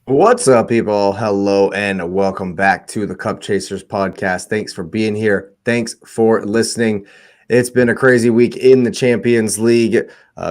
What's up, people? Hello, and welcome back to the Cup Chasers podcast. Thanks for being here. Thanks for listening. It's been a crazy week in the Champions League.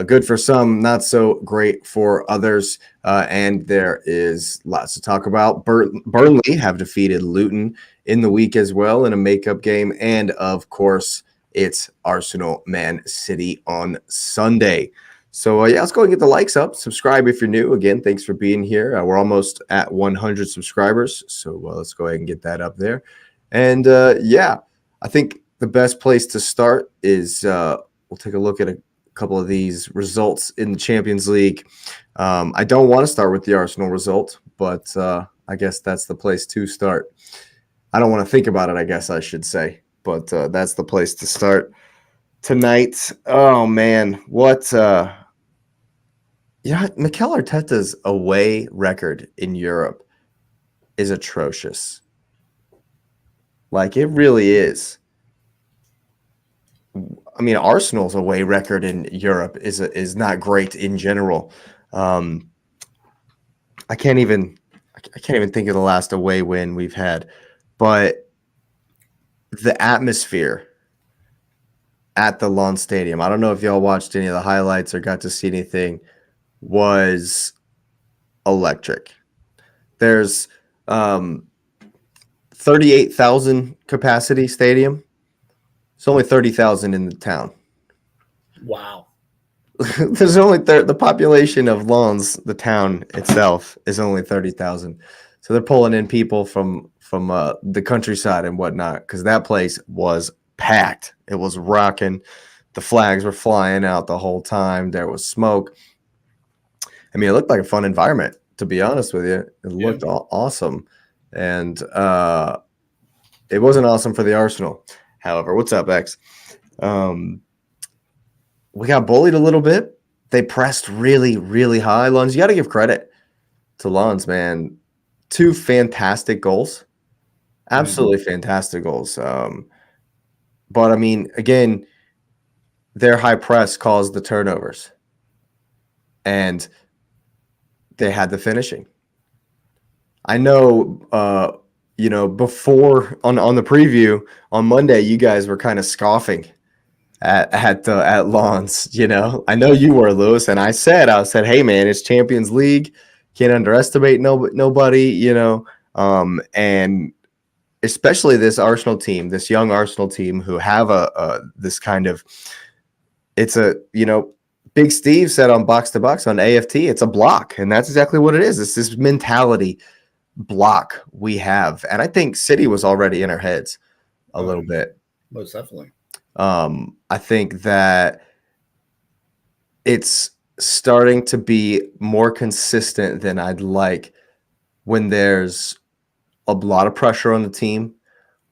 Good for some, not so great for others. And there is lots to talk about. Burnley have defeated Luton in the week as well in a makeup game. And of course, it's Arsenal Man City on Sunday. So yeah, let's go and get the likes up. Subscribe if you're new. Again, thanks for being here. We're almost at 100 subscribers, so let's go ahead and get that up there. And yeah, I think the best place to start is we'll take a look at a couple of these results in the Champions League. I don't want to start with the Arsenal result, but I guess that's the place to start. I don't want to think about it, I guess I should say, but that's the place to start tonight. Oh man, what yeah, Mikel Arteta's away record in Europe is atrocious. Like it really is. I mean, Arsenal's away record in Europe is not great in general. Um, I can't even think of the last away win we've had, but the atmosphere at the Lawn Stadium. I don't know if y'all watched any of the highlights or got to see anything. Was electric. There's 38,000 capacity stadium. It's only 30,000 in the town. Wow. There's only the population of Lawns, the town itself, is only 30,000. So they're pulling in people from the countryside and whatnot because that place was packed. It was rocking. The flags were flying out the whole time. There was smoke. I mean, it looked like a fun environment, to be honest with you. It looked awesome. And it wasn't awesome for the Arsenal. However, what's up, X? We got bullied a little bit. They pressed really, really high. Lons, you got to give credit to Lons, man. 2 fantastic goals. Absolutely fantastic goals. But, I mean, again, their high press caused the turnovers. And they had the finishing. I know, before on the preview on Monday, you guys were kind of scoffing at Lawns. I know you were, Lewis, and I said, hey man, it's Champions League, can't underestimate nobody, and especially this Arsenal team, this young Arsenal team who have this kind of, it's a Big Steve said on Box to Box on AFT, it's a block, and that's exactly what it is. It's this mentality block we have, and I think City was already in our heads a little bit. Most definitely. I think that it's starting to be more consistent than I'd like when there's a lot of pressure on the team,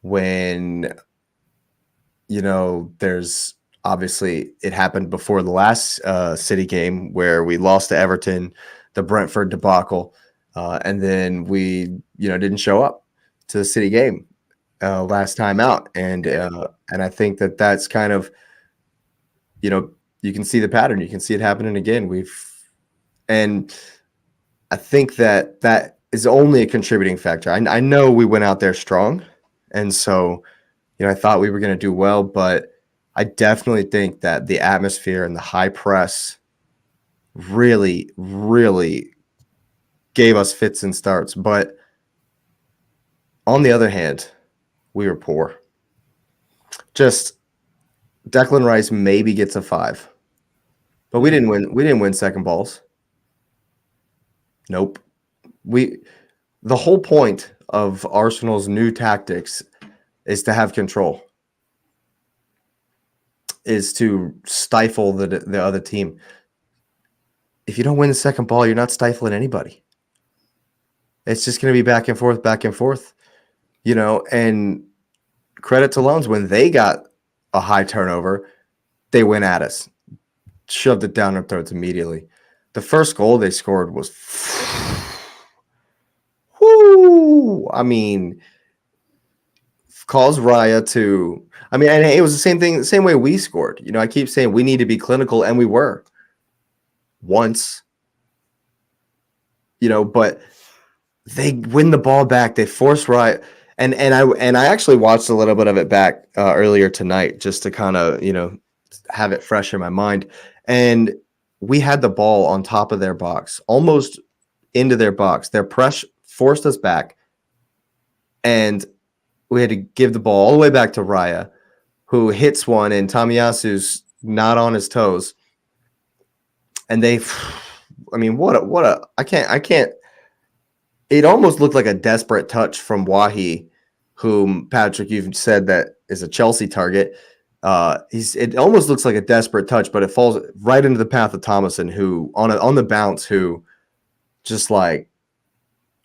when there's obviously it happened before the last City game where we lost to Everton, the Brentford debacle, and then we didn't show up to the City game last time out, and I think that's kind of you can see the pattern, you can see it happening again. And I think that is only a contributing factor. I know we went out there strong, and so I thought we were going to do well, but I definitely think that the atmosphere and the high press really, really gave us fits and starts. But on the other hand, we were poor. Just Declan Rice maybe gets a 5, but we didn't win. We didn't win second balls. Nope. The whole point of Arsenal's new tactics is to have control, is to stifle the other team. If you don't win the second ball, you're not stifling anybody. It's just going to be back and forth, and credit to Loans, when they got a high turnover, they went at us, shoved it down our throats immediately. The first goal they scored was, I mean, calls Raya to, and it was the same thing, the same way we scored. I keep saying we need to be clinical, and we were once, but they win the ball back. They force Raya. And I actually watched a little bit of it back earlier tonight just to kind of, have it fresh in my mind. And we had the ball on top of their box, almost into their box. Their press forced us back, and we had to give the ball all the way back to Raya, who hits one, and Tomiyasu's not on his toes. And I can't. It almost looked like a desperate touch from Wahi, whom Patrick, you've said that is a Chelsea target. It almost looks like a desperate touch, but it falls right into the path of Thomason, who on the bounce, who just like,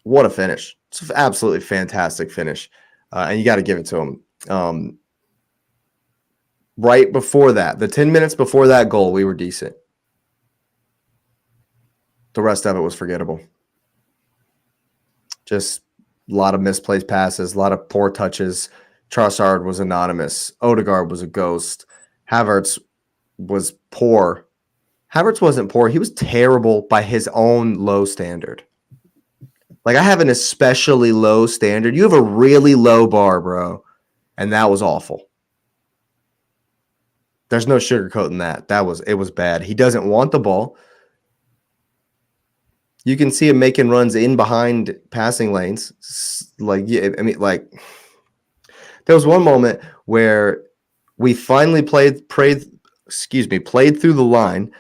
what a finish. It's an absolutely fantastic finish. And you got to give it to him. Right before that, the 10 minutes before that goal, we were decent. The rest of it was forgettable. Just a lot of misplaced passes, a lot of poor touches. Trossard was anonymous. Odegaard was a ghost. Havertz was poor. Havertz wasn't poor. He was terrible by his own low standard. Like, I have an especially low standard. You have a really low bar, bro. And that was awful. There's no sugarcoating that. It was bad. He doesn't want the ball. You can see him making runs in behind passing lanes. Like, yeah, I mean, like, there was one moment where we finally played through the line,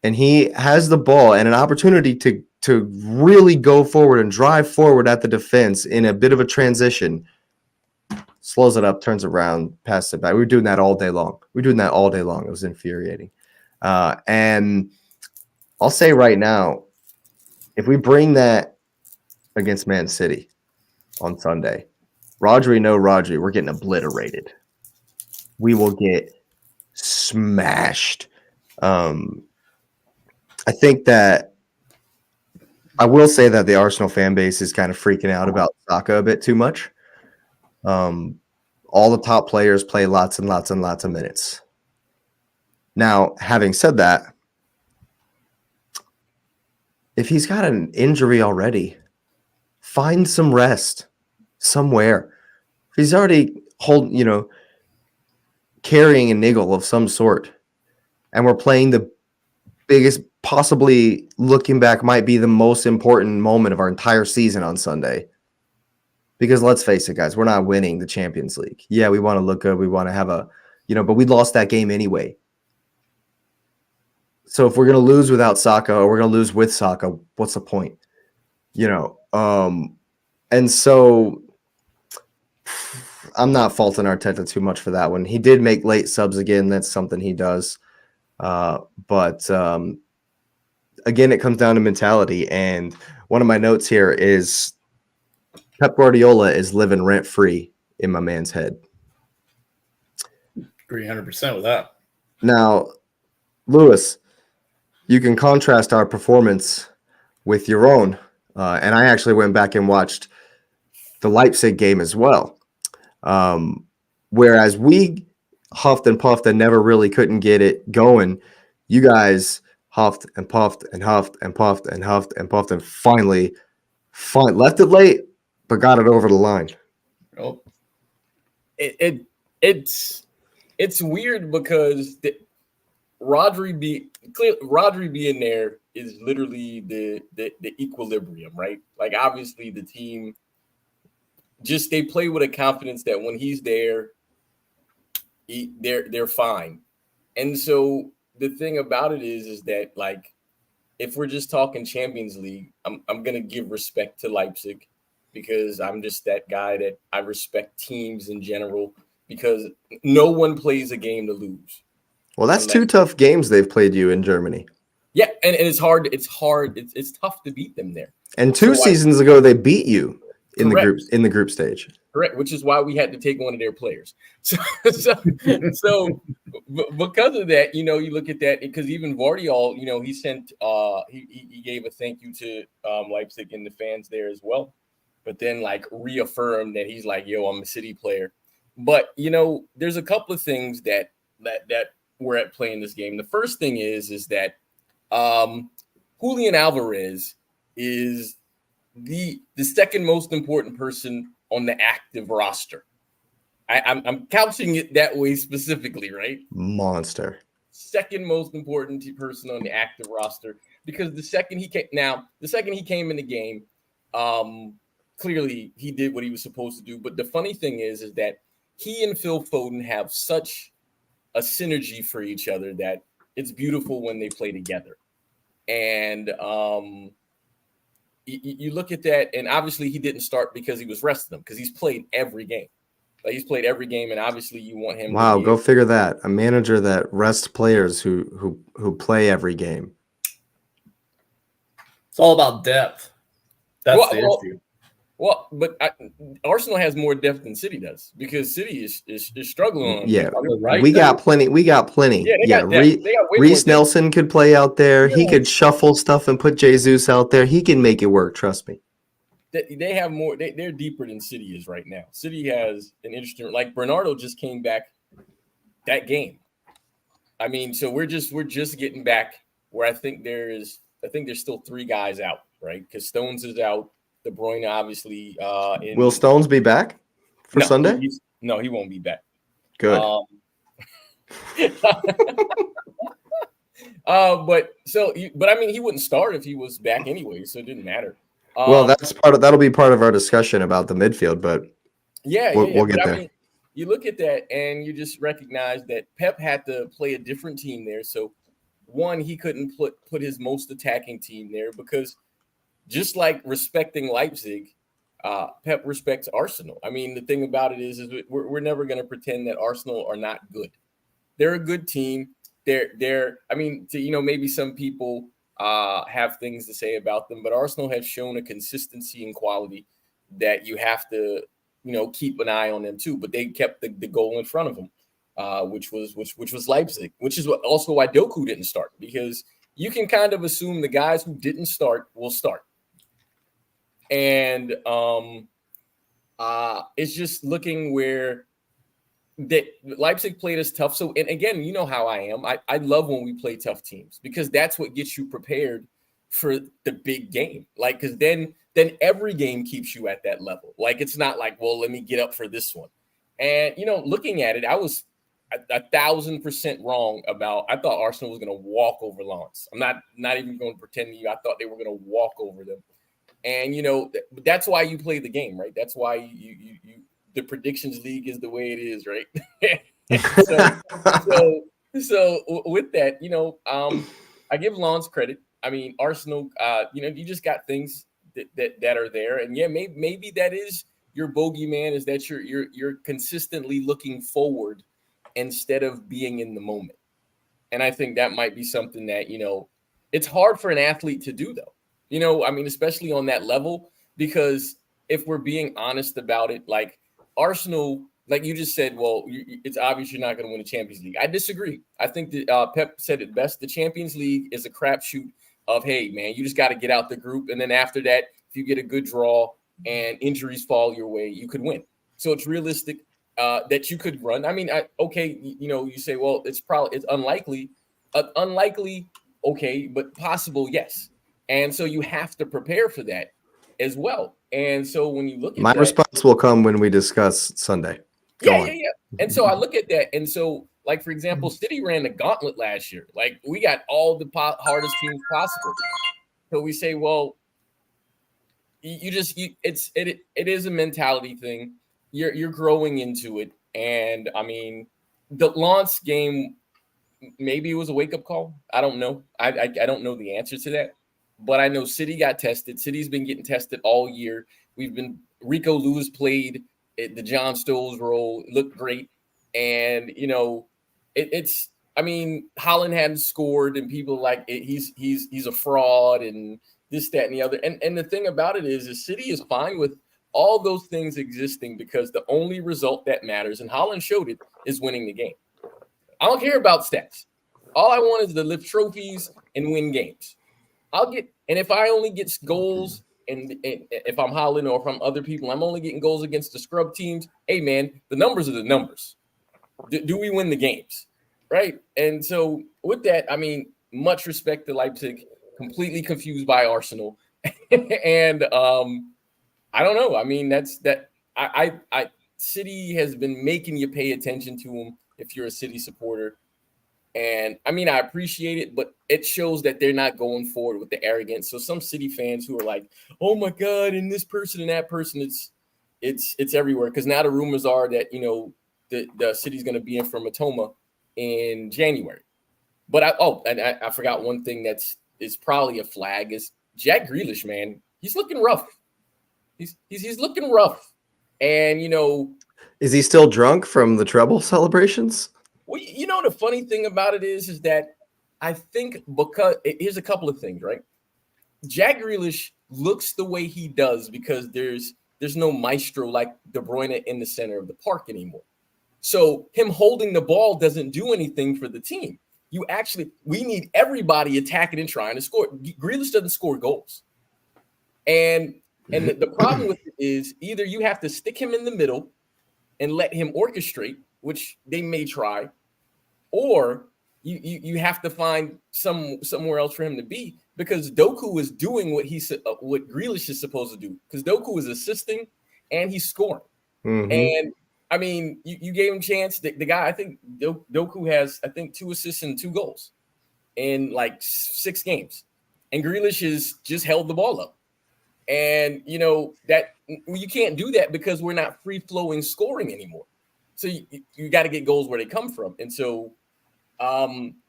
and he has the ball and an opportunity to really go forward and drive forward at the defense in a bit of a transition. Slows it up, turns around, passes it back. We were doing that all day long. It was infuriating. And I'll say right now, if we bring that against Man City on Sunday, Rodri, we're getting obliterated. We will get smashed. I think that I will say that the Arsenal fan base is kind of freaking out about Saka a bit too much. All the top players play lots and lots and lots of minutes. Now, having said that, if he's got an injury already, find some rest somewhere. If he's already carrying a niggle of some sort, and we're playing the biggest, possibly looking back, might be the most important moment of our entire season on Sunday. Because let's face it, guys, we're not winning the Champions League. Yeah, we want to look good. We want to have but we lost that game anyway. So if we're going to lose without Saka or we're going to lose with Saka, what's the point? And so I'm not faulting Arteta too much for that one. He did make late subs again. That's something he does. But again, it comes down to mentality. And one of my notes here is Pep Guardiola is living rent-free in my man's head. 300% with that. Now, Lewis, you can contrast our performance with your own. And I actually went back and watched the Leipzig game as well. Whereas we huffed and puffed and never really couldn't get it going, you guys huffed and puffed and huffed and puffed and huffed and puffed and finally left it late, but got it over the line. Oh, it's weird because Rodri being there is literally the equilibrium, right? Like, obviously the team they play with a confidence that when he's there, they're fine. And so the thing about it is that, like, if we're just talking Champions League, I'm gonna give respect to Leipzig because I'm just that guy that I respect teams in general because no one plays a game to lose. Well, that's two tough games they've played you in Germany. Yeah, and it's hard. It's tough to beat them there. And two seasons ago, they beat you in Correct. the group stage. Correct, which is why we had to take one of their players. So because of that, you look at that because even Vardiol, he sent he gave a thank you to Leipzig and the fans there as well, but then like reaffirmed that he's like, yo, I'm a City player. But there's a couple of things that were at play in this game. The first thing is that Julian Alvarez is the second most important person on the active roster. I'm couching it that way specifically, right? Monster. Second most important person on the active roster, because the second he came in the game, clearly he did what he was supposed to do. But the funny thing is that he and Phil Foden have such a synergy for each other that it's beautiful when they play together. And you look at that, and obviously he didn't start because he was resting them, because he's played every game. Like, he's played every game, and obviously you want him. Wow, go figure that. A manager that rests players who play every game. It's all about depth. That's the issue. Well, but Arsenal has more depth than City does, because City is struggling. Yeah, right. We got plenty. Yeah, Reece Nelson could play out there. He could shuffle stuff and put Jesus out there. He can make it work. Trust me. They have more. They're deeper than City is right now. City has an interesting, like Bernardo just came back that game. I mean, so we're just getting back where I think there's still 3 guys out, right? Because Stones is out. De Bruyne, obviously. Will Stones be back for Sunday? No, he won't be back. Good. But I mean, he wouldn't start if he was back anyway, so it didn't matter. Well, that'll be part of our discussion about the midfield, but we'll get there. I mean, you look at that and you just recognize that Pep had to play a different team there. So, one, he couldn't put his most attacking team there, because just like respecting Leipzig, Pep respects Arsenal. I mean, the thing about it is we're never going to pretend that Arsenal are not good. They're a good team. I mean, maybe some people have things to say about them, but Arsenal has shown a consistency and quality that you have to, keep an eye on them too. But they kept the goal in front of them, which was Leipzig, which is also why Doku didn't start, because you can kind of assume the guys who didn't start will start. And it's just looking where that Leipzig played us tough. So, and again, you know how I am. I love when we play tough teams, because that's what gets you prepared for the big game. Like, because then every game keeps you at that level. Like, it's not like, well, let me get up for this one. And, looking at it, I was 1,000% wrong about, I thought Arsenal was going to walk over Lens. I'm not even going to pretend to you. I thought they were going to walk over them. And, that's why you play the game, right? That's why you the predictions league is the way it is, right? so with that, I give Lens credit. I mean, Arsenal, you just got things that are there. And yeah, maybe that is your bogeyman, is that you're consistently looking forward instead of being in the moment. And I think that might be something that, it's hard for an athlete to do, though. I mean, especially on that level, because if we're being honest about it, like Arsenal, like you just said, well, it's obvious you're not going to win the Champions League. I disagree. I think that Pep said it best. The Champions League is a crapshoot of, hey, man, you just got to get out the group. And then after that, if you get a good draw and injuries fall your way, you could win. So it's realistic that you could run. I mean, you say, well, it's unlikely. Unlikely, okay, but possible, yes. And so you have to prepare for that as well. And so when you look at my response will come when we discuss Sunday. Yeah. And so I look at that. And so, like, for example, City ran the gauntlet last year. Like, we got all the hardest teams possible. So we say, well, it is a mentality thing. You're growing into it. And I mean, the Lens game, maybe it was a wake-up call. I don't know. I don't know the answer to that. But I know City got tested. City's been getting tested all year. Rico Lewis played the John Stones role, looked great. And, I mean, Haaland hadn't scored, and people like he's a fraud and this, that, and the other. And the thing about it is City is fine with all those things existing, because the only result that matters, and Haaland showed it, is winning the game. I don't care about stats. All I want is to lift trophies and win games. And if I only get goals, and if I'm Haaland or if I'm other people, I'm only getting goals against the scrub teams. Hey, man, the numbers are the numbers. Do we win the games? Right? And so with that, I mean, much respect to Leipzig, completely confused by Arsenal. And I don't know. I mean, I City has been making you pay attention to him if you're a City supporter. And I mean, I appreciate it, but it shows that they're not going forward with the arrogance. So some City fans who are like, "Oh my God," and this person and that person, it's everywhere. Because now the rumors are that the City's going to be in for Matoma in January. But I forgot one thing is probably a flag is Jack Grealish, man. He's looking rough. He's looking rough, and is he still drunk from the treble celebrations? Well, the funny thing about it is that I think because here's a couple of things, right? Jack Grealish looks the way he does because there's no maestro like De Bruyne in the center of the park anymore. So him holding the ball doesn't do anything for the team. We need everybody attacking and trying to score. Grealish doesn't score goals. And the problem with it is either you have to stick him in the middle and let him orchestrate, which they may try, or you have to find somewhere else for him to be, because Doku is doing what what Grealish is supposed to do, because Doku is assisting and he's scoring. Mm-hmm. And I mean, you gave him a chance. The guy, I think Doku has 2 assists and 2 goals in like 6 games, and Grealish has just held the ball up. And that you can't do that because we're not free flowing scoring anymore. So you got to get goals where they come from. And so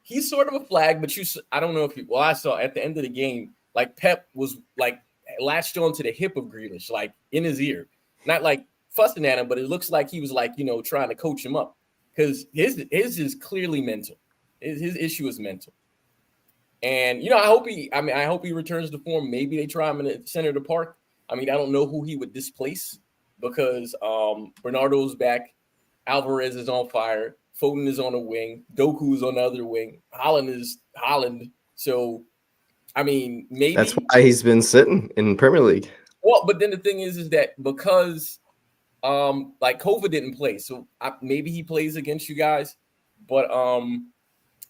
he's sort of a flag, but I don't know if I saw at the end of the game, like Pep was like latched onto the hip of Grealish, like in his ear, not like fussing at him, but it looks like he was like, trying to coach him up, because his is clearly mental. His issue is mental. And I hope he returns to form. Maybe they try him in the center of the park. I mean, I don't know who he would displace, because Bernardo's back, Alvarez is on fire, Foden is on a wing, Doku is on the other wing, Haaland is Haaland. So, I mean, maybe that's why he's been sitting in Premier League. Well, but then the thing is that because like COVID didn't play, so maybe he plays against you guys, but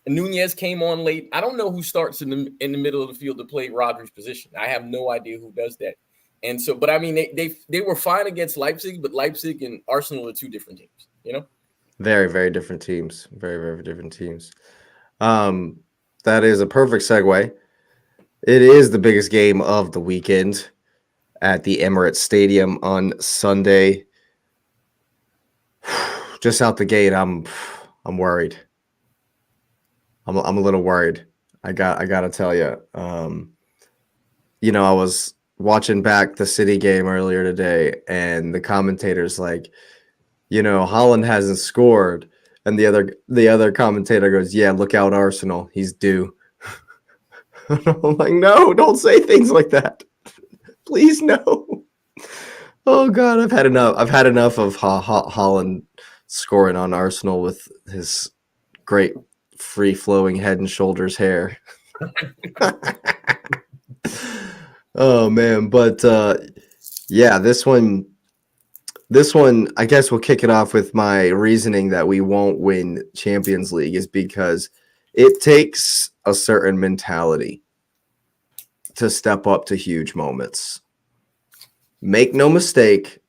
Nunez came on late. I don't know who starts in the middle of the field to play Rodri's position. I have no idea who does that. And so, but I mean, they were fine against Leipzig, but Leipzig and Arsenal are 2 different teams, Very, very different teams. Very, very different teams. That is a perfect segue. It is the biggest game of the weekend at the Emirates Stadium on Sunday. Just out the gate, I'm worried. I'm a little worried. I gotta tell you. I was watching back the City game earlier today, and the commentator's like, Haaland hasn't scored, and the other commentator goes, "Yeah, look out, Arsenal. He's due." I'm like, no, don't say things like that. Please, no. Oh God, I've had enough. I've had enough of Haaland scoring on Arsenal with his great free-flowing head and shoulders hair. Oh man, but yeah, this one, I guess we'll kick it off with my reasoning that we won't win Champions League is because it takes a certain mentality to step up to huge moments. Make no mistake,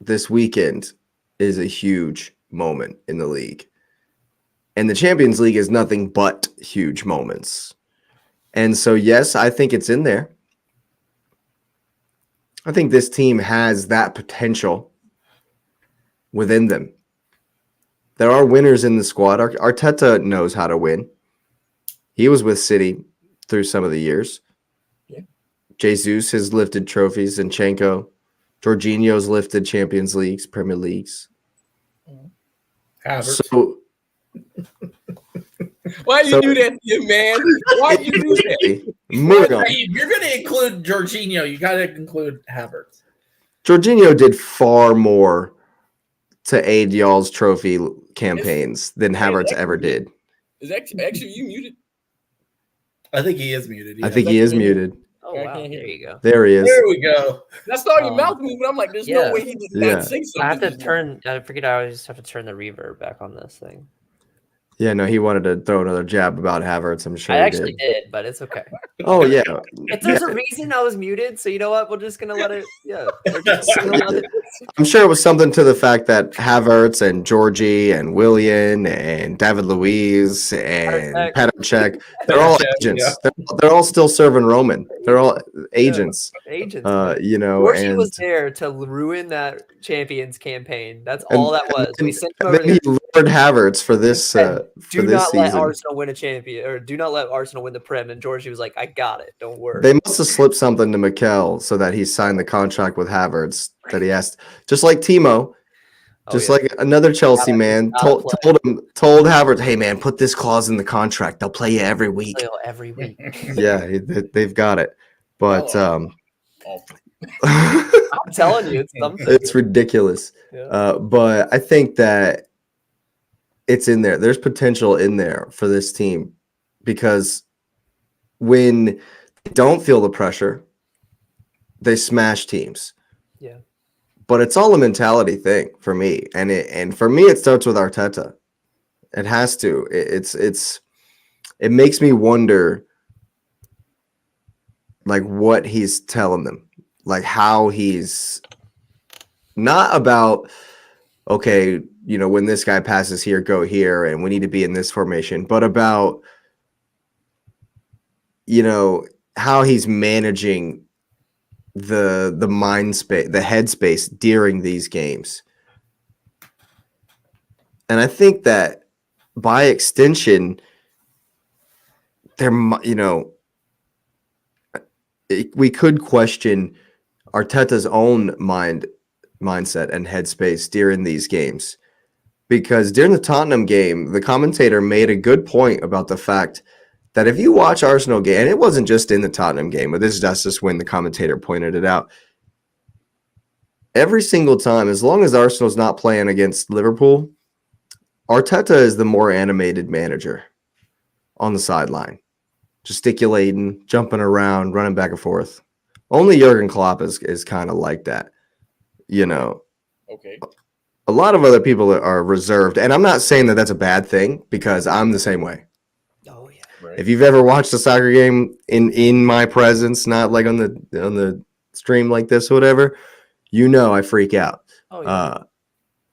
this weekend is a huge moment in the league. And the Champions League is nothing but huge moments. And so, yes, I think it's in there. I think this team has that potential within them. There are winners in the squad. Arteta knows how to win. He was with City through some of the years. Yeah. Jesus has lifted trophies. Zinchenko. Jorginho's lifted Champions Leagues, Premier Leagues. Havertz. So, why you do that to you, man? Why you do that? If you're going to include Jorginho, you got to include Havertz. Jorginho did far more to aid y'all's trophy campaigns than Havertz ever did. Is actually you muted? I think he is muted. Yeah. I think he is muted. Oh, wow. There you go. There he is. There we go. I saw your mouth move, but I'm like, there's no way he did not say something. I forget I always have to turn the reverb back on this thing. Yeah, no, he wanted to throw another jab about Havertz. I'm sure I he actually did. did, but it's okay. Oh yeah, If there's a reason I was muted, so you know what? We're just gonna let it. Yeah, we're just gonna let it. I'm sure it was something to the fact that Havertz and Georgie and Willian and David Luiz and Petr they're all agents. They're all still serving Roman. They're all agents. Agents. You know, Georgie and was there to ruin that Champions campaign. That's and, all that was. and, We sent him and over then there. he lured Havertz for this Do not let season. Arsenal win a champion, or do not let Arsenal win the Prem. And Georgie was like, "I got it. Don't worry." They must have slipped something to Mikel so that he signed the contract with Havertz that he asked, just like Timo. Like another Chelsea man told Havertz, "Hey man, put this clause in the contract. They'll play you every week." Every week. Yeah, they've got it. But I'm telling you, it's something. It's ridiculous. Yeah. But I think that it's in there. There's potential in there for this team because when they don't feel the pressure, they smash teams. Yeah. But it's all a mentality thing for me, and for me, it starts with Arteta. It has to. It makes me wonder, like what he's telling them, like how he's not about. Okay, you know, when this guy passes here, go here, and we need to be in this formation, but about, you know, how he's managing the mind space, the headspace during these games. And I think that by extension, we could question Arteta's own mindset and headspace during these games. Because during the Tottenham game, the commentator made a good point about the fact that if you watch Arsenal game, and it wasn't just in the Tottenham game, but this is just when the commentator pointed it out. Every single time, as long as Arsenal's not playing against Liverpool, Arteta is the more animated manager on the sideline, gesticulating, jumping around, running back and forth. Only Jurgen Klopp is kind of like that, you know. Okay. A lot of other people are reserved, and I'm not saying that that's a bad thing because I'm the same way. Oh yeah. Right. If you've ever watched a soccer game in my presence, not like on the stream like this or whatever, you know I freak out. Oh yeah.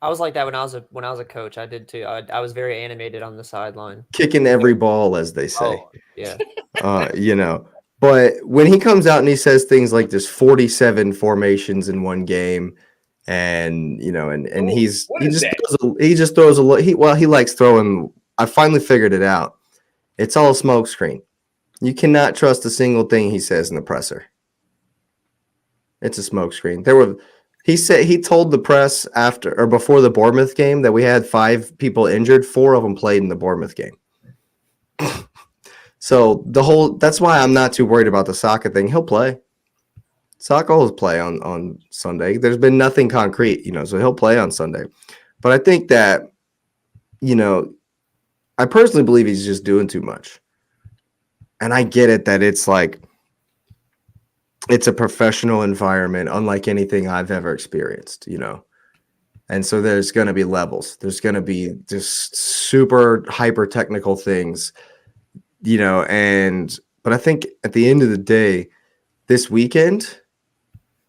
I was like that when I was a coach. I did too. I was very animated on the sideline, kicking every ball, as they say. Oh, yeah. You know, but when he comes out and he says things like there's 47 formations in one game, and you know, and he just throws a he likes throwing. I finally figured it out. It's all a smoke screen. You cannot trust a single thing he says in the presser. It's a smoke screen. He told the press after or before the Bournemouth game that we had 5 people injured. 4 of them played in the Bournemouth game. So that's why I'm not too worried about the Saka thing. He'll play. Saka will play on Sunday. There's been nothing concrete, you know, so he'll play on Sunday. But I think that, you know, I personally believe he's just doing too much. And I get it that it's like it's a professional environment unlike anything I've ever experienced, you know. And so there's going to be levels. There's going to be just super hyper technical things, you know, but I think at the end of the day, this weekend,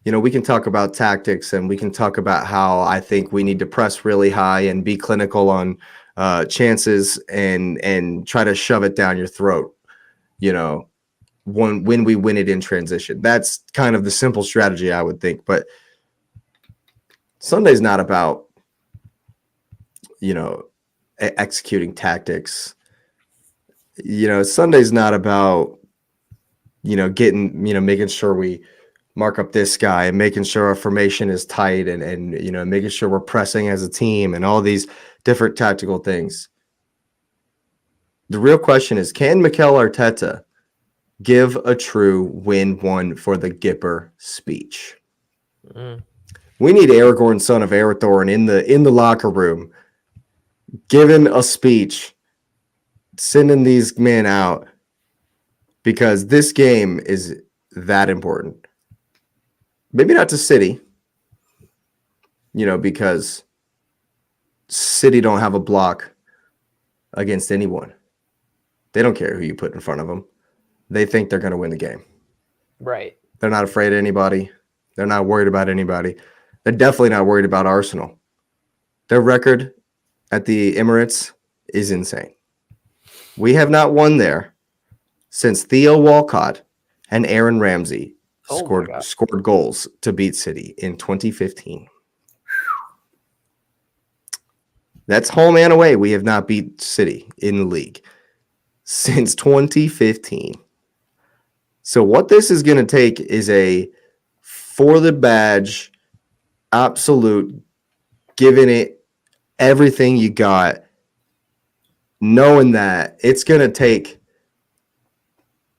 you know, we can talk about tactics and we can talk about how I think we need to press really high and be clinical on chances and try to shove it down your throat, you know, when we win it in transition. That's kind of the simple strategy I would think. But Sunday's not about, you know, executing tactics. You know, Sunday's not about, you know, making sure we mark up this guy and making sure our formation is tight and you know, making sure we're pressing as a team and all these different tactical things. The real question is, can Mikel Arteta give a true win one for the Gipper speech? We need Aragorn, son of Arathorn, in the locker room, giving a speech, sending these men out, because this game is that important. Maybe not to City, you know, because City don't have a block against anyone. They don't care who you put in front of them. They think they're going to win the game. Right. They're not afraid of anybody. They're not worried about anybody. They're definitely not worried about Arsenal. Their record at the Emirates is insane. We have not won there since Theo Walcott and Aaron Ramsey scored goals to beat City in 2015. That's home and away. We have not beat City in the league since 2015. So what this is going to take is a for the badge, absolute, giving it everything you got, knowing that it's going to take,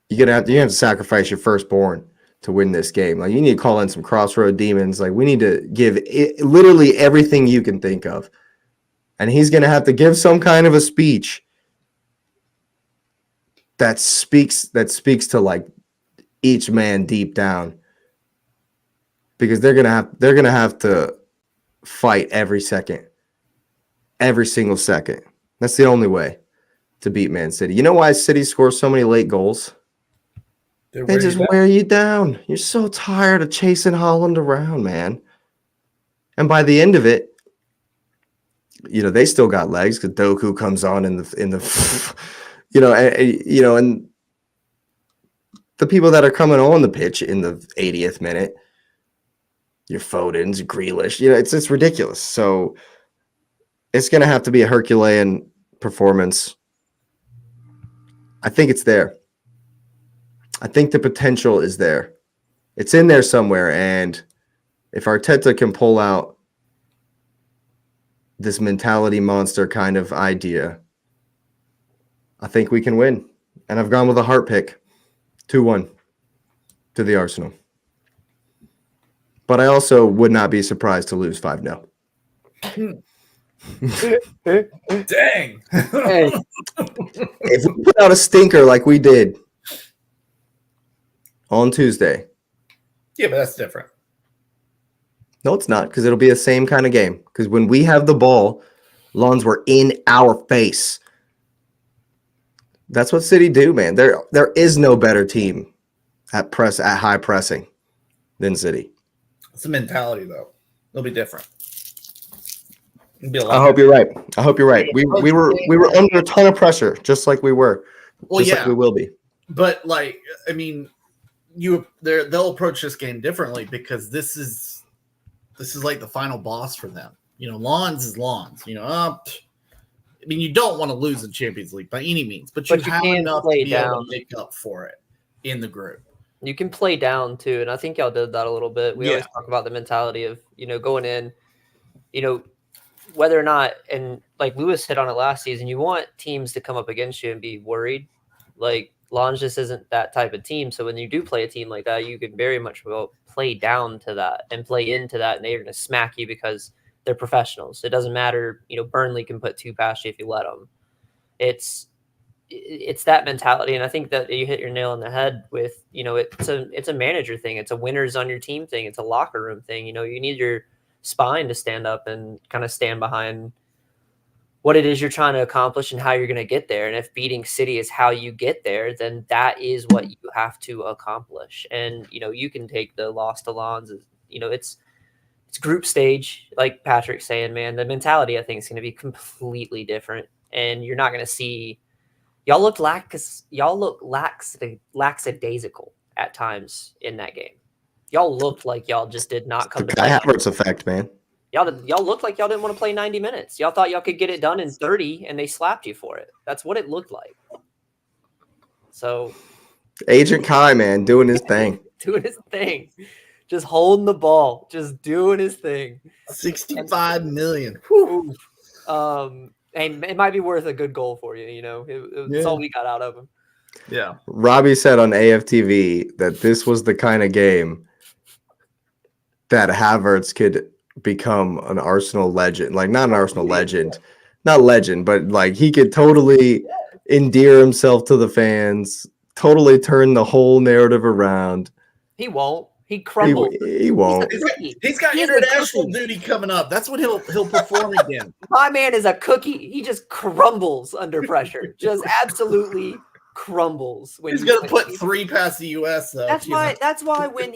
you're going to have to sacrifice your firstborn to win this game. Like, you need to call in some crossroad demons. Like, we need to give it literally everything you can think of. And he's going to have to give some kind of a speech that speaks to like each man deep down, because they're going to have to fight every second, every single second. That's the only way to beat Man City. You know why City scores so many late goals? They just wear you down. You're so tired of chasing Haaland around, man. And by the end of it, you know, they still got legs because Doku comes on in the and the people that are coming on the pitch in the 80th minute, your Fodens, Grealish, it's ridiculous. So it's going to have to be a Herculean performance. I think it's there. I think the potential is there. It's in there somewhere. And if Arteta can pull out this mentality monster kind of idea, I think we can win. And I've gone with a heart pick, 2-1 to the Arsenal. But I also would not be surprised to lose 5-0. Dang. If we put out a stinker like we did on Tuesday. Yeah, but that's different. No, it's not, because it'll be the same kind of game. Because when we have the ball, Lons were in our face. That's what City do, man. There is no better team at high pressing than City. It's a mentality, though. It'll be different. I hope you're right. We were under a ton of pressure, just like we were. Well, yeah, like we will be. But they'll approach this game differently, because this is like the final boss for them. Lons is Lons. You don't want to lose the Champions League by any means, but you have enough to be able to make up for it in the group. You can play down too, and I think y'all did that a little bit. We always talk about the mentality of going in, whether or not, and like Lewis hit on it last season, you want teams to come up against you and be worried. Like, Lons just isn't that type of team. So when you do play a team like that, you can very much play down to that and play into that, and they're going to smack you because they're professionals. It doesn't matter. Burnley can put 2 past you if you let them. It's that mentality, and I think that you hit your nail on the head with it's a manager thing. It's a winners on your team thing. It's a locker room thing. You need your spine to stand up and kind of stand behind what it is you're trying to accomplish and how you're going to get there. And if beating City is how you get there, then that is what you have to accomplish. And, you can take the loss to Lons. It's group stage, like Patrick's saying, man. The mentality, I think, is going to be completely different. And you're not going to see – y'all look lackadaisical at times in that game. Y'all looked like y'all just did not come to play. The Kai Havertz effect, man. Y'all looked like y'all didn't want to play 90 minutes. Y'all thought y'all could get it done in 30, and they slapped you for it. That's what it looked like. So, Agent Kai, man, doing his thing. Just holding the ball. Just doing his thing. $65 million. And it might be worth a good goal for you, It's all we got out of him. Yeah. Robbie said on AFTV that this was the kind of game that Havertz could become an Arsenal legend. Like, not an Arsenal legend. Not legend, but like he could totally endear himself to the fans, totally turn the whole narrative around. He won't. He crumbled. He won't. He's got international duty coming up. That's when he'll perform again. My man is a cookie. He just crumbles under pressure. Just absolutely crumbles. When he's going to put 3 past the US, though. That's why when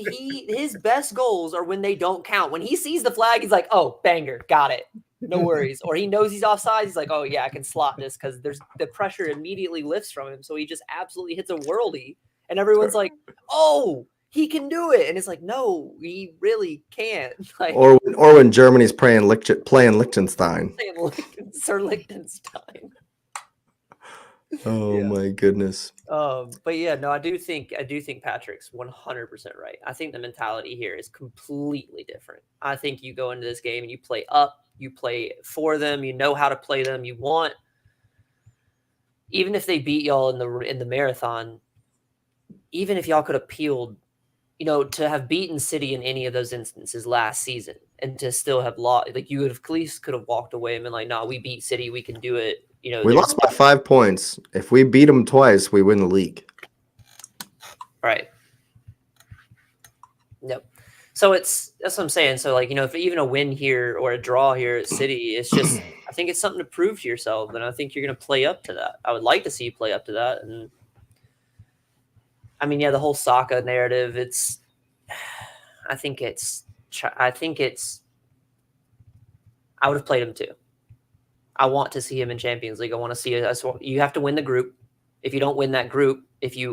his best goals are when they don't count. When he sees the flag, he's like, oh, banger, got it. No worries. Or he knows he's offside. He's like, oh, yeah, I can slot this because there's the pressure immediately lifts from him. So he just absolutely hits a whirldy. And everyone's like, oh, he can do it. And it's like, no, he really can't. Like, or when Germany's playing Liechtenstein. Sir Liechtenstein. Oh my goodness. But yeah, no, I do think Patrick's 100% right. I think the mentality here is completely different. I think you go into this game and you play up, you play for them, you know how to play them. You want, even if they beat y'all in the marathon, even if y'all could have peeled, to have beaten City in any of those instances last season and to still have lost, like you would have at least could have walked away and been like, no, we beat City, we can do it. We lost by 5 points. If we beat them twice, we win the league. Right. Yep. So that's what I'm saying. So if even a win here or a draw here at City, it's just, I think it's something to prove to yourself. And I think you're going to play up to that. I would like to see you play up to that. And I mean, yeah, the whole Saka narrative, I would have played him too. I want to see him in Champions League. I want to see it. You have to win the group. If you don't win that group,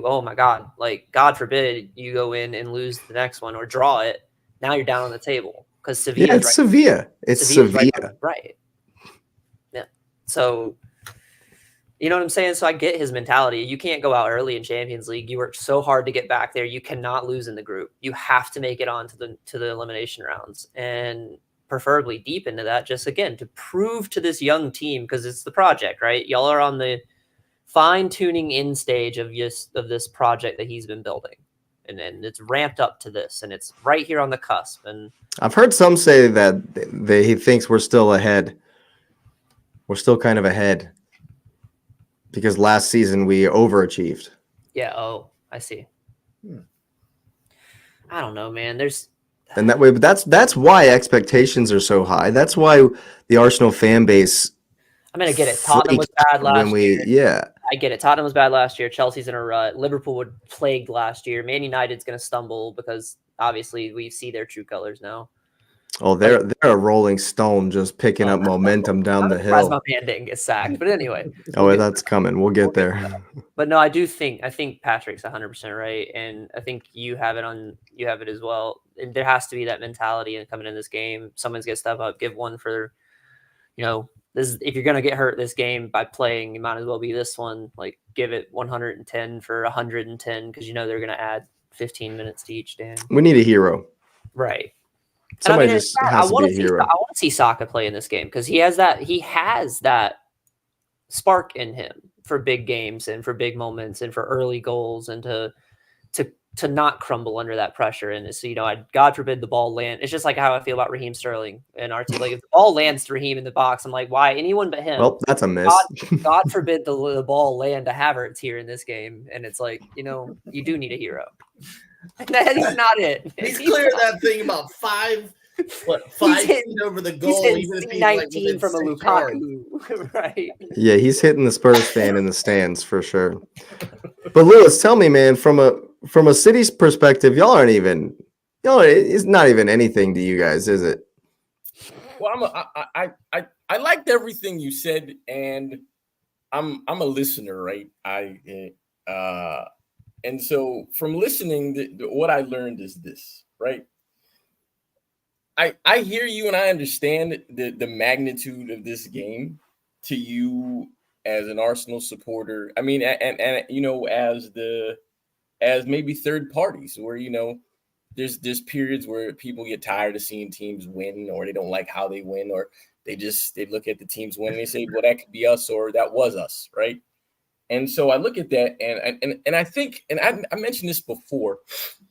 oh my God, God forbid you go in and lose the next one or draw it, now you're down on the table because Sevilla. Yeah, it's Sevilla. It's Sevilla. Right. Yeah. So, you know what I'm saying? So I get his mentality. You can't go out early in Champions League. You worked so hard to get back there. You cannot lose in the group. You have to make it on to the elimination rounds. And preferably deep into that, just again to prove to this young team, because it's the project, right? Y'all are on the fine-tuning in stage of this project that he's been building, and it's ramped up to this, and it's right here on the cusp. And I've heard some say that he thinks we're still ahead. We're still kind of ahead because last season we overachieved. Yeah. Oh, I see. I don't know, man. And that way, but that's why expectations are so high. That's why the Arsenal fan base. I'm gonna get it. Tottenham was bad last year. Yeah, I get it. Tottenham was bad last year. Chelsea's in a rut. Liverpool would plagued last year. Man United's gonna stumble because obviously we see their true colors now. Oh, they're a rolling stone, just picking up momentum down the hill. My man didn't get sacked, but anyway. That's coming. We'll get there. But no, I think Patrick's 100% right, and I think you have it as well. And there has to be that mentality in coming in this game. Someone's gonna step up, give one for, this. If you're gonna get hurt this game by playing, you might as well be this one. Like give it 110 for 110 because they're gonna add 15 minutes to each game. We need a hero, right? Somebody just has to be a hero. I want to see Saka play in this game because he has that spark in him for big games and for big moments and for early goals and to not crumble under that pressure. And so, God forbid the ball land. It's just like how I feel about Raheem Sterling and our team. Like if the ball lands to Raheem in the box, I'm like, why anyone but him? Well, that's a miss. God forbid the ball land to Havertz here in this game. And it's like, you do need a hero. He's not it. He's cleared that thing about 5 feet over the goal. He's hitting 19 from a Lukaku, right? Yeah, he's hitting the Spurs fan in the stands for sure. But Lewis, tell me, man, from a City's perspective, it's not even anything to you guys, is it? Well, I liked everything you said, and I'm a listener, right? And so from listening, what I learned is this, right? I hear you and I understand the magnitude of this game to you as an Arsenal supporter. I mean, and as maybe third parties where, there's periods where people get tired of seeing teams win, or they don't like how they win, or they look at the teams win and they say, well, that could be us, or that was us, right? And so I look at that and I think, and I mentioned this before,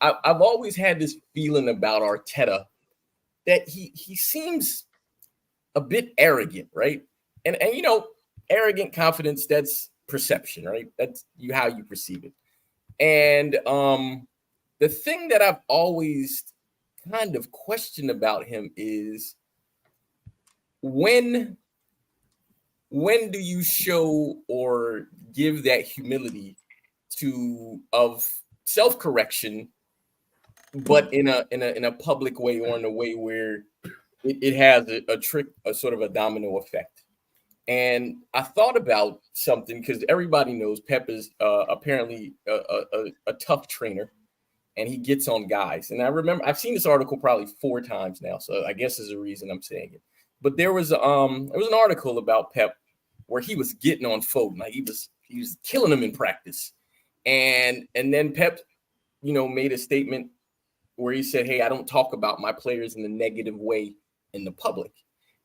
I've always had this feeling about Arteta that he seems a bit arrogant, right? And arrogant confidence, that's perception, right? That's how you perceive it. And the thing that I've always kind of questioned about him is when do you show or give that humility of self-correction, but in a public way, or in a way where it has a sort of a domino effect. And I thought about something, because everybody knows Pep is apparently a tough trainer, and he gets on guys. And I remember I've seen this article probably 4 times now, so I guess there's a reason I'm saying it. But there was an article about Pep where he was getting on Foden, like he was killing him in practice, and then Pep, made a statement where he said, "Hey, I don't talk about my players in a negative way in the public."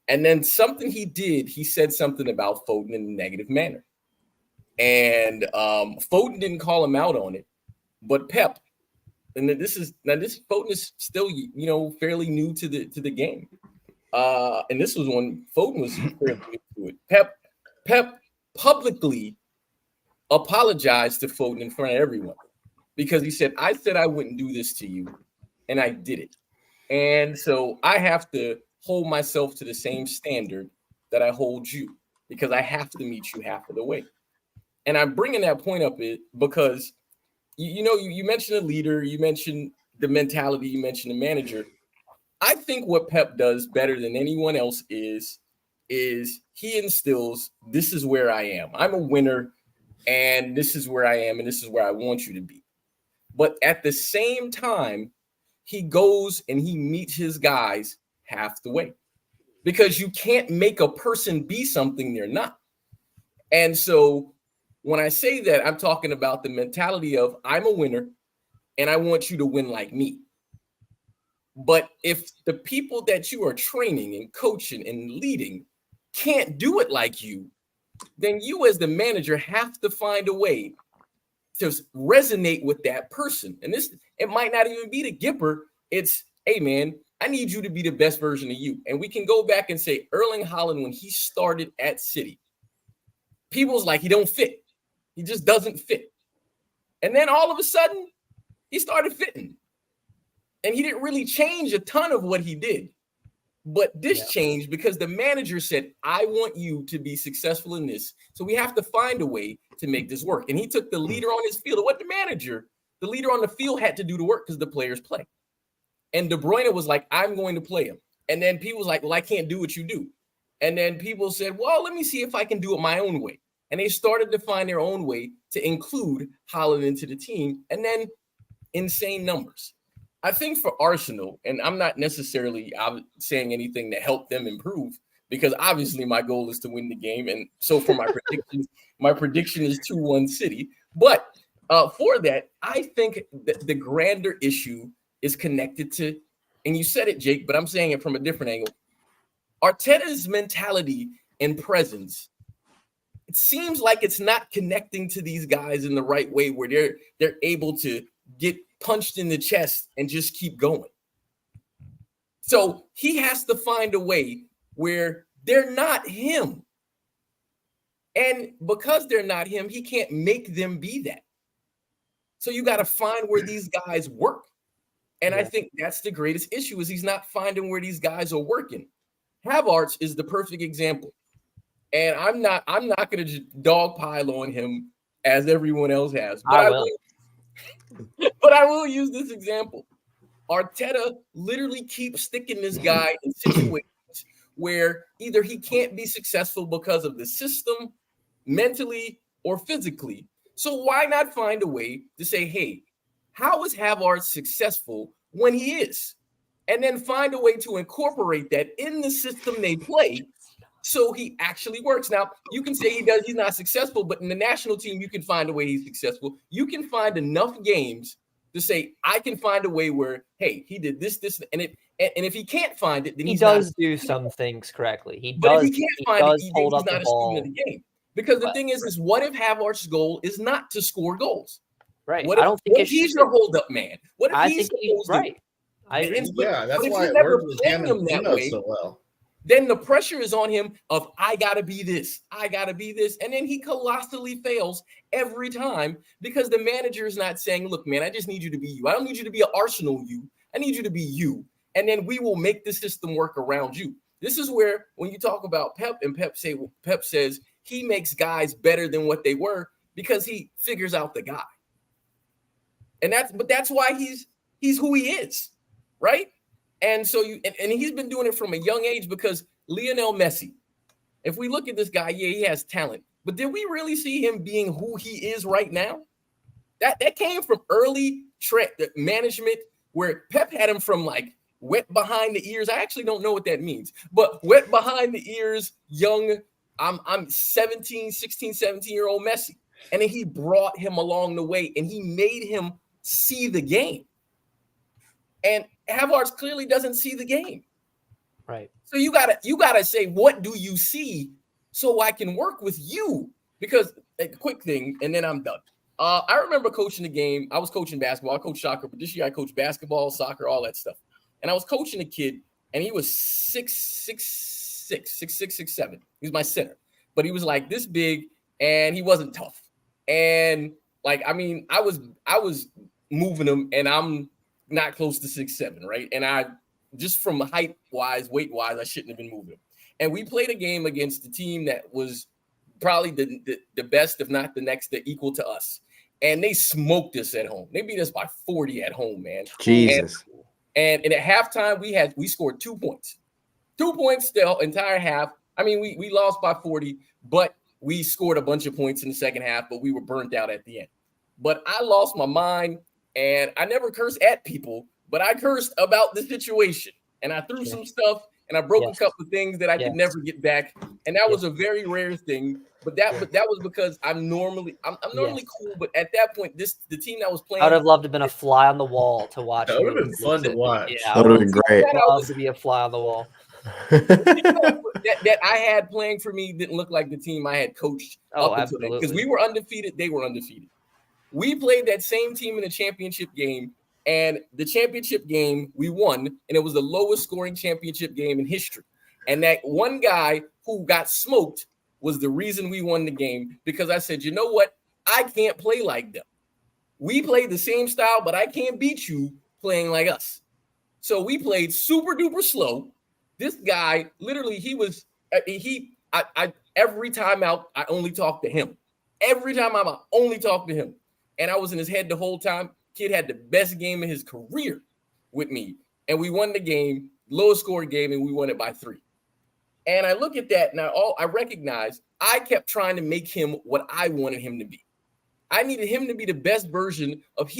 And then something he said something about Foden in a negative manner. And Foden didn't call him out on it, but Pep, and Foden is still, fairly new to the game. And this was when Foden was fairly new to it. Pep publicly apologized to Foden in front of everyone, because he said, "I said I wouldn't do this to you, and I did it. And so I have to hold myself to the same standard that I hold you, because I have to meet you half of the way." And I'm bringing that point up because, you mentioned a leader, you mentioned the mentality, you mentioned the manager. I think what Pep does better than anyone else is he instills, this is where I am. I'm a winner, and this is where I am, and this is where I want you to be. But at the same time, he goes and he meets his guys half the way, because you can't make a person be something they're not. And so when I say that, I'm talking about the mentality of, I'm a winner and I want you to win like me. But if the people that you are training and coaching and leading can't do it like you, then you as the manager have to find a way to resonate with that person. And it might not even be the Gipper. It's, "Hey man, I need you to be the best version of you." And we can go back and say Erling Haaland, when he started at City, people's like, he don't fit. He just doesn't fit. And then all of a sudden, he started fitting. And he didn't really change a ton of what he did. But this changed because the manager said, "I want you to be successful in this. So we have to find a way to make this work." And he took the leader on his field. What the leader on the field had to do the work, because the players play. And De Bruyne was like, "I'm going to play him." And then people was like, "Well, I can't do what you do." And then people said, "Well, let me see if I can do it my own way." And they started to find their own way to include Haaland into the team. And then insane numbers. I think for Arsenal, and I'm not necessarily saying anything to help them improve, because obviously my goal is to win the game. And so for my prediction is 2-1 City. But for that, I think that the grander issue is connected to, and you said it, Jake, but I'm saying it from a different angle. Arteta's mentality and presence, it seems like it's not connecting to these guys in the right way, where they're able to get punched in the chest and just keep going. So he has to find a way where they're not him. And because they're not him, he can't make them be that. So you got to find where these guys work. And I think that's the greatest issue, is he's not finding where these guys are working. Havertz is the perfect example. And I'm not going to dogpile on him as everyone else has. But but I will use this example. Arteta literally keeps sticking this guy in situations where either he can't be successful because of the system, mentally or physically. So why not find a way to say, "Hey, how is Havertz successful when he is?" And then find a way to incorporate that in the system they play, so he actually works. Now, you can say he's not successful, but in the national team, you can find a way he's successful. You can find enough games to say, I can find a way where, hey, he did this, and if he can't find it, then he does do some things correctly. But if he can't find it, he's not a student of the game. Because the thing is what if Havertz's goal is not to score goals? Right. What if he's your hold-up man? What if he's right? Yeah, that's why it worked with him and Bruno so well. then the pressure is on him of, I got to be this. And then he colossally fails every time because the manager is not saying, look, man, I just need you to be you. I don't need you to be an Arsenal you. I need you to be you. And then we will make the system work around you. This is where when you talk about Pep and Pep says he makes guys better than what they were because he figures out the guy. And that's why he's who he is, right? And so and he's been doing it from a young age because Lionel Messi, if we look at this guy, yeah, he has talent, but did we really see him being who he is right now? That came from early management where Pep had him from like wet behind the ears. I actually don't know what that means, but wet behind the ears, young, I'm 16, 17-year-old Messi. And then he brought him along the way and he made him see the game. And Havertz clearly doesn't see the game. Right. So you gotta say, what do you see so I can work with you? Because a quick thing, and then I'm done. I remember coaching the game. I was coaching basketball. I coached soccer, but this year I coached basketball, soccer, all that stuff. And I was coaching a kid, and he was 6'7". He was my center. But he was like this big, and he wasn't tough. And like, I mean, I was moving him, and I'm not close to 6'7", right? And I just from height wise, weight wise, I shouldn't have been moving him. And we played a game against the team that was probably the best, if not the next, the equal to us. And they smoked us at home. They beat us by 40 at home, man. Jesus. And at halftime, we scored 2 points. 2 points the entire half. I mean, we lost by 40, but we scored a bunch of points in the second half, but we were burnt out at the end. But I lost my mind, and I never curse at people, but I cursed about the situation. And I threw some stuff, and I broke a couple of things that I could never get back. And that was a very rare thing. But that was because I'm normally cool, but at that point, the team that was playing, I would have loved to have been a fly on the wall to watch. That would have been fun to watch. Yeah, that would have been great. I would love to be a fly on the wall. that I had playing for me didn't look like the team I had coached up until then, because we were undefeated, they were undefeated. We played that same team in the championship game, and the championship game we won, and it was the lowest scoring championship game in history. And that one guy who got smoked was the reason we won the game, because I said, you know what? I can't play like them. We played the same style, but I can't beat you playing like us. So we played super duper slow. This guy, literally, every time out, I only talked to him. Every time I'm out, only talk to him. And I was in his head the whole time. Kid had the best game of his career with me. And we won the game, lowest scoring game, and we won it by 3. And I look at that now, I recognize I kept trying to make him what I wanted him to be. I needed him to be the best version of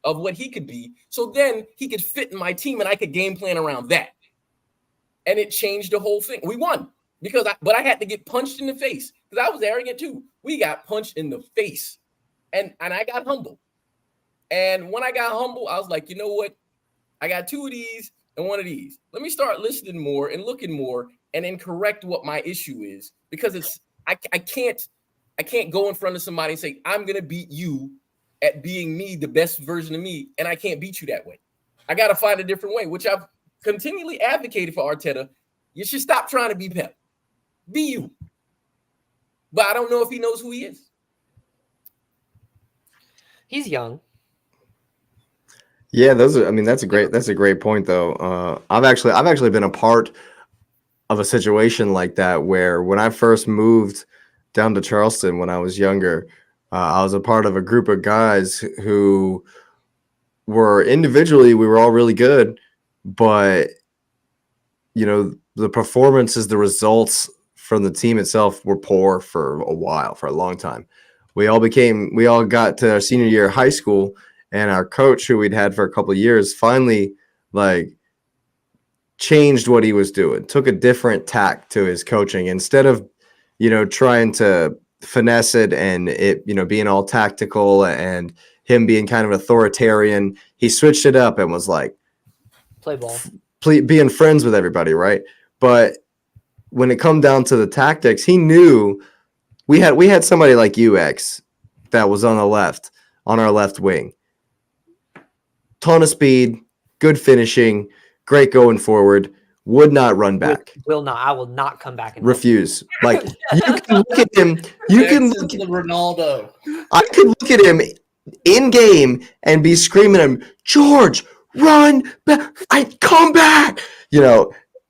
what he could be, so then he could fit in my team and I could game plan around that. And it changed the whole thing. We won but I had to get punched in the face because I was arrogant too. We got punched in the face, and I got humble. And when I got humble, I was like, you know what? I got 2 of these and 1 of these. Let me start listening more and looking more, and then correct what my issue is, because I can't go in front of somebody and say, I'm going to beat you at being me, the best version of me, and I can't beat you that way. I got to find a different way, which I've continually advocated for Arteta. You should stop trying to be Pep. Be you. But I don't know if he knows who he is. He's young. Yeah, that's a great point though. I've actually been a part of a situation like that where when I first moved down to Charleston when I was younger, I was a part of a group of guys who were individually, we were all really good, but the performances, the results from the team itself were poor for a long time. We all got to our senior year of high school, and our coach, who we'd had for a couple of years, finally changed what he was doing, took a different tack to his coaching. Instead of, trying to finesse it and it, being all tactical and him being kind of authoritarian, he switched it up and was like, play ball, being friends with everybody. Right. But when it come down to the tactics, he knew we had somebody like UX that was on our left wing. Ton of speed, good finishing, great going forward. would not run back. Will not. I will not come back and Refuse. Like you can look at him. You can look the Ronaldo. I could look at him in game and be screaming at him, George, run back. Come back.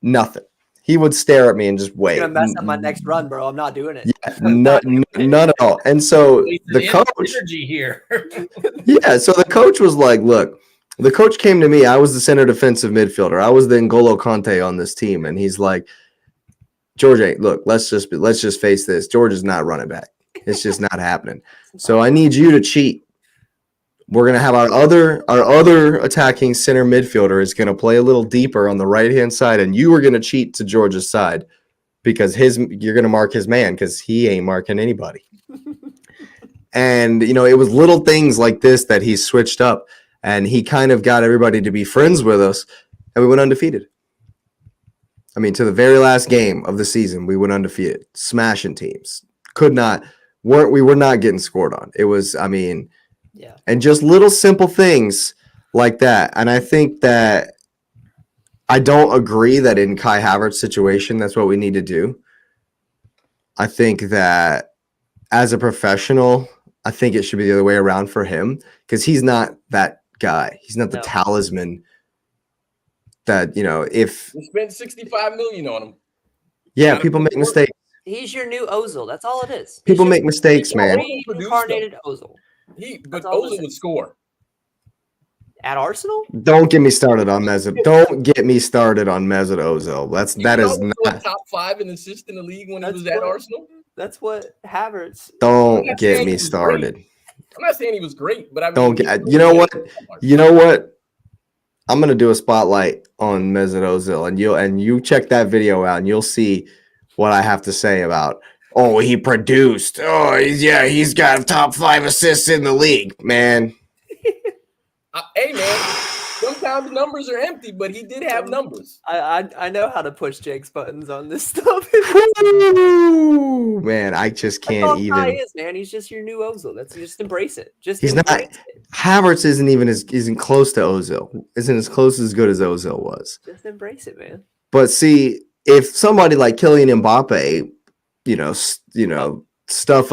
Nothing. He would stare at me and just wait. You're gonna mess up my next run, bro. I'm not doing it. Yeah, none at all. And so the coach, energy here. yeah. So the coach was like, "Look." The coach came to me. I was the center defensive midfielder. I was the N'Golo Conte on this team, and he's like, "George, look, let's just face this. George is not running back. It's just not happening. So I need you to cheat. We're gonna have our other attacking center midfielder is gonna play a little deeper on the right hand side, and you are gonna cheat to George's side because you're gonna mark his man because he ain't marking anybody." And it was little things like this that he switched up, and he kind of got everybody to be friends with us, and we went undefeated. I mean, to the very last game of the season, we went undefeated, smashing teams. We were not getting scored on. It was, Yeah. And just little simple things like that. And I think that I don't agree that in Kai Havertz's situation, that's what we need to do. I think that as a professional, I think it should be the other way around for him because he's not that guy. He's not the talisman that, if we spent $65 million on him. Yeah, people make mistakes. He's your new Ozil. That's all it is. People make mistakes, man. Reincarnated Ozil. But Ozil would score. At Arsenal? Don't get me started on Mesut. Don't get me started on Mesut Ozil. That is not top 5 in assists in the league when he was at Arsenal. That's what Havertz. Don't get me started. I'm not saying he was great, but I mean, don't get. You know what? You know what? I'm gonna do a spotlight on Mesut Ozil, and you check that video out, and you'll see what I have to say about. Oh, he produced. Oh, he's got top 5 assists in the league, man. Hey, man. Sometimes numbers are empty, but he did have numbers. I know how to push Jake's buttons on this stuff. Ooh, man, I just can't even. He is, man. He's just your new Ozil. Just embrace it. He's not. Havertz isn't close to Ozil. Isn't as close as good as Ozil was. Just embrace it, man. But see, if somebody like Kylian Mbappe, stuff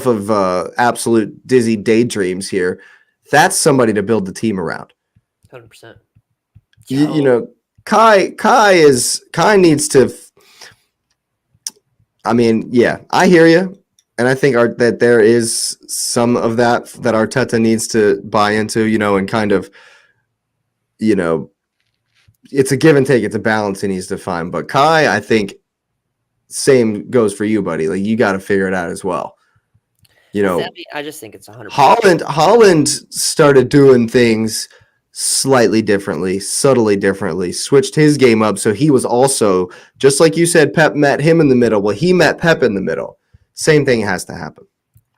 of absolute dizzy daydreams here, that's somebody to build the team around. 100%. Kai needs to. I mean, yeah, I hear you, and I think that there is some of that Arteta needs to buy into, and kind of, it's a give and take, it's a balance he needs to find. But Kai, I think, same goes for you, buddy. Like you got to figure it out as well. I just think it's 100%. Holland started doing things slightly differently, subtly differently, switched his game up. So he was also, just like you said, Pep met him in the middle. Well, he met Pep in the middle. Same thing has to happen.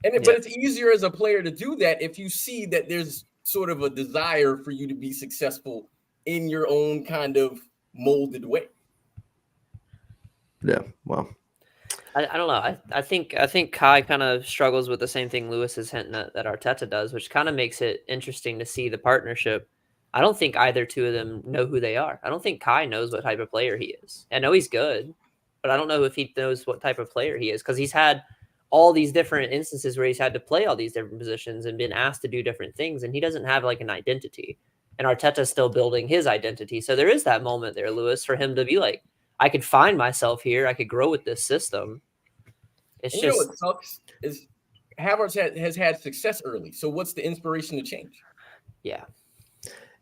But it's easier as a player to do that if you see that there's sort of a desire for you to be successful in your own kind of molded way. Yeah, well. I don't know. I think Kai kind of struggles with the same thing Lewis is hinting at that Arteta does, which kind of makes it interesting to see the partnership. I don't think either two of them know who they are. I don't think Kai knows what type of player he is. I know he's good, but I don't know if he knows what type of player he is because he's had all these different instances where he's had to play all these different positions and been asked to do different things, and he doesn't have like an identity. And Arteta's still building his identity. So there is that moment there, Lewis, for him to be like, I could find myself here. I could grow with this system. It's just. What sucks is Havertz has had success early. So what's the inspiration to change? Yeah.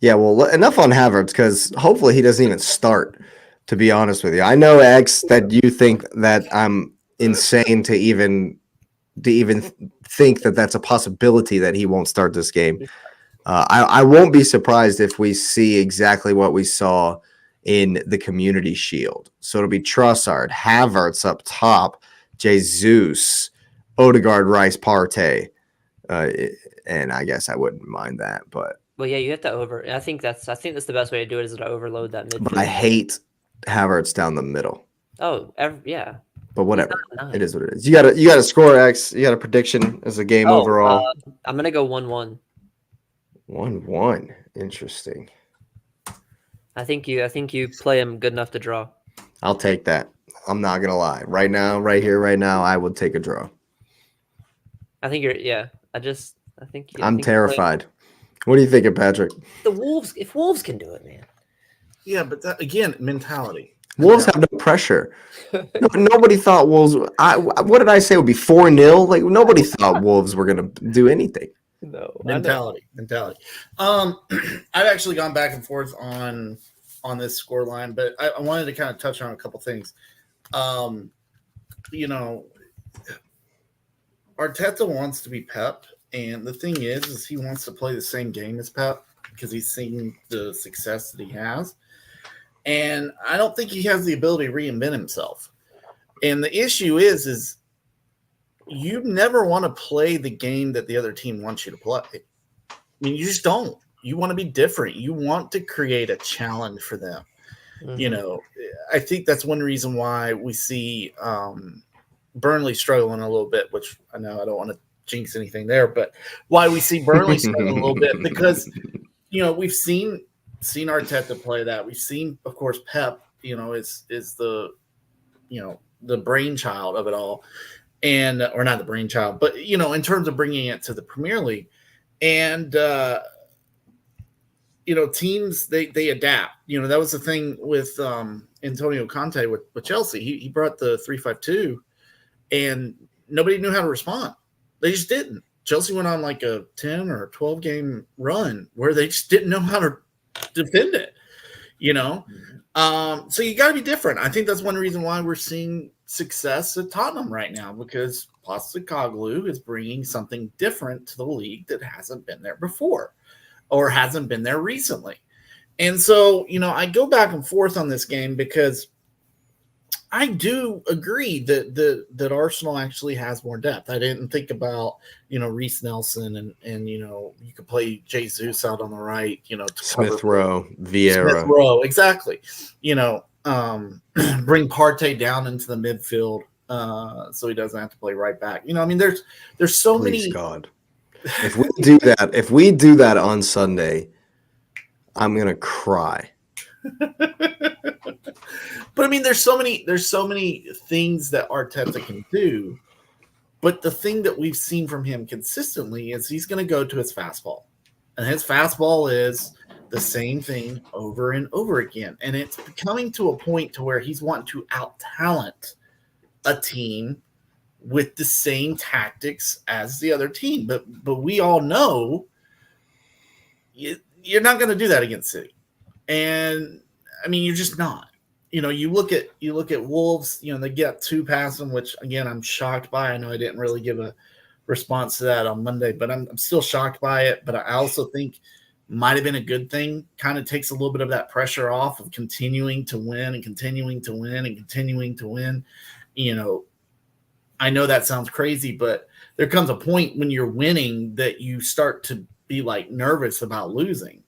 Yeah, well, enough on Havertz because hopefully he doesn't even start, to be honest with you. I know, X, that you think that I'm insane to even think that that's a possibility that he won't start this game. I won't be surprised if we see exactly what we saw in the Community Shield. So it'll be Trossard, Havertz up top, Jesus, Odegaard, Rice, Partey, and I guess I wouldn't mind that, but. Well, yeah, you have to I think that's the best way to do it is to overload that midfield. But I hate Havertz down the middle. Oh, yeah. But whatever, it is what it is. You got to score, X. You got a prediction as a game overall. I'm gonna go 1-1. 1-1. Interesting. I think you play him good enough to draw. I'll take that. I'm not gonna lie. Right now, right here, right now, I would take a draw. I think I'm terrified. What are you thinking, Patrick? The Wolves, if Wolves can do it, man. Yeah, but that, again, mentality. Wolves have no pressure. Nobody thought Wolves. What did I say? Would be 4-0. Like nobody thought Wolves were gonna do anything. No mentality. I've actually gone back and forth on this scoreline, but I wanted to kind of touch on a couple things. Arteta wants to be Pep, and the thing is he wants to play the same game as Pep because he's seen the success that he has. And I don't think he has the ability to reinvent himself. And the issue is you never want to play the game that the other team wants you to play. I mean, you just don't. You want to be different. You want to create a challenge for them. Mm-hmm. I think that's one reason why we see Burnley struggling a little bit, which I know I don't want to jinx anything there, but why we see Burnley struggling a little bit because, we've seen Arteta play that. We've seen, of course, Pep, is the, the brainchild of it all. And, or not the brainchild, but, in terms of bringing it to the Premier League. And, teams, they adapt. That was the thing with Antonio Conte with Chelsea. He brought the 3-5-2, and nobody knew how to respond. They just didn't. Chelsea went on like a 10 or 12 game run where they just didn't know how to defend it. So you got to be different. I think that's one reason why we're seeing success at Tottenham right now, because Postecoglou is bringing something different to the league that hasn't been there before or hasn't been there recently. And so, I go back and forth on this game because I do agree that Arsenal actually has more depth. I didn't think about, Reece Nelson and you could play Jesus out on the right, to Smith Rowe, Vieira. Smith Rowe, exactly. Bring Partey down into the midfield so he doesn't have to play right back. There's so Please, many. God. If we do that on Sunday, I'm gonna cry. But there's so many things that Arteta can do. But the thing that we've seen from him consistently is he's going to go to his fastball, and his fastball is the same thing over and over again. And it's coming to a point to where he's wanting to out-talent a team with the same tactics as the other team. But we all know you're not going to do that against City. And you're just not. You look at Wolves, they get 2 past them, which again I'm shocked by. I know I didn't really give a response to that on Monday, but I'm still shocked by it. But I also think might have been a good thing. Kind of takes a little bit of that pressure off of continuing to win and continuing to win and continuing to win. I know that sounds crazy, but there comes a point when you're winning that you start to be like nervous about losing.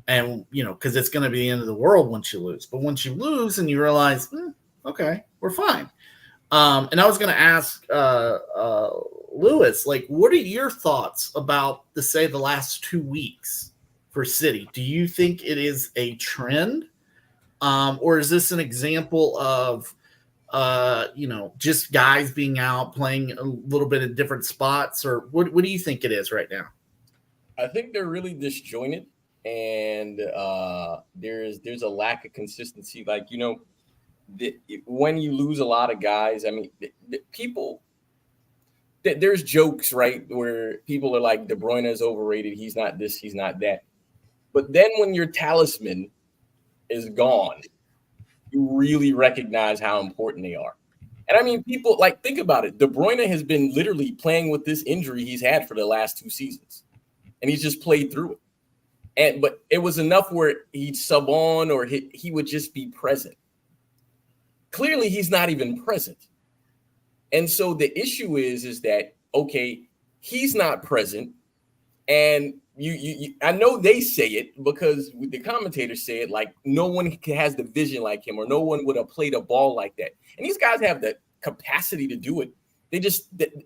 And, because it's going to be the end of the world once you lose. But once you lose and you realize, okay, we're fine. And I was going to ask Lewis, what are your thoughts about, the last 2 weeks for City? Do you think it is a trend? Or is this an example of, just guys being out playing a little bit in different spots? Or what do you think it is right now? I think they're really disjointed. And there's a lack of consistency. When you lose a lot of guys, there's jokes, right, where people are like, De Bruyne is overrated. He's not this, he's not that. But then when your talisman is gone, you really recognize how important they are. And people think about it. De Bruyne has been literally playing with this injury he's had for the last 2 seasons, and he's just played through it. But it was enough where he'd sub on or he would just be present. Clearly, he's not even present. And so the issue is that, okay, he's not present. And you I know they say it because the commentators say it, like no one has the vision like him, or no one would have played a ball like that. And these guys have the capacity to do it.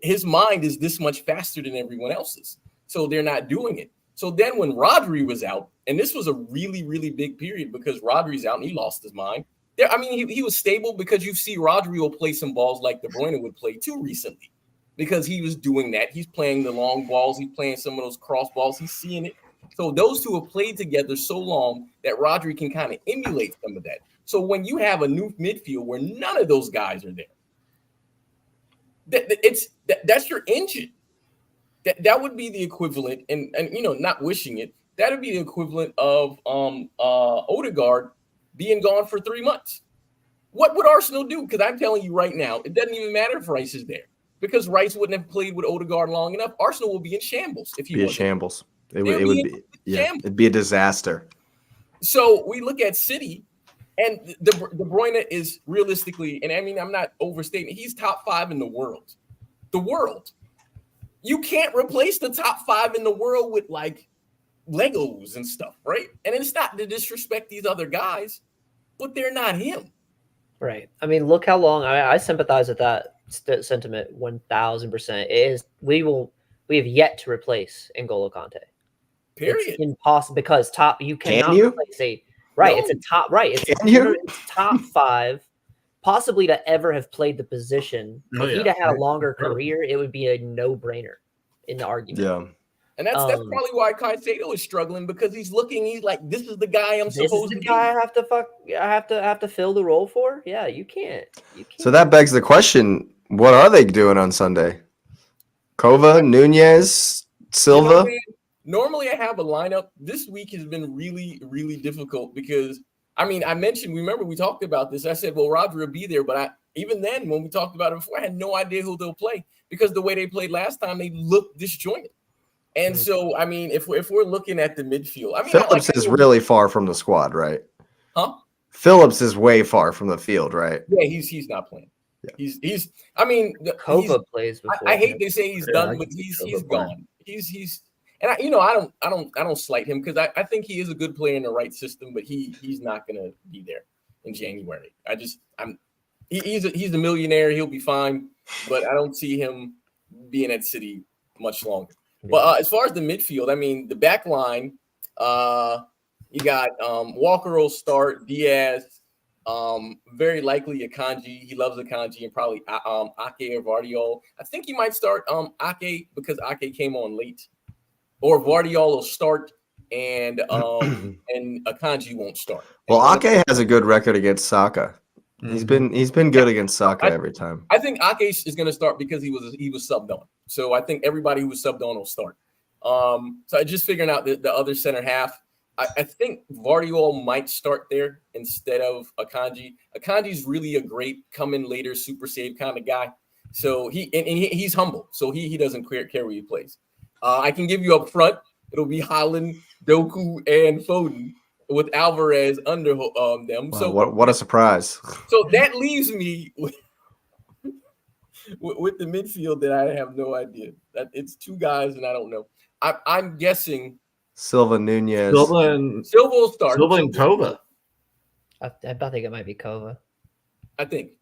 His mind is this much faster than everyone else's. So they're not doing it. So then when Rodri was out, and this was a really, really big period because Rodri's out and he lost his mind. I mean, he was stable because you see Rodri will play some balls like De Bruyne would play too recently because he was doing that. He's playing the long balls. He's playing some of those cross balls. He's seeing it. So those two have played together so long that Rodri can kind of emulate some of that. So when you have a new midfield where none of those guys are there, that's your engine. That would be the equivalent, and not wishing it, that would be the equivalent of Odegaard being gone for 3 months. What would Arsenal do? Because I'm telling you right now, it doesn't even matter if Rice is there because Rice wouldn't have played with Odegaard long enough. Arsenal will be in shambles if he be a wasn't. shambles. It would be it'd be a disaster. So we look at City, and De Bruyne is realistically, and I mean I'm not overstating, he's top 5 in the world. The world. You can't replace the top 5 in the world with like Legos and stuff, right? And it's not to disrespect these other guys, but they're not him. Right. I mean, look how long I sympathize with that sentiment 1,000%. It is we have yet to replace N'Golo Kante. Period. It's impossible because you cannot replace a right. No. It's a top right. It's top 5. Possibly to ever have played the position. If he'd have had a longer career, it would be a no-brainer in the argument. Yeah. And that's probably why Caicedo is struggling because he's like, this is the guy I'm supposed to be. I have to fill the role for? Yeah, you can't. So that begs the question, what are they doing on Sunday? Kova, Nunez, Silva? Normally I have a lineup. This week has been really, really difficult because I mean, remember we talked about this. I said, well, Rodri will be there. But even then, when we talked about it before, I had no idea who they'll play because the way they played last time, they looked disjointed. And so, I mean, if we're looking at the midfield, I mean, Phillips is really far from the squad, right? Huh? Phillips is way far from the field, right? Yeah, he's not playing. Yeah. He's. I mean, Kova plays before. I hate to say he's done, but he's gone. He's. And I don't slight him because I think he is a good player in the right system, but he's not gonna be there in January. He's a millionaire, he'll be fine, but I don't see him being at City much longer. But as far as the midfield, I mean the back line, you got Walker will start, Diaz, very likely Akanji. He loves Akanji and probably Ake or Vardiol. I think he might start Ake because Ake came on late. Or Vardiol will start and Akanji won't start. Well, Ake has a good record against Saka. He's been good against Saka every time. I think Ake is going to start because he was subbed on. So I think everybody who was subbed on will start. So I just figuring out the other center half. I think Vardiol might start there instead of Akanji. Akanji's really a great come in later super save kind of guy. So he's humble. So he doesn't care where he plays. I can give you up front. It'll be Haaland, Doku, and Foden with Alvarez under them. Wow, So what a surprise! So that leaves me with the midfield that I have no idea. That it's 2 guys, and I don't know. I'm guessing Silva, Nunez, Silva will start. Silva and Kova. I think it might be Kova. I think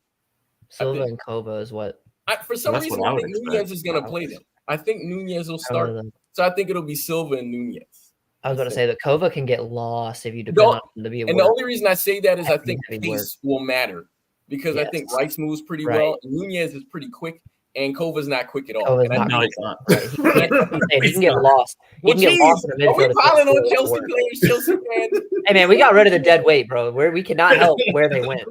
Silva and Kova is what. For some That's reason, what I I would think expect. Nunez is going to play them. I think Nunez will start. So I think it'll be Silva and Nunez. I was going to say that Kova can get lost if you depend on him to be. And the only reason I say that is I think pace will matter because I think Rice moves pretty well. And Nunez is pretty quick, and Kova's not quick at all. No, he's not. He can get lost. He can get lost in the midfield. Are we piling on Chelsea players, Chelsea fans? Hey man, we got rid of the dead weight, bro. We cannot help where they went.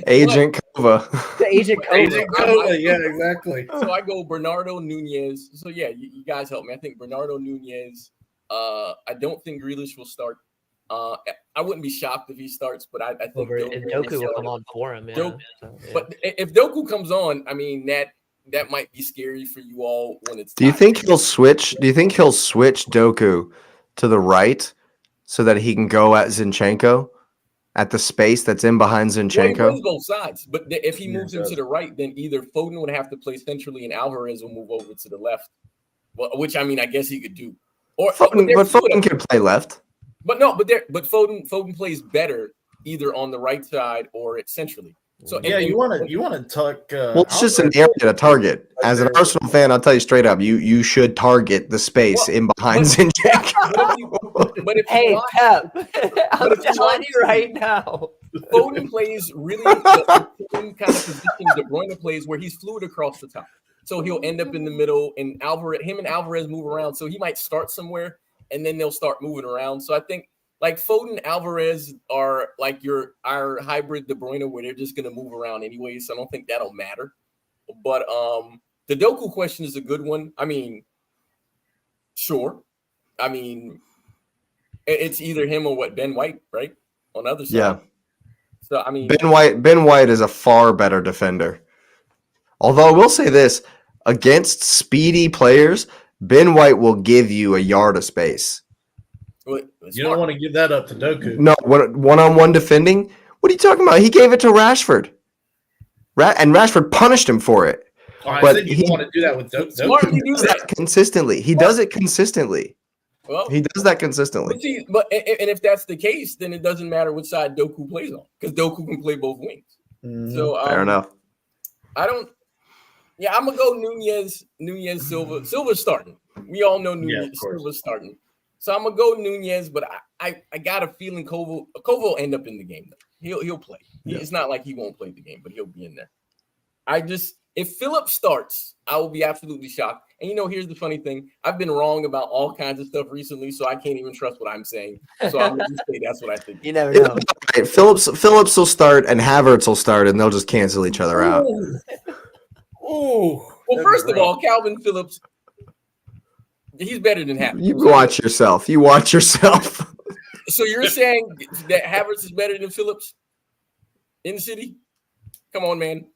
Agent Kova. The Agent Kova. Yeah, exactly. So I go Bernardo Nunez. So yeah, you guys help me. I think Bernardo Nunez. I don't think Grealish will start. I wouldn't be shocked if he starts, but I think Doku will come on for him. Yeah. But if Doku comes on, I mean that might be scary for you all when it's. Do you think he'll switch? Do you think he'll switch Doku to the right so that he can go at Zinchenko at the space that's in behind Zinchenko? Well, he plays both sides, but if he moves him to the right, then either Foden would have to play centrally and Alvarez will move over to the left. Well, which I mean, I guess he could do. Or Foden can play left. But Foden plays better either on the right side or centrally. So Yeah, you want to tuck. Well, it's just an area to target. As an Arsenal fan, I'll tell you straight up, you should target the space in behind Zinchenko. But if Hey, you watch, Pep, I'm if you telling watch- you right now. Foden plays really the same kind of position De Bruyne plays, where he's fluid across the top. So he'll end up in the middle, and him and Alvarez move around. So he might start somewhere, and then they'll start moving around. So I think like Foden, Alvarez are like our hybrid De Bruyne, where they're just gonna move around anyway. So I don't think that'll matter. But the Doku question is a good one. I mean, sure. I mean, it's either him or Ben White, right? On the other side. Yeah. So I mean, Ben White is a far better defender. Although I will say this, against speedy players, Ben White will give you a yard of space. You don't want to give that up to Doku. No, one-on-one defending? What are you talking about? He gave it to Rashford. And Rashford punished him for it. I But said you don't want to do that with Doku. Smartly do does that consistently. He does it consistently. Well, He does that consistently. but see, and if that's the case, then it doesn't matter which side Doku plays on, because Doku can play both wings. Mhm. So Fair enough. I don't. Yeah, I'm gonna go Nunez, Silva. Silva's starting. We all know Nunez. of course. Silva's starting. So I'm gonna go Nunez, but I got a feeling Koval will end up in the game. He'll play. Yeah. It's not like he won't play the game, but he'll be in there. If Phillips starts, I will be absolutely shocked. And here's the funny thing: I've been wrong about all kinds of stuff recently, so I can't even trust what I'm saying. So I'm gonna just say that's what I think. You never know. Right, Phillips will start and Havertz will start, and they'll just cancel each other out. Oh, Well, first of all, Calvin Phillips, he's better than Havertz. You watch yourself. You watch yourself. So you're saying that Havertz is better than Phillips in the city? Come on, man.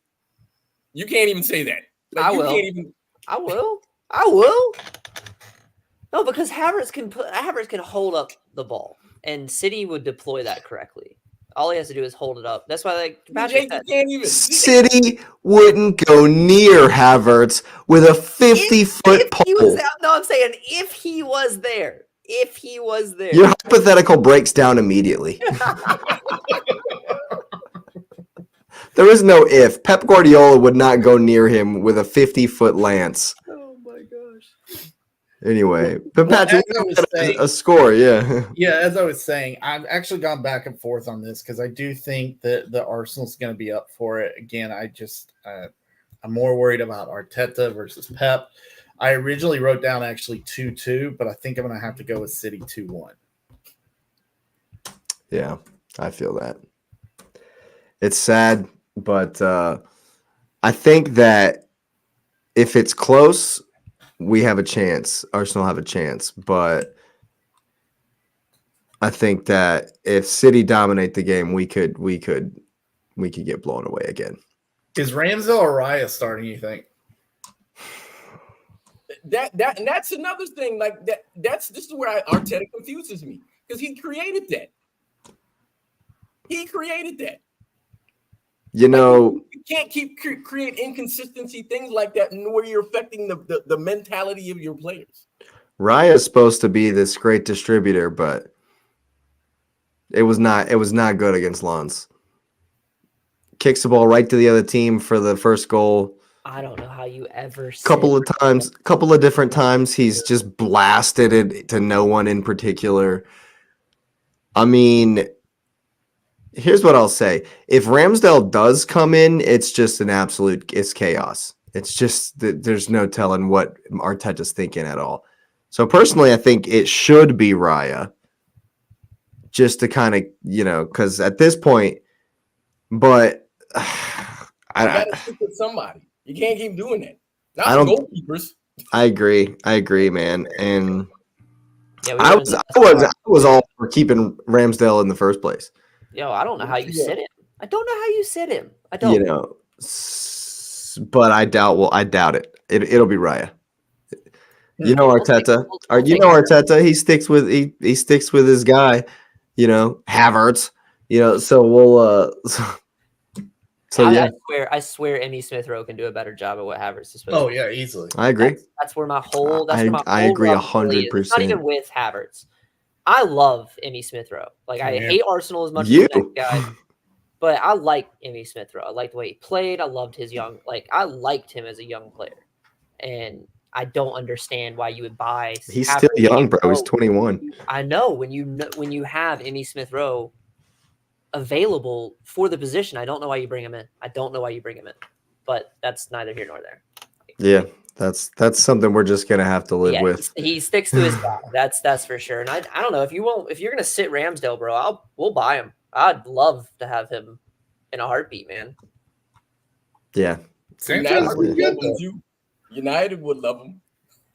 You can't even say that. I will. I will. No, because Havertz can hold up the ball, and City would deploy that correctly. All he has to do is hold it up. That's why, Patrick said, can't even. City wouldn't go near Havertz with a 50-foot if he was pole. out, no, I'm saying if he was there. If he was there. Your hypothetical breaks down immediately. There is no if. Pep Guardiola would not go near him with a 50-foot lance. Oh my gosh. Anyway, but Well, Patrick, as I was saying- a score, yeah. Yeah, as I was saying, I've actually gone back and forth on this because I do think that the Arsenal's going to be up for it. Again, I'm more worried about Arteta versus Pep. I originally wrote down actually 2-2, but I think I'm going to have to go with City 2-1. Yeah, I feel that. It's sad, but I think that if it's close, we have a chance. Arsenal have a chance, but I think that if City dominate the game, we could get blown away again. Is Ramsdale or Raya starting, you think? And that's another thing. Like this is where Arteta confuses me, because he created that. You can't keep create inconsistency, things like that, and where you're affecting the mentality of your players. Raya is supposed to be this great distributor, but it was not good against Lens. Kicks the ball right to the other team for the first goal. I don't know how you ever Couple of different times he's just blasted it to no one in particular. I mean, here's what I'll say. If Ramsdale does come in, it's just it's chaos. It's just that there's no telling what Arteta's thinking at all. So personally, I think it should be Raya, just to kind of, because at this point, but I gotta stick with somebody. You can't keep doing that. I don't. Goalkeepers. I agree, man. And Yeah, I was all for keeping Ramsdale in the first place. Yo, I don't know how you sit him. I don't. I don't. But I doubt it. It'll be Raya. Arteta. Arteta. He sticks with his guy. Havertz. So we'll. I swear, Emmy Smith Rowe can do a better job at what Havertz is supposed to. Oh yeah, easily. I agree. That's where my whole. I agree 100%. It's not even with Havertz. I love Emmy Smith Rowe. Like I hate Arsenal as much as You. the next guy. But I like Emmy Smith Rowe. I like the way he played. I loved his I liked him as a young player. And I don't understand why you would buy. He's still young, bro. He's 21. I know when you have Emmy Smith Rowe available for the position, I don't know why you bring him in. But that's neither here nor there. Yeah, that's something we're just gonna have to live with. He sticks to his guy. That's for sure. And I don't know if you're gonna sit Ramsdale, bro. We'll buy him. I'd love to have him in a heartbeat, man. Yeah. United would love him.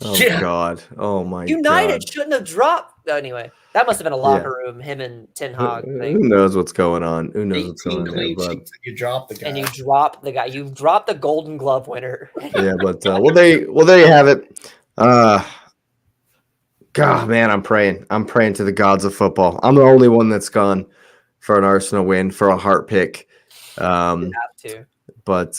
Oh God. Oh my United God. shouldn't have dropped. Anyway, that must have been a locker room. Him and Ten Hag. Who knows what's going on? Who knows what's going on? But you drop the guy. And you drop the guy. You drop the Golden Glove winner. Yeah, but there you have it. God, man, I'm praying. I'm praying to the gods of football. I'm the only one that's gone for an Arsenal win, for a heart pick. You have to. But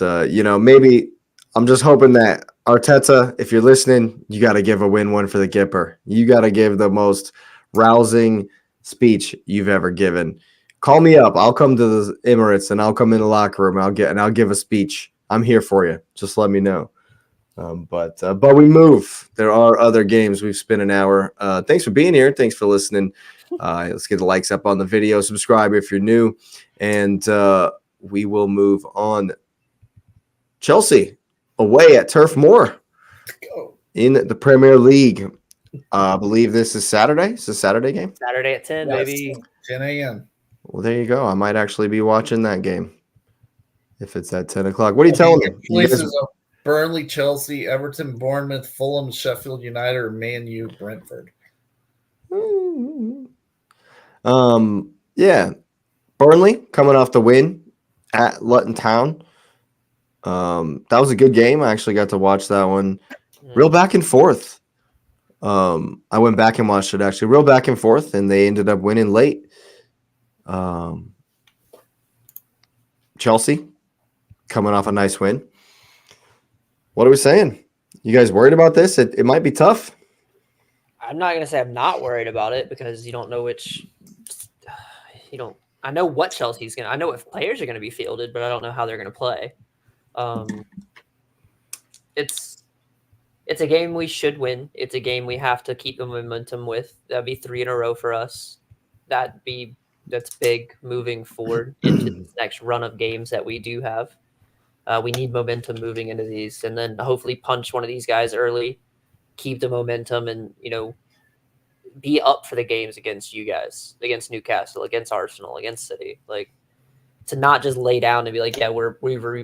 maybe I'm just hoping that Arteta, if you're listening, you got to give a win one for the Gipper. You got to give the most rousing speech you've ever given. Call me up. I'll come to the Emirates and I'll come in the locker room. I'll give a speech. I'm here for you. Just let me know. But we move. There are other games. We've spent an hour. Thanks for being here. Thanks for listening. Let's get the likes up on the video. Subscribe if you're new, and we will move on. Chelsea away at Turf Moor in the Premier League. I believe this is Saturday. It's a Saturday game. Saturday at 10, baby. 10 a.m. Well, there you go. I might actually be watching that game if it's at 10 o'clock. What are you telling me? Places of Burnley, Chelsea, Everton, Bournemouth, Fulham, Sheffield United, or Man U, Brentford. Yeah. Burnley coming off the win at Luton Town. That was a good game. I actually got to watch that one. Real back and forth. I went back and watched it actually. Real back and forth, and they ended up winning late. Chelsea coming off a nice win. What are we saying? You guys worried about this? It might be tough. I'm not gonna say I'm not worried about it because you don't know I know what Chelsea's gonna. I know if players are gonna be fielded, but I don't know how they're gonna play. It's a game we should win. It's a game we have to keep the momentum with. That'd be 3 in a row for us. That's big moving forward into this next run of games that we do have. We need momentum moving into these, and then hopefully punch one of these guys early, keep the momentum, and be up for the games against you guys, against Newcastle, against Arsenal, against City. Like, to not just lay down and be like, yeah, we're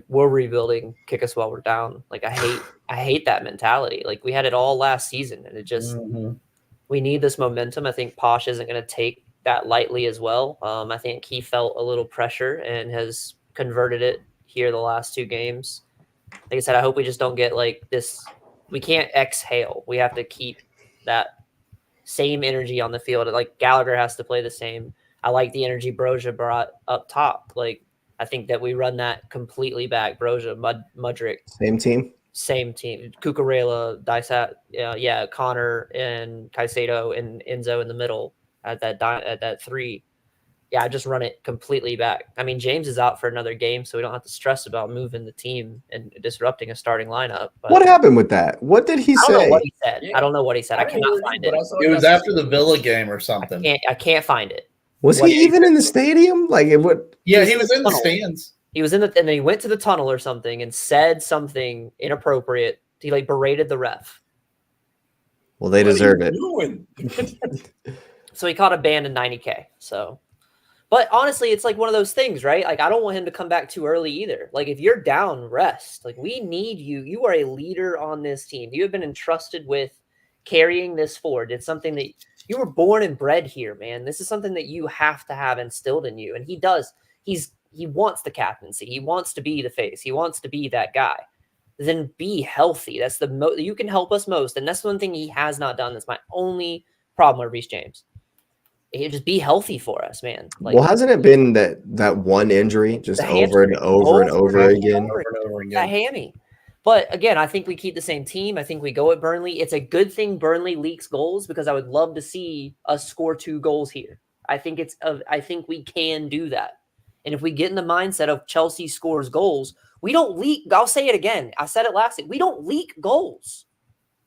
rebuilding, kick us while we're down. Like, I hate that mentality. Like, we had it all last season, and it just we need this momentum. I think Posh isn't going to take that lightly as well. I think he felt a little pressure and has converted it here the last 2 games. Like I said, I hope we just don't get like this. We can't exhale. We have to keep that same energy on the field. Like, Gallagher has to play the same. I like the energy Broja brought up top. Like, I think that we run that completely back. Broja, Mudryk. Same team. Cucurella, Dysat, Connor and Caicedo and Enzo in the middle at that 3. Yeah, I just run it completely back. I mean, James is out for another game, so we don't have to stress about moving the team and disrupting a starting lineup. But what happened with that? What did he say? I don't know what he said. I don't know what he said. I cannot find it. It was after the Villa game or something. I can't find it. Was he even in the stadium? Like, it would. Yeah, he was in the stands. He was and then he went to the tunnel or something and said something inappropriate. He berated the ref. Well, they deserve it. So he caught a ban in 90K. So, but honestly, it's like one of those things, right? Like, I don't want him to come back too early either. Like, if you're down, rest. Like, we need you. You are a leader on this team. You have been entrusted with carrying this forward. It's something that you were born and bred here, man. This is something that you have to have instilled in you. And he does. He wants the captaincy. He wants to be the face. He wants to be that guy. Then be healthy. That's you can help us most. And that's one thing he has not done. That's my only problem with Reece James. He just be healthy for us, man. Like, well, hasn't it been that one injury just over and over again? That hammy. But again, I think we keep the same team. I think we go at Burnley. It's a good thing Burnley leaks goals because I would love to see us score 2 goals here. I think we can do that. And if we get in the mindset of Chelsea scores goals, we don't leak. I'll say it again. I said it last week. We don't leak goals.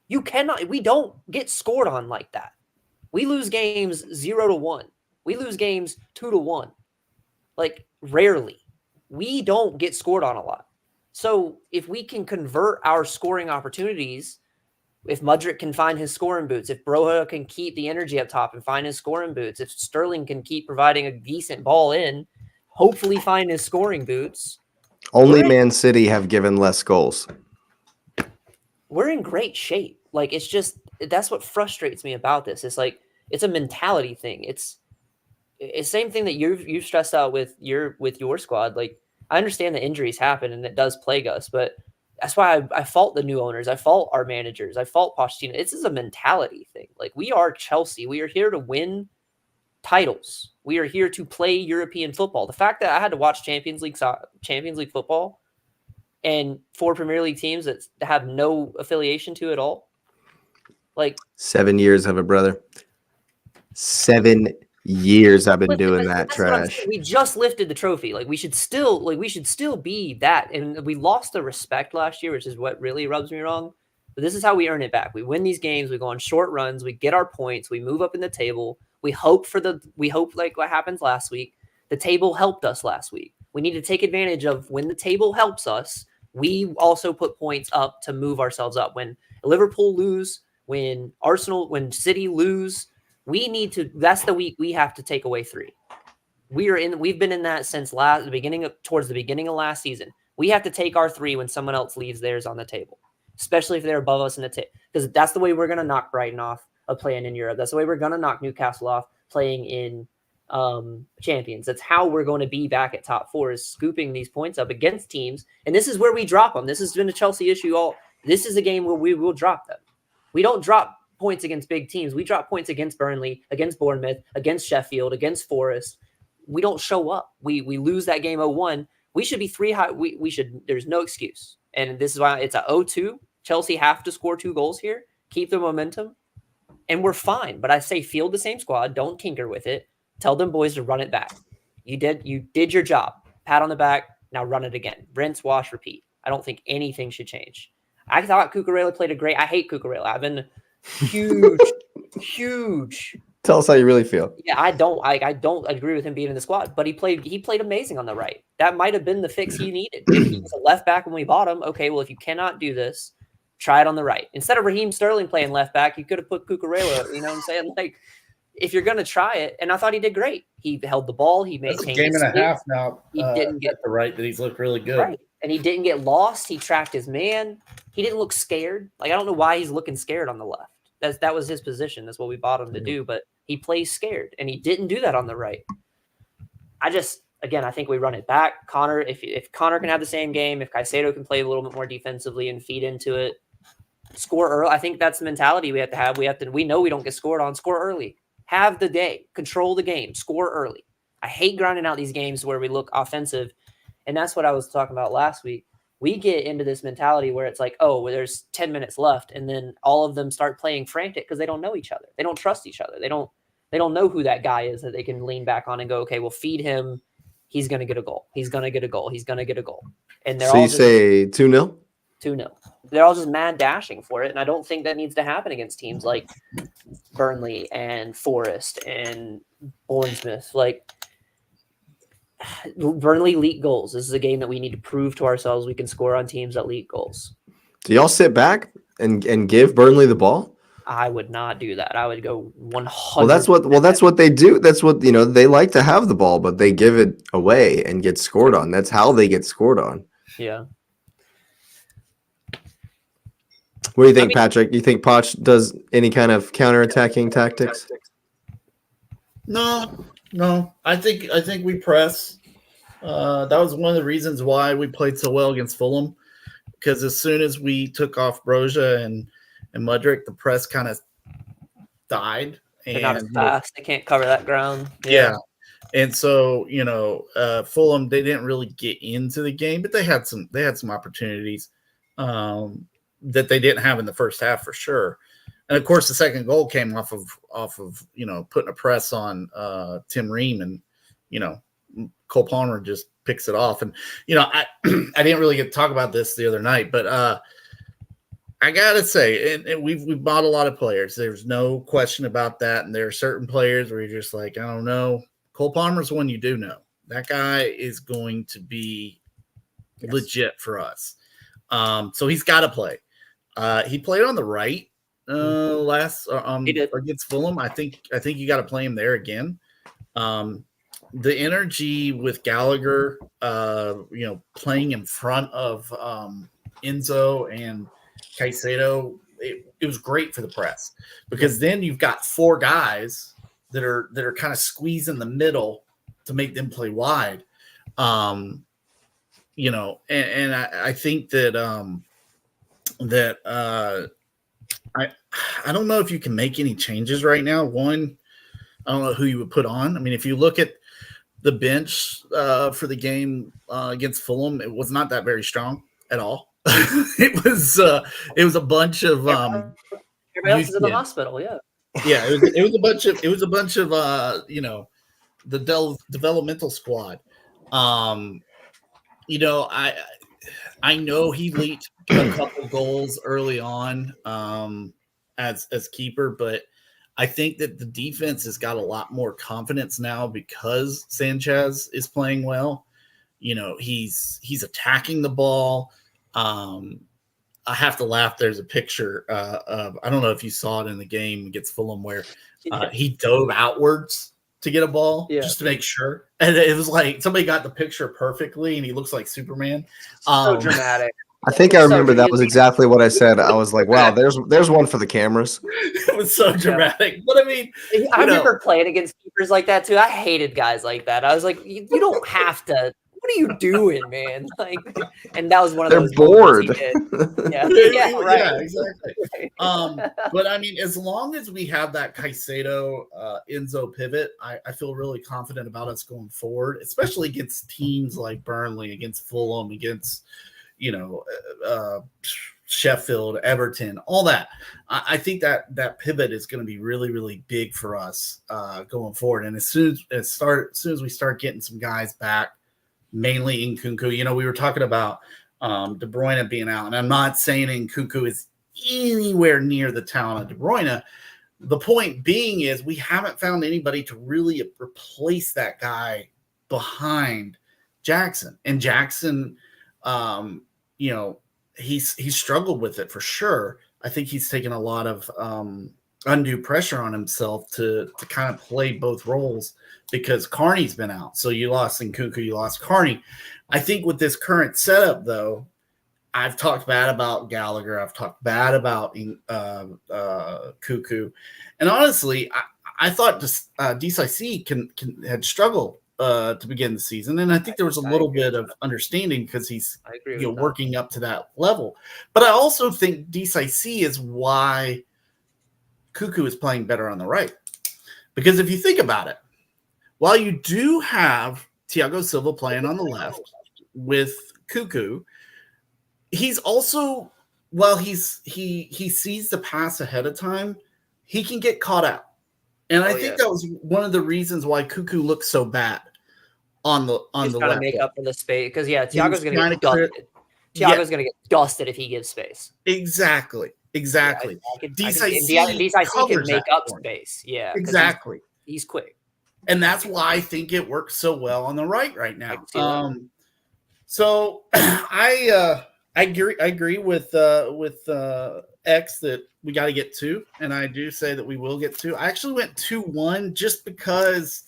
We don't get scored on like that. We lose games 0-1. We lose games 2-1. Like, rarely. We don't get scored on a lot. So if we can convert our scoring opportunities, if Mudryk can find his scoring boots, if Broha can keep the energy up top and find his scoring boots, if Sterling can keep providing a decent ball in, hopefully find his scoring boots. Only Man City have given less goals. We're in great shape. Like, it's just, that's what frustrates me about this. It's like, it's a mentality thing. It's the same thing that you've stressed out with your squad. Like, I understand the injuries happen and it does plague us, but that's why I fault the new owners. I fault our managers. I fault Pochettino. This is a mentality thing. Like, we are Chelsea. We are here to win titles. We are here to play European football. The fact that I had to watch Champions League football and 4 Premier League teams that have no affiliation to it all. Like, 7 years of it, brother. 7 years I've been doing that trash. We just lifted the trophy. Like, we should still be that. And we lost the respect last year, which is what really rubs me wrong. But this is how we earn it back. We win these games. We go on short runs. We get our points. We move up in the table. We hope like what happens last week. The table helped us last week. We need to take advantage of when the table helps us. We also put points up to move ourselves up. When Liverpool lose, when City lose, that's the week we have to take away 3. We've been in that since towards the beginning of last season. We have to take our 3 when someone else leaves theirs on the table, especially if they're above us in the table, because that's the way we're going to knock Brighton off of playing in Europe. That's the way we're going to knock Newcastle off playing in Champions. That's how we're going to be back at top 4, is scooping these points up against teams. And this is where we drop them. This has been a Chelsea issue. This is a game where we will drop them. We don't drop points against big teams. We drop points against Burnley, against Bournemouth, against Sheffield, against Forest. We don't show up. We lose that game 0-1. We should be 3 high. We should. There's no excuse. And this is why it's a 0-2. Chelsea have to score 2 goals here, keep the momentum, and we're fine. But I say field the same squad. Don't tinker with it. Tell them boys to run it back. You did your job. Pat on the back. Now run it again. Rinse, wash, repeat. I don't think anything should change. I thought Cucurella played I hate Cucurella. I've been huge. Tell us how you really feel. Yeah, I don't agree with him being in the squad, but he played amazing on the right. That might have been the fix he needed. If he was a left back when we bought him, okay, well, if you cannot do this, try it on the right. Instead of Raheem Sterling playing left back, you could have put Cucurella, you know what I'm saying? Like, if you're going to try it, and I thought he did great. He held the ball. He maintained a game and a half now. He didn't get the right, but he's looked really good. Right. And he didn't get lost. He tracked his man. He didn't look scared. Like, I don't know why he's looking scared on the left. That was his position. That's what we bought him to do. But he plays scared, and he didn't do that on the right. I think we run it back. Connor, if Connor can have the same game, if Caicedo can play a little bit more defensively and feed into it, score early. I think that's the mentality we have to have. We know we don't get scored on. Score early. Have the day. Control the game. Score early. I hate grinding out these games where we look offensive. And that's what I was talking about last week. We get into this mentality where it's like, oh, well, there's 10 minutes left. And then all of them start playing frantic because they don't know each other. They don't trust each other. They don't know who that guy is that they can lean back on and go, okay, well, feed him. He's going to get a goal. He's going to get a goal. He's going to get a goal. And they're all say 2-0? 2-0. They're all just mad dashing for it. And I don't think that needs to happen against teams like Burnley and Forest and Bournemouth. Like, Burnley leak goals. This is a game that we need to prove to ourselves we can score on teams that leak goals. Do y'all sit back and give Burnley the ball? I would not do that. I would go 100. Well, that's what they do. That's what, they like to have the ball, but they give it away and get scored on. That's how they get scored on. Yeah. What do you think, Patrick? You think Poch does any kind of counter-attacking tactics? No. I think we press. That was one of the reasons why we played so well against Fulham, because as soon as we took off Broja and Mudryk, the press kind of died. They're not as fast. They can't cover that ground. Yeah. And so, Fulham, they didn't really get into the game, but they had some opportunities that they didn't have in the first half for sure. And of course, the second goal came off of putting a press on Tim Ream and Cole Palmer just picks it off. And, I didn't really get to talk about this the other night, but I got to say, and we've bought a lot of players. There's no question about that. And there are certain players where you're just like, I don't know. Cole Palmer's one you do know. That guy is going to be legit for us. So he's got to play. He played on the right last against Fulham. I think you got to play him there again. The energy with Gallagher, playing in front of Enzo and Caicedo, it was great for the press, because then you've got 4 guys that are kind of squeezed in the middle to make them play wide. And I think that I don't know if you can make any changes right now. One, I don't know who you would put on. I mean, if you look at the bench for the game against Fulham, it was not that very strong at all. It was a bunch of everybody else is in the hospital. Yeah. It was a bunch of the developmental squad. I know he leaked a couple goals early on as keeper, but I think that the defense has got a lot more confidence now because Sanchez is playing well. He's attacking the ball. I have to laugh. There's a picture of, I don't know if you saw it in the game against Fulham, where he dove outwards to get a ball just to make sure. And it was like somebody got the picture perfectly, and he looks like Superman. So dramatic. I think I remember that was exactly what I said. I was like, wow, there's one for the cameras. It was so dramatic. But I mean, I remember playing against keepers like that too. I hated guys like that. I was like, you don't have to. What are you doing, man? Like, and that was one of those. They're bored. Yeah, exactly. But I mean, as long as we have that Caicedo Enzo pivot, I feel really confident about us going forward, especially against teams like Burnley, against Fulham, against Sheffield, Everton, all that. I think that pivot is going to be really, really big for us going forward. And as soon as we start getting some guys back, mainly in Nkunku, we were talking about De Bruyne being out, and I'm not saying Nkunku is anywhere near the talent of De Bruyne. The point being is we haven't found anybody to really replace that guy behind Jackson. And Jackson, he's struggled with it for sure. I think he's taken a lot of undue pressure on himself to kind of play both roles, because Carney's been out. So you lost Nkunku, you lost Carney. I think with this current setup, though, I've talked bad about Gallagher. I've talked bad about Cuckoo. And honestly, I thought DCIC had struggled to begin the season. And I think there was a little bit of understanding because he's working up to that level. But I also think DCIC is why Cuckoo is playing better on the right. Because if you think about it, while you do have Thiago Silva playing on the left with Cuckoo, he's also, while he sees the pass ahead of time, he can get caught out. And I think that was one of the reasons why Cuckoo looked so bad on the left. He's trying to make up for the space because Thiago's going to get dusted. Thiago's going to get dusted if he gives space. Exactly. DCIC can make up space. Yeah, exactly. He's quick. And that's why I think it works so well on the right now. So I agree with X that we got to get 2, and I do say that we will get 2. I actually went 2-1 just because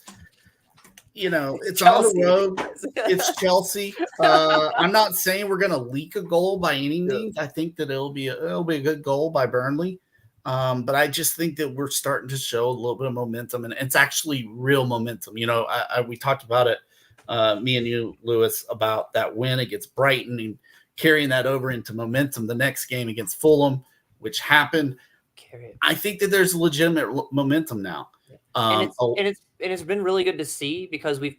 it's Chelsea. On the road. It's Chelsea. I'm not saying we're going to leak a goal by any means. I think that it'll be a good goal by Burnley. But I just think that we're starting to show a little bit of momentum, and it's actually real momentum. We talked about it, me and you, Lewis, about that win against Brighton and carrying that over into momentum the next game against Fulham, which happened. I think that there's legitimate momentum now. And it's been really good to see because we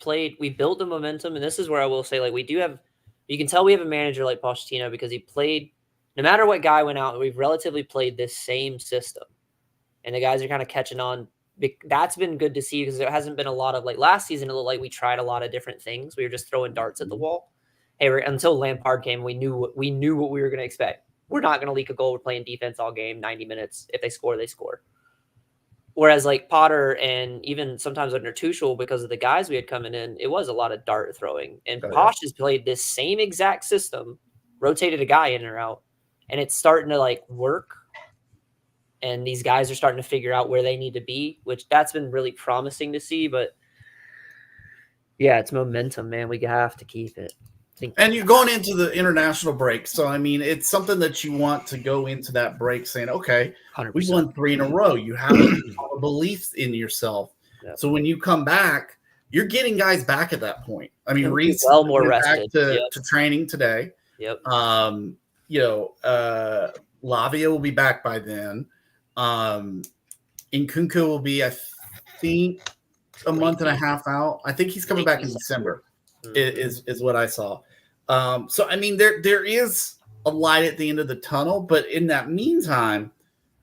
built the momentum. And this is where I will say, you can tell we have a manager like Pochettino because he played, no matter what guy went out, we've relatively played this same system. And the guys are kind of catching on that's been good to see because there hasn't been a lot of like last season. It looked like we tried a lot of different things. We were just throwing darts at the wall. Hey, until Lampard came, we knew what we were going to expect. We're not going to leak a goal. We're playing defense all game, 90 minutes. If they score, they score. Whereas like Potter and even sometimes under Tuchel, because of the guys we had coming in, it was a lot of dart throwing. And Posh has played this same exact system, rotated a guy in or out, and it's starting to like work. And these guys are starting to figure out where they need to be, which that's been really promising to see. But yeah, it's momentum, man. We have to keep it. And you're going into the international break. So, I mean, it's something that you want to go into that break saying, okay, 100%. we won 3 in a row. You have a belief in yourself. Yep. So when you come back, you're getting guys back at that point. I mean, Reese more rested. Back to training today. Yep. Lavia will be back by then. Nkunku will be, I think, a month and a half out. I think he's coming back in December. Is what I saw. So I mean, there is a light at the end of the tunnel, but in that meantime,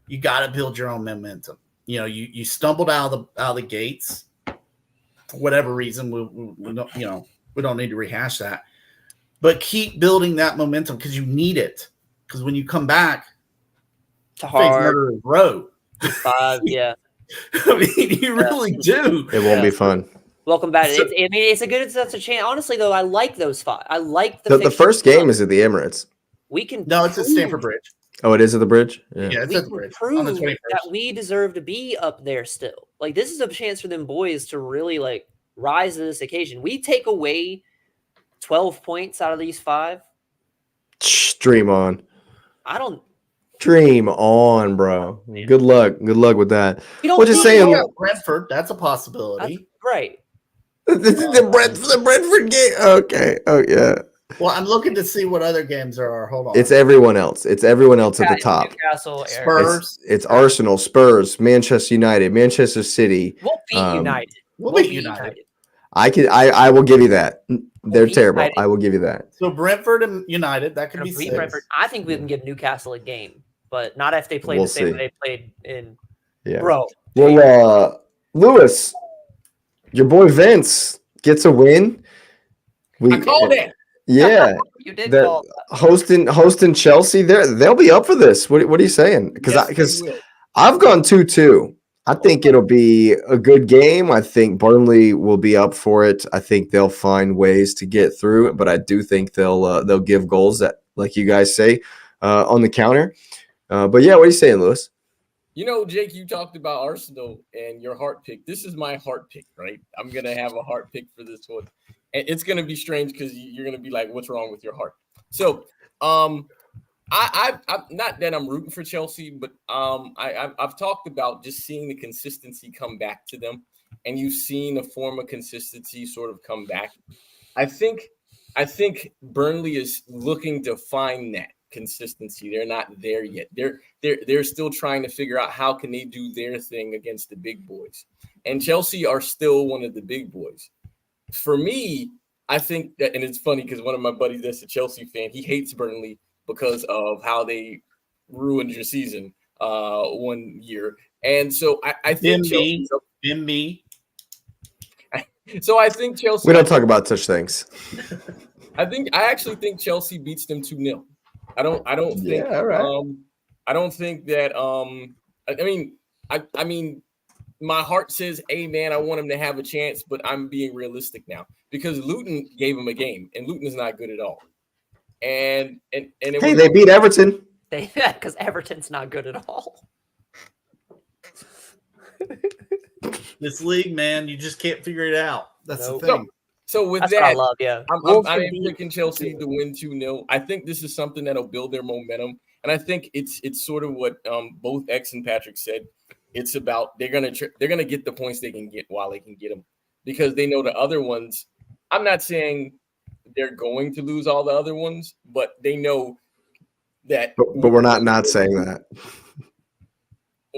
you got to build your own momentum. You know, you stumbled out of the gates for whatever reason. We don't need to rehash that, but keep building that momentum because you need it. Because when you come back, it's hard road. 5, yeah. I mean, you really do. It won't be fun. Welcome back. It's a chance. Honestly, though, I like those 5. I like the first game is at the Emirates. It's at Stamford Bridge. Oh, it is at the Bridge? Yeah, it's at the Bridge. Prove on the 21st. that we deserve to be up there still. Like, this is a chance for them boys to really, like, rise to this occasion. We take away 12 points out of these 5. Dream on. Dream on, bro. Yeah. Good luck. Good luck with that. We're just saying Brentford, that's a possibility. Right. The Brentford game. Okay. Oh, yeah. Well, I'm looking to see what other games there are. Hold on. It's everyone else. It's everyone else at the top. Newcastle, Spurs. It's Arsenal, Spurs, Manchester United, Manchester City. We'll beat United. We'll beat United. I will give you that. They're terrible. United. I will give you that. So Brentford and United, that could be 6. Brentford. I think we can give Newcastle a game, but not if they play the same way they played in. Yeah. Bro. Well, Lewis, your boy Vince gets a win. I called it. Yeah. You did call it. Hosting Chelsea, they'll be up for this. What are you saying? Because I've gone 2-2. I think it'll be a good game. I think Burnley will be up for it. I think they'll find ways to get through it, but I do think they'll give goals that, like you guys say, on the counter. But yeah, what are you saying, Lewis? You know, Jake, you talked about Arsenal and your heart pick. This is my heart pick, right? I'm going to have a heart pick for this one. And it's going to be strange because you're going to be like, what's wrong with your heart? So, I'm not that I'm rooting for Chelsea, but I've talked about just seeing the consistency come back to them, and you've seen a form of consistency sort of come back. I think Burnley is looking to find that consistency. They're not there yet. They're still trying to figure out how can they do their thing against the big boys, and Chelsea are still one of the big boys. For me, I think that, and it's funny because one of my buddies that's a Chelsea fan, he hates Burnley because of how they ruined your season one year. And so I think Chelsea. So I think Chelsea. We don't talk about such things. I actually think Chelsea beats them 2-0. I don't think. Yeah, all right. I don't think that. I mean, my heart says, "Hey, man, I want him to have a chance," but I'm being realistic now because Luton gave him a game, and Luton is not good at all. And they beat Everton. Because Everton's not good at all. This league, man, you just can't figure it out. That's the thing. So with that's that, what I love, yeah. I'm picking Chelsea to win 2-0. I think this is something that'll build their momentum, and I think it's sort of what both X and Patrick said. It's about they're gonna get the points they can get while they can get them because they know the other ones. I'm not saying they're going to lose all the other ones, but they know that. But we're not saying that.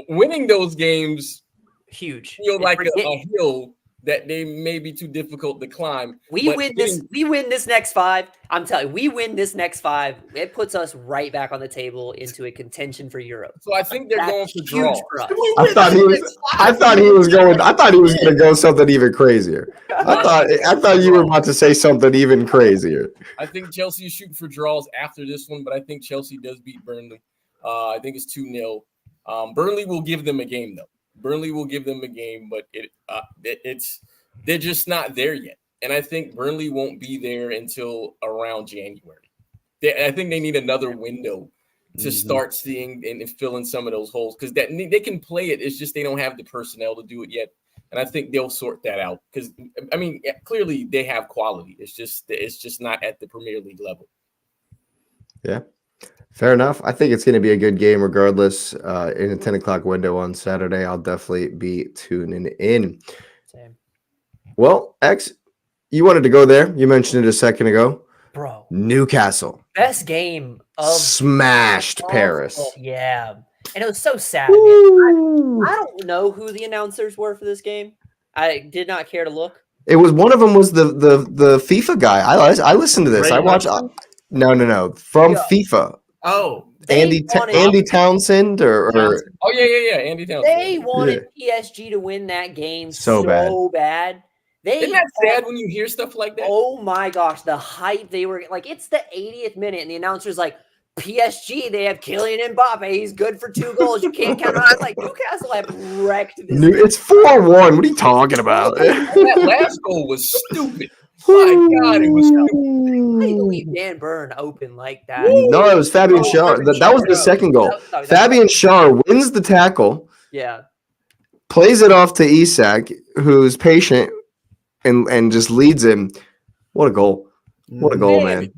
Winning those games huge feel like a hill that they may be too difficult to climb. We win this next 5. I'm telling you, we win this next 5. It puts us right back on the table into a contention for Europe. So I think they're going for Huge draw. for us. I thought he was going to go something even crazier. I thought you were about to say something even crazier. I think Chelsea is shooting for draws after this one, but I think Chelsea does beat Burnley. I think it's 2-0. Burnley will give them a game, though. Burnley will give them a game, but they're just not there yet. And I think Burnley won't be there until around January. I think they need another window to start seeing and fill in some of those holes, because they can play it. It's just they don't have the personnel to do it yet. And I think they'll sort that out, because, I mean, clearly they have quality. It's just not at the Premier League level. Yeah. Fair enough. I think it's going to be a good game regardless. In a 10 o'clock window on Saturday, I'll definitely be tuning in. Same. Well, X, you wanted to go there. You mentioned it a second ago. Bro. Newcastle. Best game of Smashed Paris. Yeah. And it was so sad, man. I don't know who the announcers were for this game. I did not care to look. It was one of them was the FIFA guy. I listened to this. I watched. No. From FIFA. Oh, Andy Townsend or oh yeah, Andy Townsend. They wanted PSG to win that game so bad. Isn't that sad when you hear stuff like that? Oh my gosh, the hype they were like, it's the 80th minute, and the announcer's like, PSG, they have Kylian Mbappe. He's good for 2 goals. You can't count on. I'm like, Newcastle have wrecked this. It's 4-1. What are you talking about? That last goal was stupid. My God, it was stupid. I believe Dan Burn opened like that. No, it was Fabian Schär. That was the second goal. Fabian Schär wins the tackle. Yeah. Plays it off to Isak, who's patient and just leads him. What a goal. What a goal, man.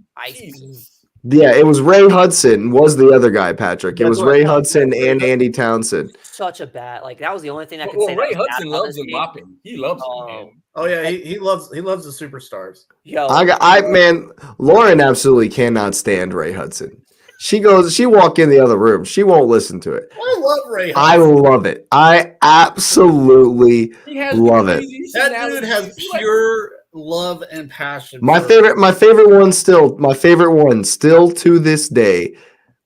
Yeah, it was Ray Hudson was the other guy, Patrick. It was Ray Hudson and Andy Townsend. Such a bad, that was the only thing I could say. Ray Hudson loves Mbappe. He loves him, man. Oh yeah, he loves the superstars. Yo, man, Lauren absolutely cannot stand Ray Hudson. She walk in the other room. She won't listen to it. I love Ray Hudson. I love it. I absolutely love it. That dude has pure love and passion. My favorite one still to this day.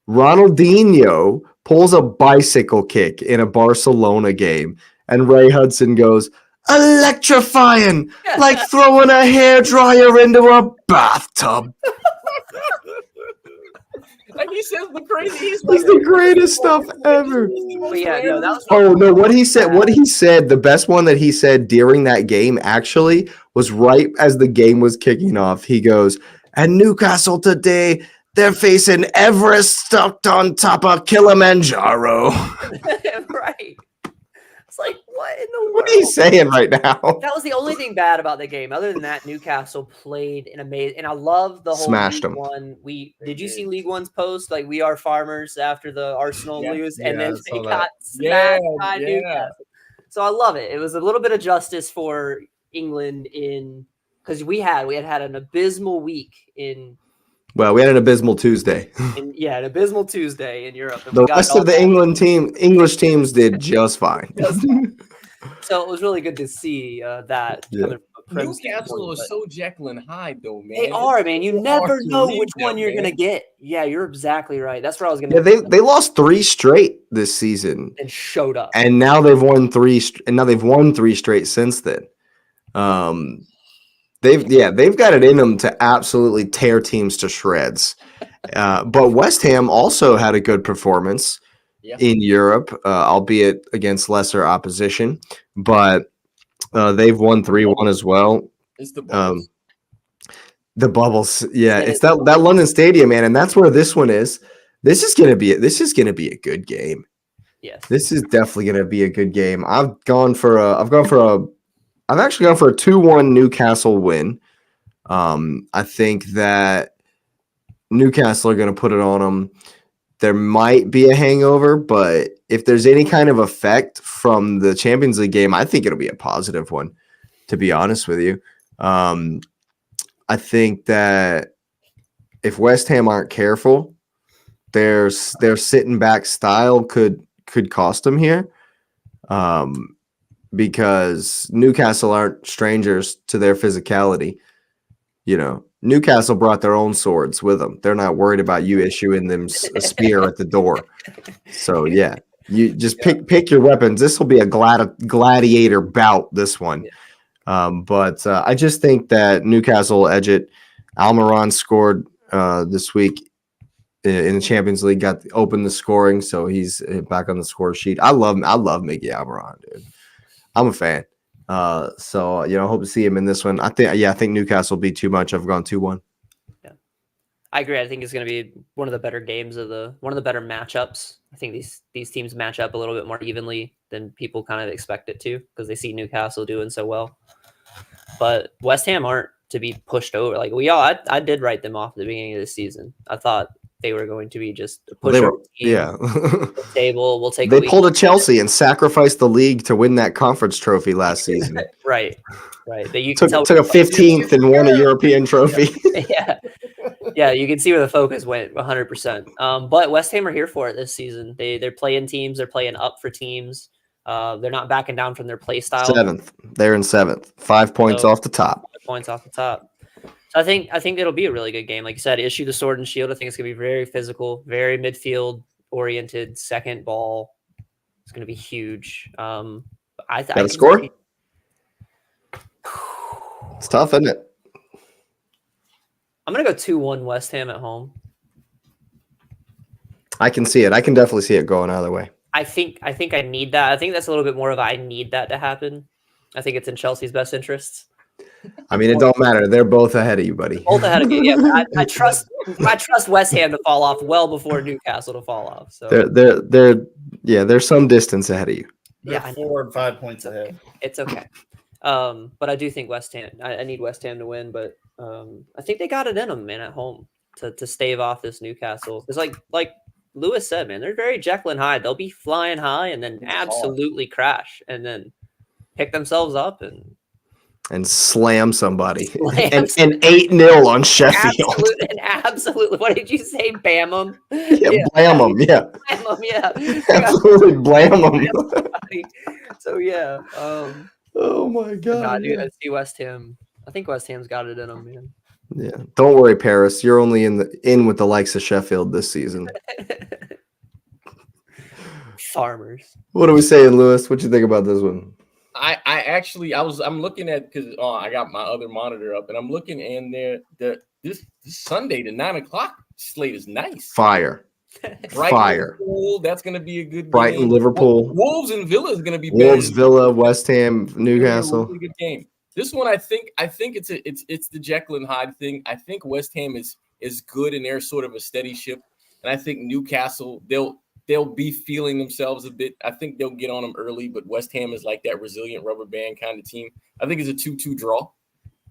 Ronaldinho pulls a bicycle kick in a Barcelona game, and Ray Hudson goes, electrifying, like throwing a hairdryer into a bathtub. Like he says the craziest. It's the greatest stuff ever. What he said, the best one that he said during that game actually was right as the game was kicking off. He goes, and Newcastle today, they're facing Everest stuck on top of Kilimanjaro. Right. It's like, what in the world? What are you saying right now? That was the only thing bad about the game. Other than that, Newcastle played an amazing, and I love the whole Smashed League One. Did you see League One's post? Like, we are farmers after the Arsenal lose, and then they got smashed by Newcastle. So I love it. It was a little bit of justice for England because we had an abysmal week in. Well, we had an abysmal Tuesday. An abysmal Tuesday in Europe. The rest of the English teams did just fine. So it was really good to see that. Yeah. Newcastle is so Jekyll and Hyde, though, man. They are, man. You never know which one you're going to get. Yeah, you're exactly right. That's where I was going to. Yeah, they lost 3 straight this season and showed up. And now they've won 3 straight since then. They've got it in them to absolutely tear teams to shreds. But West Ham also had a good performance in Europe, albeit against lesser opposition. But they've won 3-1 as well. It's the bubbles. The bubbles, yeah. It's that London Stadium, man, and that's where this one is. This is gonna be a good game. Yes, this is definitely gonna be a good game. I've actually gone for a 2-1 Newcastle win. I think that Newcastle are going to put it on them. There might be a hangover, but if there's any kind of effect from the Champions League game, I think it'll be a positive one, to be honest with you. I think that if West Ham aren't careful, their sitting back style could cost them here. because Newcastle aren't strangers to their physicality. Newcastle brought their own swords with them. They're not worried about you issuing them a spear at the door. So yeah, you just pick your weapons. This will be a gladiator bout. This one, but I just think that Newcastle will edge it. Almiron scored this week in the Champions League. Opened the scoring, so he's back on the score sheet. I love Mickey Almiron, dude. I'm a fan. So hope to see him in this one. I think Newcastle will be too much. I've gone 2-1. Yeah, I agree. I think it's going to be one of the better games one of the better matchups. I think these teams match up a little bit more evenly than people kind of expect it to, because they see Newcastle doing so well. But West Ham aren't to be pushed over. Like I did write them off at the beginning of the season. I thought they were going to be just a pushover team. Yeah. Table. We'll take. They pulled a Chelsea and sacrificed the league to win that conference trophy last season. Right. But you took a 15th and won a European trophy. Yeah. You can see where the focus went 100%. But West Ham are here for it this season. They're playing teams. They're playing up for teams. They're not backing down from their play style. 7th. They're in 7th. 5 points off the top. 5 points off the top. So I think it'll be a really good game. Like you said, issue the sword and shield. I think it's going to be very physical, very midfield oriented. Second ball. It's going to be huge. I score? It's tough, isn't it? I'm going to go 2-1 West Ham at home. I can see it. I can definitely see it going either way. I think I need that. I think that's a little bit more of I need that to happen. I think it's in Chelsea's best interests. I mean, it don't matter. They're both ahead of you, buddy. Both ahead of you. Yeah, I trust West Ham to fall off well before Newcastle to fall off. So they're some distance ahead of you. They're 4 and 5 points ahead. It's okay. But I do think West Ham. I need West Ham to win, but I think they got it in them, man, at home to stave off this Newcastle. It's like Lewis said, man, they're very Jekyll and Hyde. They'll be flying high and then absolutely crash and then pick themselves up and slam somebody. And 8-0 on Sheffield. Absolutely. What did you say? Bam them? Yeah, blam them. Yeah. Blam them, yeah. Absolutely blam them. So, yeah. Oh, my God. Dude, I see West Ham. I think West Ham's got it in them, man. Yeah. Don't worry, Paris. You're only in with the likes of Sheffield this season. Farmers. What are we saying, Lewis? What you think about this one? I'm looking at, because I got my other monitor up and I'm looking in there. This Sunday, the 9:00 slate is nice. Fire. Fire. Liverpool, that's going to be a good Brighton, game. Liverpool. Wolves and Villa is going to be Wolves, Villa, West Ham, Newcastle. Really good game. This one, I think it's the Jekyll and Hyde thing. I think West Ham is good and they're sort of a steady ship, and I think Newcastle they'll be feeling themselves a bit. I think they'll get on them early, but West Ham is like that resilient rubber band kind of team. I think it's a 2-2 draw.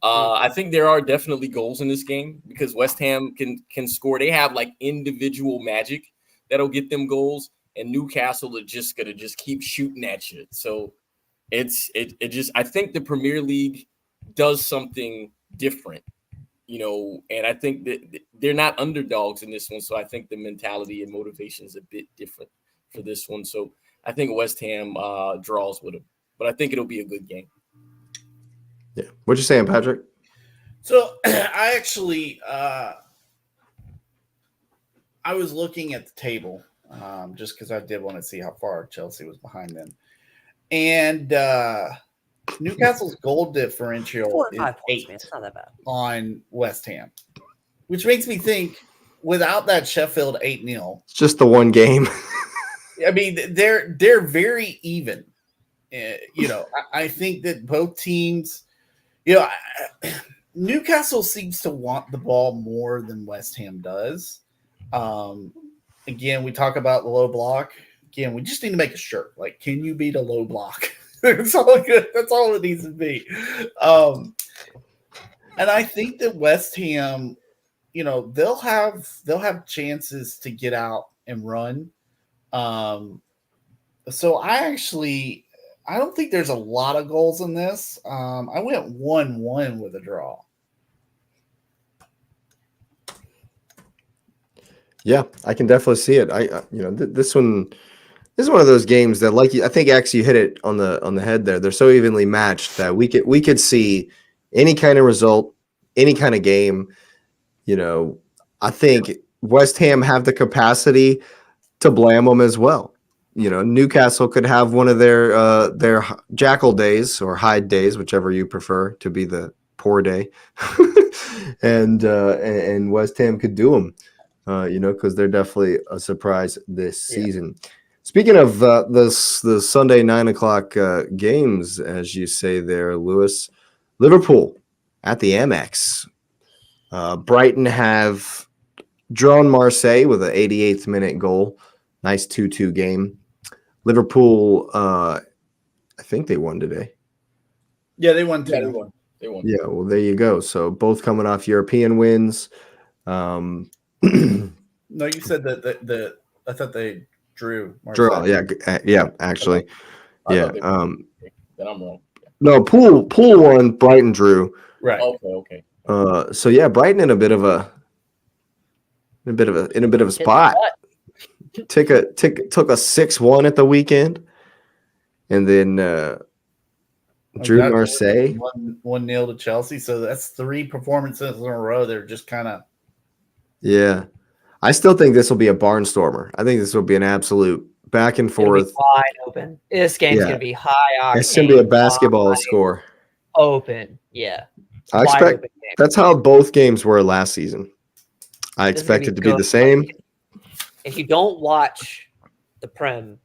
I think there are definitely goals in this game because West Ham can score. They have like individual magic that'll get them goals, and Newcastle are just gonna keep shooting at you. So I think the Premier League does something different, and I think that they're not underdogs in this one. So I think the mentality and motivation is a bit different for this one. So I think West Ham draws with them, but I think it'll be a good game. Yeah. What you saying, Patrick? So I actually, I was looking at the table just because I did want to see how far Chelsea was behind them. And Newcastle's goal differential is 8 man. It's not that bad on West Ham, which makes me think without that Sheffield 8-0. It's just the one game. I mean, they're very even. I think that both teams, Newcastle seems to want the ball more than West Ham does. Again, we talk about the low block. Again, we just need to make a shirt. Like, can you beat a low block? That's all good. That's all it needs to be. And I think that West Ham, they'll have chances to get out and run. So I don't think there's a lot of goals in this. I went 1-1 with a draw. Yeah, I can definitely see it. This one, This is one of those games that, I think, X, you hit it on the head there. They're so evenly matched that we could see any kind of result, any kind of game. I think West Ham have the capacity to blam them as well. Newcastle could have one of their jackal days or Hyde days, whichever you prefer to be the poor day, and West Ham could do them, because they're definitely a surprise this season. Speaking of the Sunday 9:00 games, as you say there, Lewis, Liverpool at the Amex. Brighton have drawn Marseille with an 88th minute goal. Nice 2-2 game. Liverpool, I think they won today. Yeah, they won. Yeah, they won. Yeah, well, there you go. So both coming off European wins. No, you said that I thought they drew. Draw, yeah, actually, yeah. Then I'm wrong. No, Pool won. Brighton drew. Right. Okay. So yeah, Brighton in a bit of a spot. Took a 6-1 at the weekend, and then drew Marseille 1-0 to Chelsea. So that's 3 performances in a row. They're just kind of. Yeah, I still think this will be a barnstormer. I think this will be an absolute back and forth. Wide open. This game's gonna be high octane. It's gonna be a basketball score. Open, yeah. I expect that's how both games were last season. I expect it to be the same. If you don't watch the Prem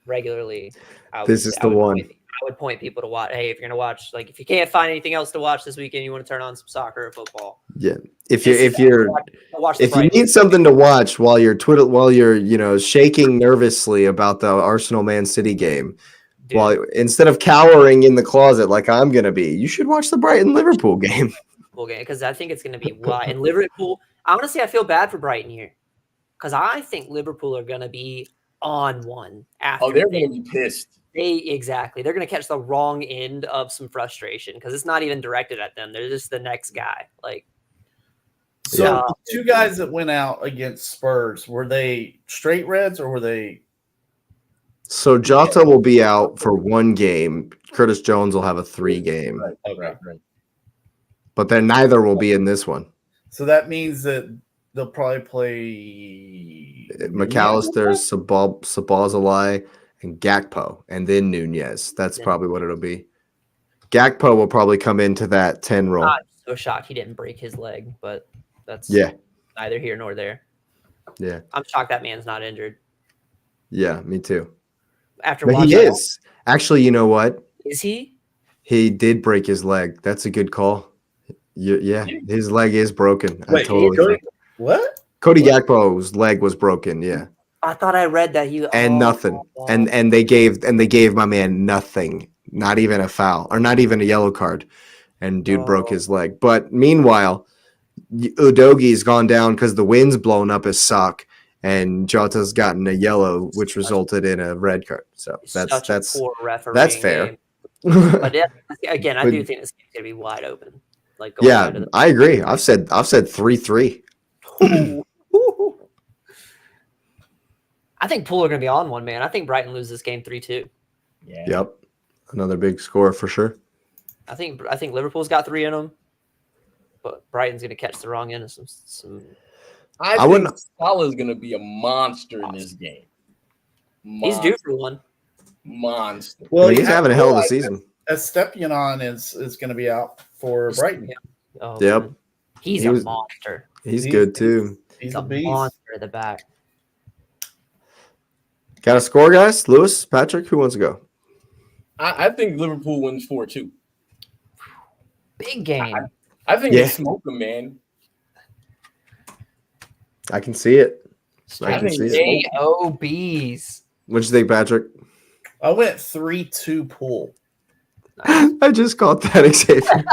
regularly, I would point people to watch. Hey, if you're gonna watch, like, if you can't find anything else to watch this weekend, you want to turn on some soccer or football. Yeah, if you need something to watch while you're shaking nervously about the Arsenal Man City game, while instead of cowering in the closet like I'm gonna be, you should watch the Brighton Liverpool game. Because I think it's gonna be wide. And Liverpool, honestly, I feel bad for Brighton here because I think Liverpool are gonna be on one after. Oh, they're gonna be pissed. Exactly. They're going to catch the wrong end of some frustration because it's not even directed at them. They're just the next guy. The 2 guys that went out against Spurs, were they straight reds or were they? So Jota will be out for 1 game. Curtis Jones will have a 3 game. Right. But then neither will be in this one. So that means that they'll probably play McAllister, Sabazalai, and Gakpo, and then Nunez. That's probably what it'll be. Gakpo will probably come into that 10 role. I'm so shocked he didn't break his leg, but that's neither here nor there. Yeah. I'm shocked that man's not injured. Yeah, me too. But he is. Actually, you know what? Is he? He did break his leg. That's a good call. Yeah, his leg is broken. What? Cody Gakpo's leg was broken, yeah. I thought I read that nothing. And they gave my man nothing, not even a foul or not even a yellow card, and dude broke his leg. But meanwhile, Udogie's gone down because the wind's blown up his sock, and Jota's gotten a yellow, which resulted in a red card. So that's poor refereeing. That's fair. But again, I do think this game's gonna be wide open. I agree. I've said 3-3. I think Poole are going to be on one, man. I think Brighton loses this game 3-2. Yeah. Yep. Another big score for sure. I think Liverpool's got 3 in them, but Brighton's going to catch the wrong end of some. I think Salah's going to be a monster in this game. He's due for one. Monster. Well, he's having a hell of a season. Estepinian is going to be out for Brighton. Oh, yep. Man. He's a monster. He's good too. He's a beast. Monster at the back. Got a score, guys? Lewis, Patrick, who wants to go? I think Liverpool wins 4-2. Big game. I think they smoke them, man. I can see it. I can see it. JOBs. What'd you think, Patrick? I went 3-2 Pool. I just caught that, Xavier.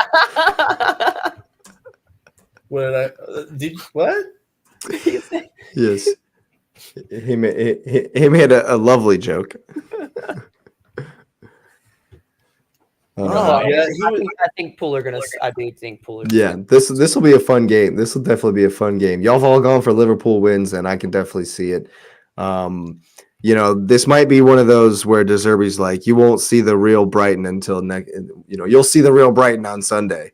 What? Yes. He made a lovely joke. I think Poole are gonna. I do think Poole. Yeah, this will be a fun game. This will definitely be a fun game. Y'all have all gone for Liverpool wins, and I can definitely see it. This might be one of those where De Zerbi's like, you won't see the real Brighton until next. You'll see the real Brighton on Sunday,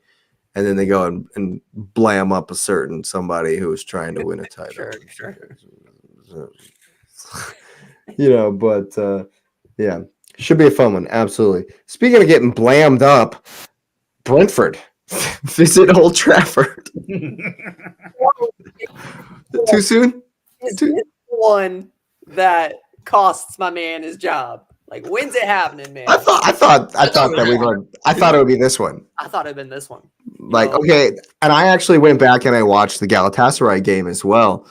and then they go and blam up a certain somebody who was trying to win a title. Sure. But yeah, should be a fun one. Absolutely. Speaking of getting blammed up, Brentford visit Old Trafford. Too soon? It's the one that costs my man his job. Like, when's it happening, man? I thought it would be this one. I thought it'd been this one. Like, okay, and I actually went back and I watched the Galatasaray game as well.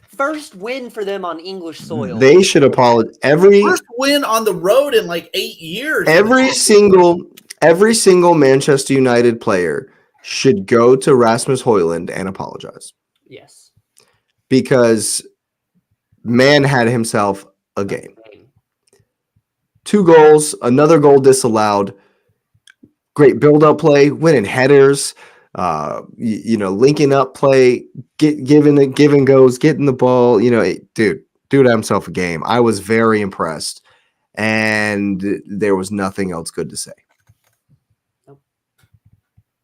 First win for them on English soil. They should apologize. First win on the road in like 8 years. Every single Manchester United player should go to Rasmus Højlund and apologize. Yes. Because man had himself a game. 2 goals, another goal disallowed. Great build-up play, winning headers, linking up play, giving goes, getting the ball. Dude had himself a game. I was very impressed, and there was nothing else good to say. Nope.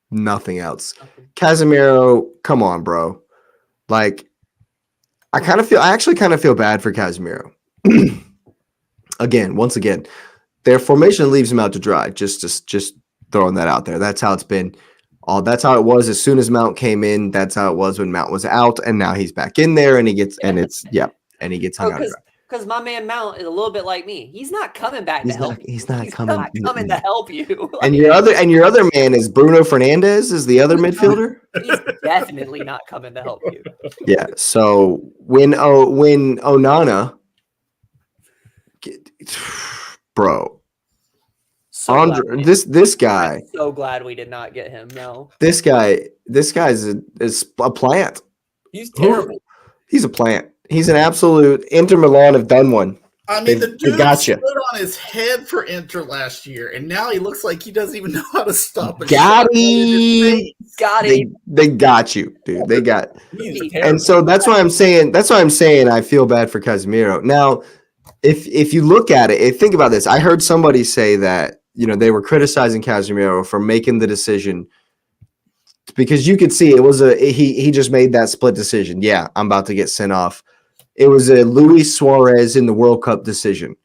Nothing else. Casemiro, come on, bro. Like, I actually kind of feel bad for Casemiro. Once again, their formation leaves him out to dry. Just throwing that out there. That's how it's been. That's how it was as soon as Mount came in. That's how it was when Mount was out, and now he's back in there, and he gets hung out to dry. Because my man Mount is a little bit like me. He's not coming back to help you. He's not coming to help you. And your other man is Bruno Fernandes, is the other midfielder. He's definitely not coming to help you. Yeah. So when Onana, bro, this guy. I'm so glad we did not get him. No. This guy's a plant. He's terrible. He's a plant. He's an absolute. Inter Milan have done one. I mean, the dude gotcha. stood on his head for Inter last year, and now he looks like he doesn't even know how to stop a Got shot. him. Got him. They got you, dude. They got. He's And so that's why I'm saying. I feel bad for Casemiro. Now, if you look at it, think about this. I heard somebody say that they were criticizing Casemiro for making the decision. Because you could see it was he just made that split decision. Yeah, I'm about to get sent off. It was a Luis Suarez in the World Cup decision.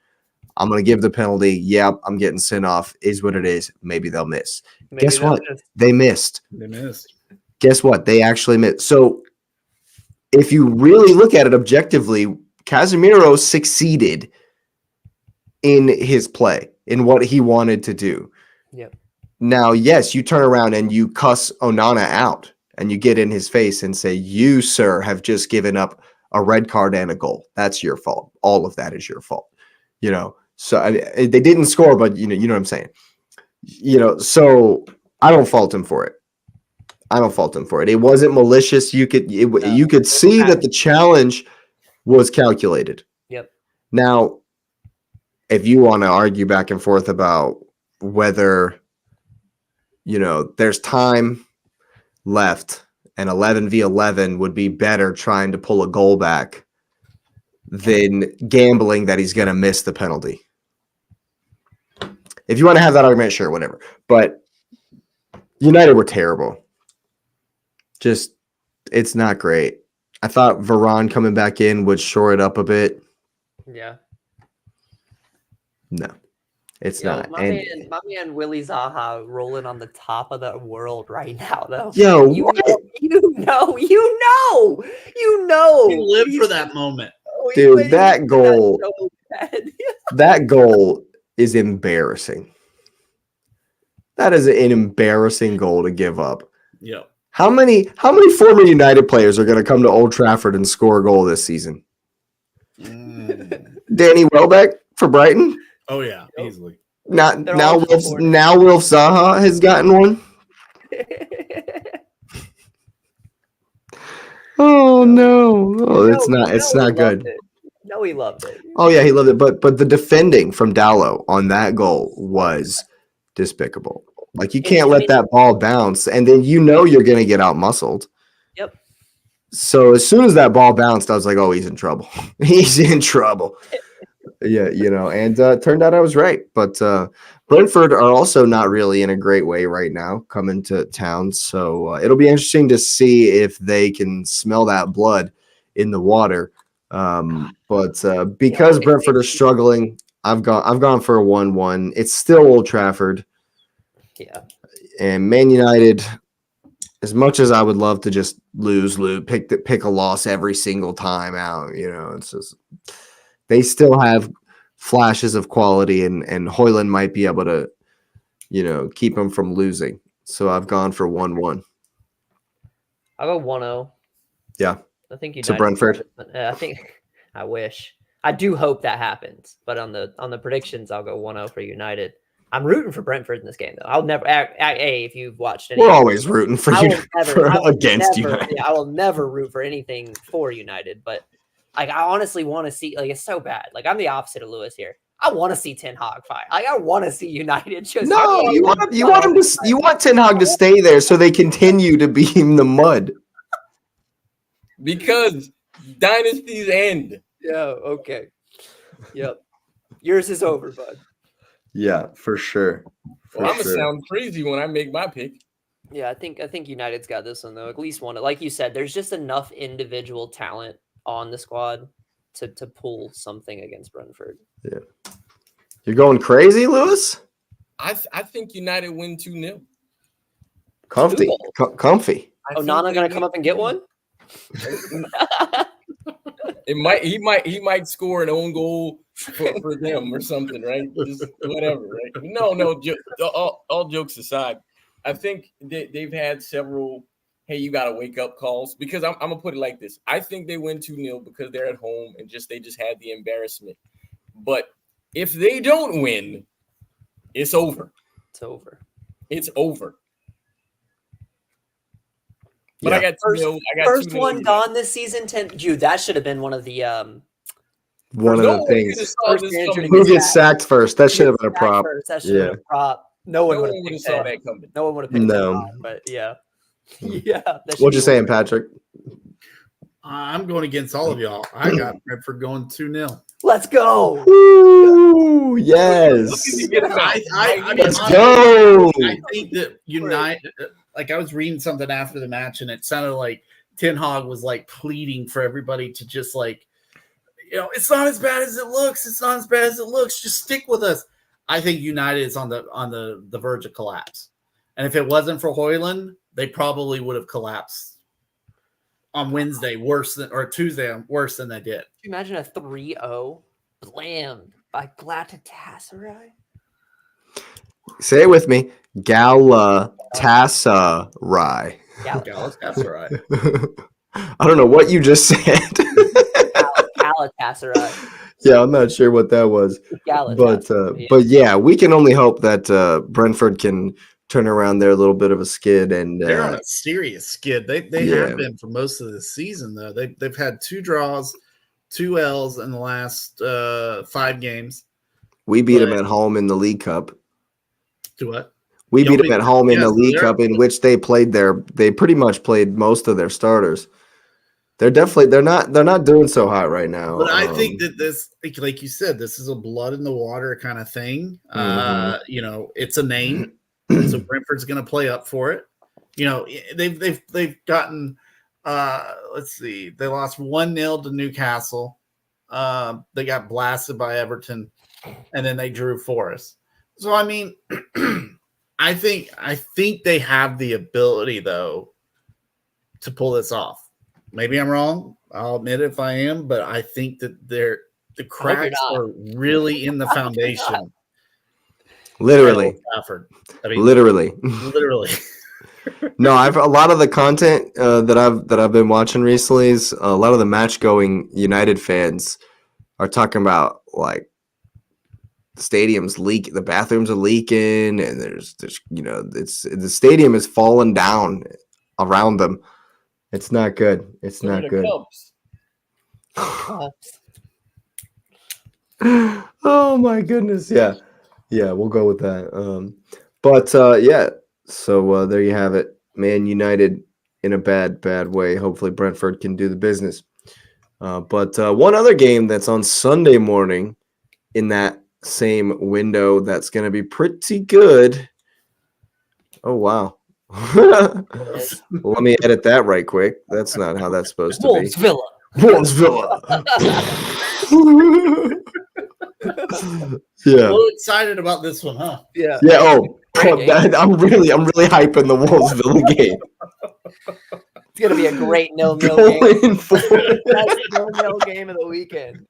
I'm going to give the penalty. Yep, I'm getting sent off. Is what it is. Maybe they'll miss. Guess what? They missed. Guess what? They actually missed. So if you really look at it objectively, Casemiro succeeded in his play, in what he wanted to do. Yep. Now, yes, you turn around and you cuss Onana out and you get in his face and say, you, sir, have just given up a red card and a goal. That's your fault. All of that is your fault. So they didn't score, but you know what I'm saying? So I don't fault him for it. It wasn't malicious. You could see that the challenge was calculated. Yep. Now, if you want to argue back and forth about whether there's time left and 11v11 would be better trying to pull a goal back than gambling that he's going to miss the penalty. If you want to have that argument, sure, whatever. But United were terrible. Just, it's not great. I thought Varane coming back in would shore it up a bit. Yeah. No. It's not. My man Willie Zaha rolling on the top of the world right now, though. Yo, you know. He lived for that moment. Dude, that goal. That goal is embarrassing. That is an embarrassing goal to give up. Yeah. How many former United players are going to come to Old Trafford and score a goal this season? Danny Welbeck for Brighton? Oh yeah, easily. Now Wilf Zaha has gotten one. Oh no! Oh, it's not good. No, he loved it. Oh yeah, he loved it. But the defending from Dalot on that goal was despicable. Like you can't let that ball bounce, and then you're going to get out muscled. Yep. So as soon as that ball bounced, I was like, "Oh, he's in trouble. He's in trouble." Yeah, and turned out I was right. But Brentford are also not really in a great way right now, coming to town. So it'll be interesting to see if they can smell that blood in the water. But because Brentford are struggling, I've gone for a 1-1. It's still Old Trafford. Yeah. And Man United, as much as I would love to just lose, pick a loss every single time out, it's just they still have flashes of quality, and Højlund might be able to, keep them from losing. So I've gone for 1-1. I'll go 1-0. Yeah. I think United to Brentford. I wish. I do hope that happens. But on the predictions, I'll go 1-0 for United. I'm rooting for Brentford in this game, though. I'll never. If you've watched any, we're always rooting for you against United. Yeah, I will never root for anything for United. But I honestly want to see. It's so bad. I'm the opposite of Lewis here. I want to see Ten Hag fight. I want to see United. You want Ten Hag to stay there so they continue to be in the mud. Because dynasties end. Yeah. Okay. Yep. Yours is over, bud. Yeah, for sure. I'm gonna sound crazy when I make my pick. Yeah, I think United's got this one though. At least one. Like you said, there's just enough individual talent on the squad to pull something against Brentford. Yeah. You're going crazy, Lewis? I think United win 2-0. Comfy. Nana gonna come up and get one? He might score an own goal for them or something, right? Just whatever, right? No, all jokes aside, I think they've had several hey, you gotta wake up calls, because I'm gonna put it like this. I think they win 2-0 because they're at home and they just had the embarrassment. But if they don't win, it's over. It's over. But I got first one gone this season. Dude, that should have been one of the the things. Who gets sacked first? That should have been a prop. That should have been a prop. No one would have saw that coming. No one would have picked that on, but yeah. Yeah. What you saying, Patrick? I'm going against all of y'all. I got Brentford going 2-0. Let's go. Woo, yes. Let's go. I think that United, I was reading something after the match, and it sounded like Ten Hag was pleading for everybody to just it's not as bad as it looks. It's not as bad as it looks. Just stick with us. I think United is on the verge of collapse. And if it wasn't for Højlund, they probably would have collapsed on Wednesday Tuesday worse than they did. Can you imagine a 3-0 blammed by Galatasaray? Say it with me. Galatasaray. Galatasaray. I don't know what you just said. Galatasaray. Yeah, I'm not sure what that was. But yeah, we can only hope that Brentford can turn around there a little bit of a skid, and they're on a serious skid. They have been for most of the season though. They've had 2 draws, 2 L's in the last 5 games. We beat them at home in the League Cup. Do what? We beat them at home in the League Cup, in which they pretty much played most of their starters. They're not doing so hot right now. But I think that this, like you said, this is a blood in the water kind of thing. It's a name, so Brentford's going to play up for it. They've gotten. Let's see, they lost 1-0 to Newcastle. They got blasted by Everton, and then they drew Forest. So I mean, I think they have the ability though to pull this off. Maybe I'm wrong. I'll admit if I am, but I think that the cracks are really in the foundation. Literally. Literally. No, a lot of the content that I've been watching recently is a lot of the match going United fans are talking about the stadium's leak, the bathrooms are leaking, and there's the stadium is falling down around them. It's not good. It's not good. Oh my goodness. Yeah, we'll go with that. Yeah. So there you have it. Man United in a bad way. Hopefully Brentford can do the business. But one other game that's on Sunday morning in that same window that's going to be pretty good. Oh, wow. Let me edit that right quick. That's not how that's supposed to be. Wolves Villa. Wolves Villa. A Yeah. little excited about this one, huh? Yeah. Yeah. Oh, Great game. I'm really hyping the Wolves Villa game. It's gonna be a great 0-0 game. Going for Best 0-0 game of the weekend.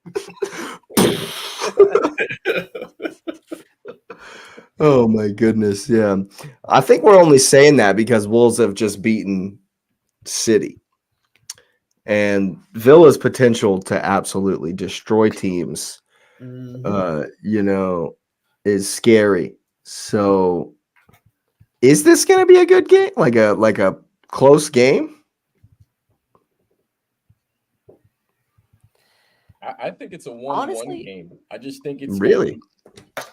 Oh my goodness, yeah. I think we're only saying that because Wolves have just beaten City. And Villa's potential to absolutely destroy teams, is scary. So is this gonna be a good game? Like a close game? I think it's a 1-1 Honestly, game. I just think it's Really?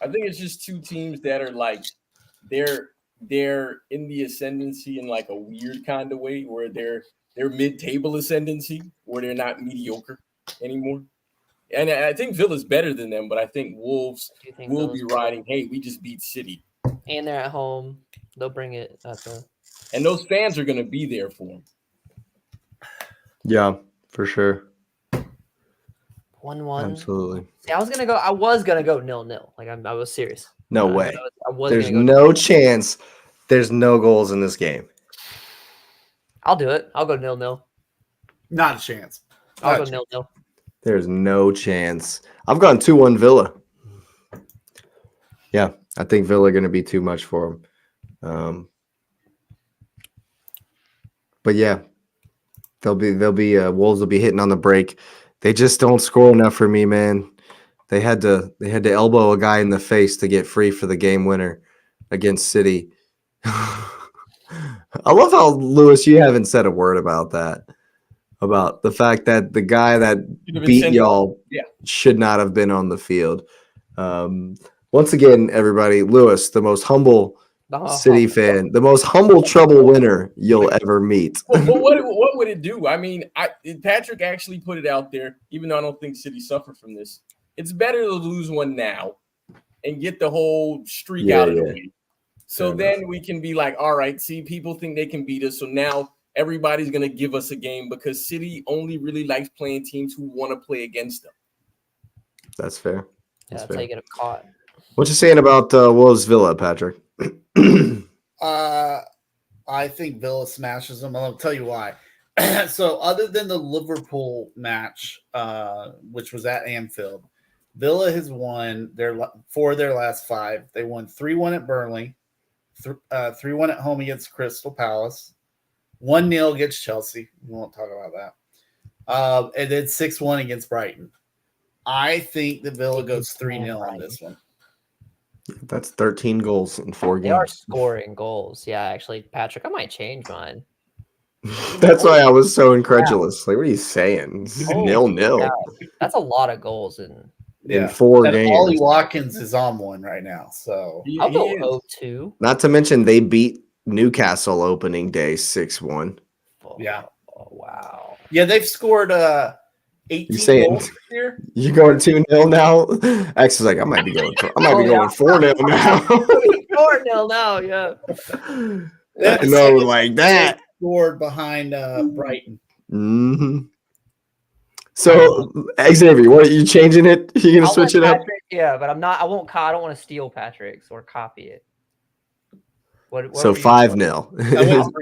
I think it's just two teams that are like they're in the ascendancy in like a weird kind of way where they're mid-table ascendancy where they're not mediocre anymore. And I think Villa's better than them, but I think Wolves will be riding. Hey, we just beat City, and they're at home. They'll bring it. and those fans are going to be there for them. Yeah, for sure. 1-1. Absolutely. See, I was gonna go 0-0. Like I was serious. No way. I was There's gonna go no chance there's no goals in this game. I'll do it. I'll go 0-0. Not a chance. I'll go 0-0. There's no chance. I've gone 2-1 Villa. Yeah, I think Villa are going to be too much for them. But yeah, they'll be Wolves will be hitting on the break. They just don't score enough for me, man. They had to elbow a guy in the face to get free for the game winner against City. I love how, Lewis, you haven't said a word about that. About the fact that the guy that beat y'all should not have been on the field. Once again, everybody, Lewis, the most humble City fan, the most humble trouble winner you'll ever meet. Well, what would it do? I mean, Patrick actually put it out there, even though I don't think City suffered from this. It's better to lose one now and get the whole streak out of the way. So then we can be like, all right, see, people think they can beat us. So now everybody's going to give us a game because City only really likes playing teams who want to play against them. That's fair. That's how you get them caught. What you saying about Wolves Villa, Patrick? I think Villa smashes them. I'll tell you why. So other than the Liverpool match, which was at Anfield, Villa has won four of their last 5. They won 3-1 at Burnley, 3-1 at home against Crystal Palace, 1-0 against Chelsea. We won't talk about that. And then 6-1 against Brighton. I think the Villa goes 3-0 on this one. That's 13 goals in 4 games. They are scoring goals. Yeah, actually, Patrick, I might change mine. That's why I was so incredulous. Like, what are you saying? 0-0. Yeah. That's a lot of goals in 4 games. Ollie Watkins is on one right now. So I'll go 0-2. Not to mention they beat Newcastle opening day 6-1. Yeah. Oh, wow. Yeah, they've scored 18 goals this year. You're going 2-0 now? X is like, I might be going 4-0 now. 4-0 now, yeah. No, like that. Scored behind Brighton. Mm-hmm. So, Xavier, what are you changing it? You gonna switch it up? Yeah, but I'm not. I won't. I don't want to steal Patrick's or copy it. What so 5-0. I went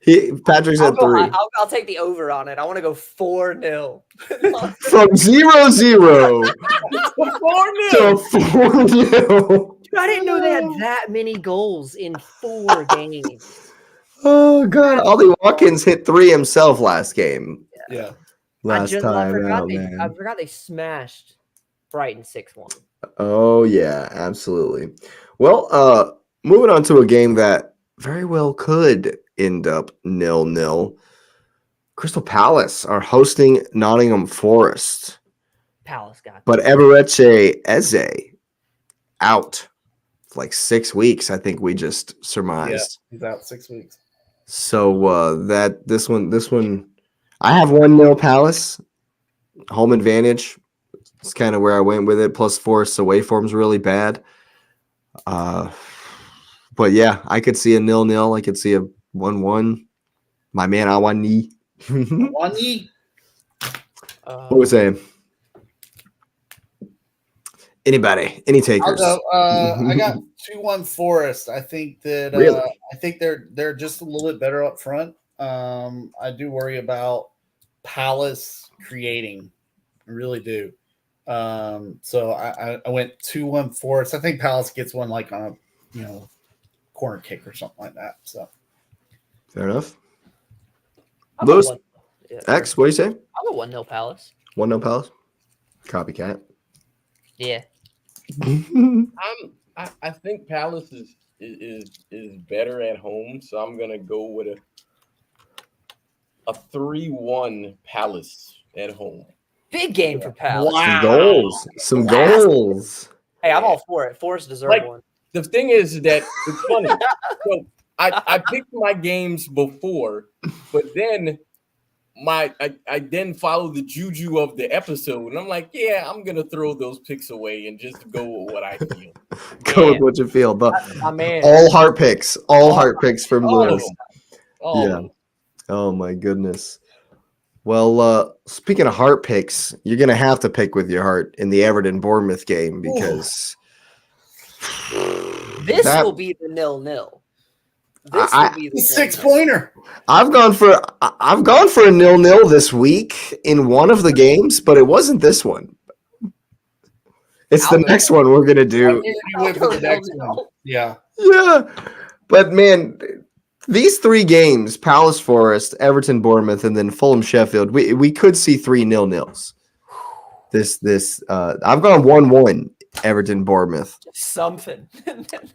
3-0. Patrick's at 3. I'll take the over on it. I want to go 4-0. From 0-0 to 4-0. Dude, I didn't know they had that many goals in 4 games. Oh God, Ollie Watkins hit 3 himself last game. Yeah. Last time out, man. I forgot they smashed Brighton 6-1. Oh yeah, absolutely. Well, moving on to a game that very well could end up 0-0. Crystal Palace are hosting Nottingham Forest. Palace got but Eberechi Eze out for like 6 weeks. I think we just surmised. Yeah, he's out 6 weeks. So this one, I have 1-0 Palace, home advantage. It's kind of where I went with it. Plus Forest's away form's really bad. But yeah, I could see a 0-0. I could see a 1-1. My man Awani. Wani. What was saying? Anybody? Any takers? I'll go. I got 2-1 Forest. I think that Really? I think they're just a little bit better up front. I do worry about Palace creating. I really do. So I went 2-1 Forest. I think Palace gets one like on a corner kick or something like that. So Fair enough. I'll go Lewis, one- yeah, X, what do you say? I'll go 1-0 Palace. 1-0 Palace? Copycat. Yeah. I think Palace is better at home, so I'm gonna go with a 3-1 Palace at home. Big game for Palace. Wow. Some goals. Hey, I'm all for it. Forest deserve Like- one. The thing is that it's funny. So I picked my games before, but then I then followed the juju of the episode, and I'm like, yeah, I'm gonna throw those picks away and just go with what I feel. Go with what you feel. My man. All heart picks. All heart picks from All of Lewis. them. All of Yeah. them. Oh my goodness. Well, speaking of heart picks, you're gonna have to pick with your heart in the Everton Bournemouth game because This that- will be the 0-0. This I- will be the 6-pointer. I've gone for a 0-0 this week in one of the games, but it wasn't this one. It's the I'll go- next one we're gonna do. You went for the next one. Yeah. Yeah, but man, these 3 games: Palace, Forest, Everton, Bournemouth, and then Fulham, Sheffield. We could see 3 0-0s. I've gone 1-1 Everton, Bournemouth. Something.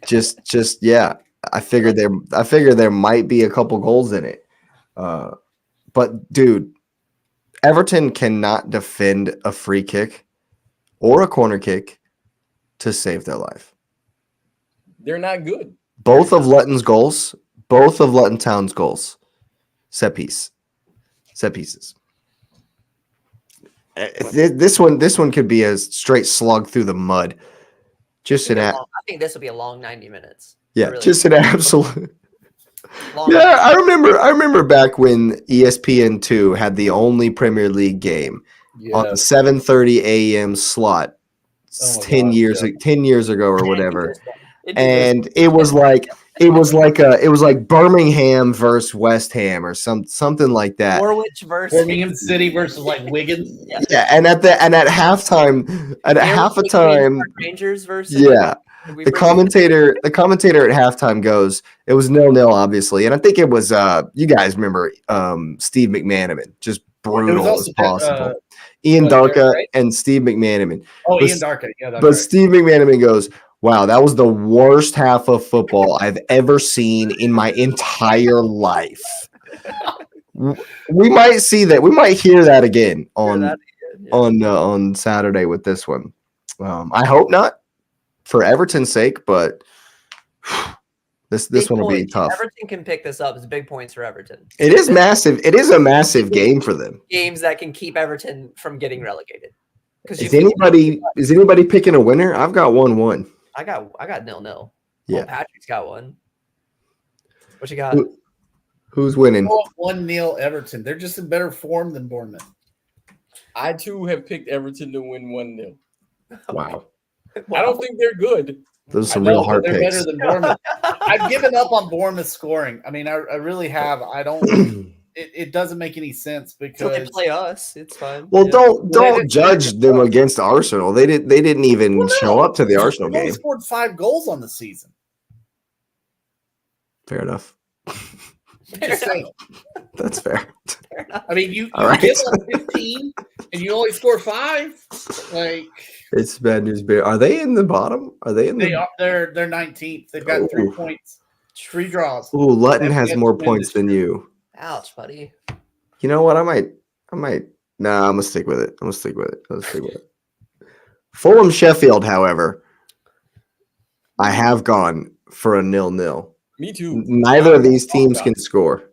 Just yeah. I figured there might be a couple goals in it. But dude, Everton cannot defend a free kick or a corner kick to save their life. They're not good. Both of Luton's goals, both of Luton Town's goals, set pieces. This one could be a straight slug through the mud. Just an I think this will be a long 90 minutes. yeah, Really. just an absolute. Long Yeah, I remember back when ESPN2 had the only Premier League game on the 7:30 a.m. slot Oh my 10 gosh, years yeah. 10 years ago or whatever. It And it was like Birmingham versus West Ham or something like that. Norwich versus Birmingham City versus like Wigan. Yeah, and at halftime, at half a time, Rangers versus yeah. The commentator at halftime goes, it was 0-0, obviously. And I think it was you guys remember Steve McManaman, just brutal as also, possible. Ian Derek Darka Wright? and Steve McManaman. Oh, But- Ian Darka. Yeah, that's But right. Steve McManaman goes, wow, that was the worst half of football I've ever seen in my entire life. We might see that. We might hear that again on Saturday with this one. I hope not for Everton's sake, but this one will be tough. Everton can pick this up. It's big points for Everton. It is massive. It is a massive game for them. Games that can keep Everton from getting relegated. Is anybody picking a winner? I've got 1-1. I got 0-0. Yeah. Oh, Patrick's got one. What you got? Who's winning? 1-0 Everton. They're just in better form than Bournemouth. I too have picked Everton to win 1-0. Wow. I don't think they're good. Those are some I know, real hard but they're picks. better than Bournemouth. I've given up on Bournemouth scoring. I mean, I really have. I don't. It doesn't make any sense So they because play us. It's fine. Well, Yeah. don't didn't- judge them against Arsenal. They didn't even Well, no. show up to the Arsenal they only game. scored 5 goals on the season. Fair enough. Just saying. That's fair. I mean, you All right. give up 15 and you only score 5. Like It's bad news bear. Are they in the bottom? Are they in the? they are, they're 19th. They've got 3 Ooh. points, 3 draws. Ooh, Luton They has have more to win points this than you. Ouch, buddy. You know what? I might. Nah, I'm gonna stick with it. Fulham Sheffield, however, I have gone for a 0-0. Me too. Neither of these teams can score.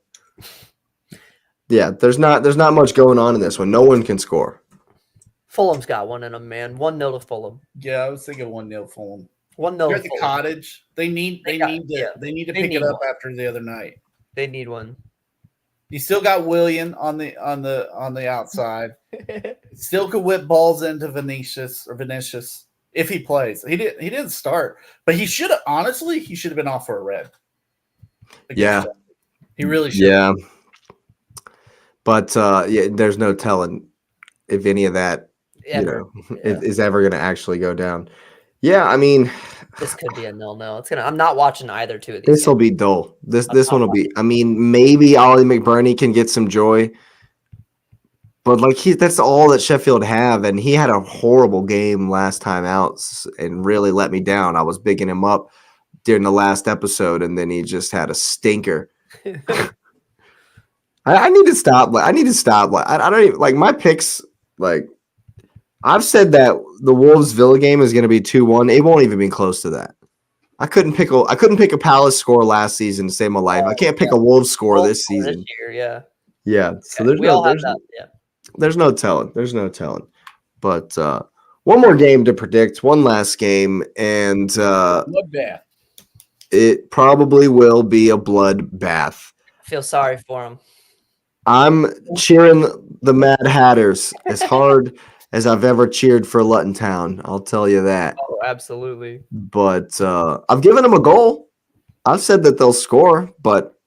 Yeah, there's not much going on in this one. No one can score. Fulham's got one in them, man. 1-0 to Fulham. Yeah, I was thinking 1-0 Fulham. 1-0 They're to at the Fulham. Cottage. They need to pick it up after the other night. They need one. You still got Willian on the outside. Still could whip balls into Vinicius if he plays. He didn't start, but he should have been off for a red. Yeah. He really should. Yeah. But there's no telling if any of that is ever going to actually go down. Yeah, I mean, this could be a 0-0. I'm not watching either two of these. This will be dull. This one will be. I mean, maybe Ollie McBurney can get some joy, but that's all that Sheffield have, and he had a horrible game last time out and really let me down. I was bigging him up during the last episode, and then he just had a stinker. I need to stop. I don't even my picks. I've said that the Wolves Villa game is going to be 2-1. It won't even be close to that. I couldn't pick a Palace score last season to save my life. I can't pick a Wolves score this season. This year, yeah. Yeah. So there's no telling. There's no telling. But one more game to predict. One last game, and bloodbath. It probably will be a bloodbath. I feel sorry for him. I'm cheering the Mad Hatters as hard as I've ever cheered for Luton Town. I'll tell you that. Oh, absolutely. But I've given them a goal. I've said that they'll score, but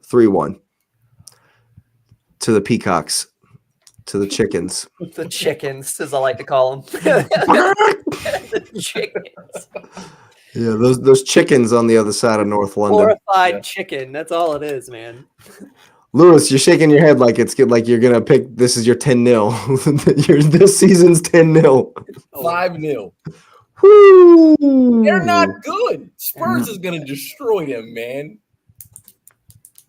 3-1 to the Peacocks, to the Chickens. The Chickens, as I like to call them. The Chickens. Yeah, those chickens on the other side of North London. Glorified chicken. That's all it is, man. Lewis, you're shaking your head like you're gonna pick. This is your 10-0. This season's 10-0. 5-0. Woo! They're not good. Spurs is gonna destroy them, man.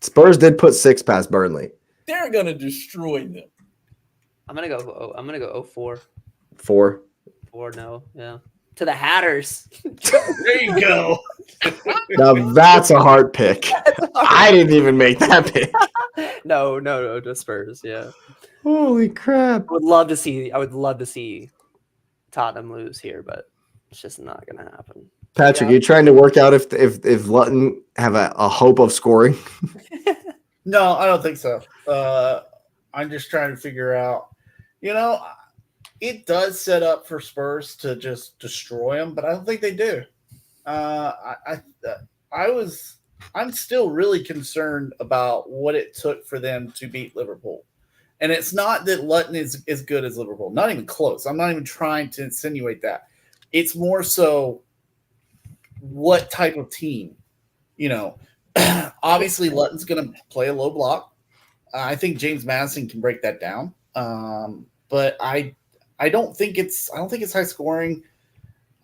Spurs did put 6 past Burnley. They're gonna destroy them. I'm gonna go 0-4. 4. 4-0. Yeah. To the Hatters. There you go. Now that's a hard pick. I didn't even make that pick. No, to Spurs. Yeah. Holy crap! I would love to see Tottenham lose here, but it's just not gonna happen. Patrick, you're trying to work out if Luton have a hope of scoring. No, I don't think so. I'm just trying to figure out. It does set up for Spurs to just destroy them, but I don't think they do. I'm still really concerned about what it took for them to beat Liverpool. And it's not that Luton is as good as Liverpool. Not even close. I'm not even trying to insinuate that. It's more so what type of team. Obviously Luton's going to play a low block. I think James Maddison can break that down. But I don't think it's high scoring.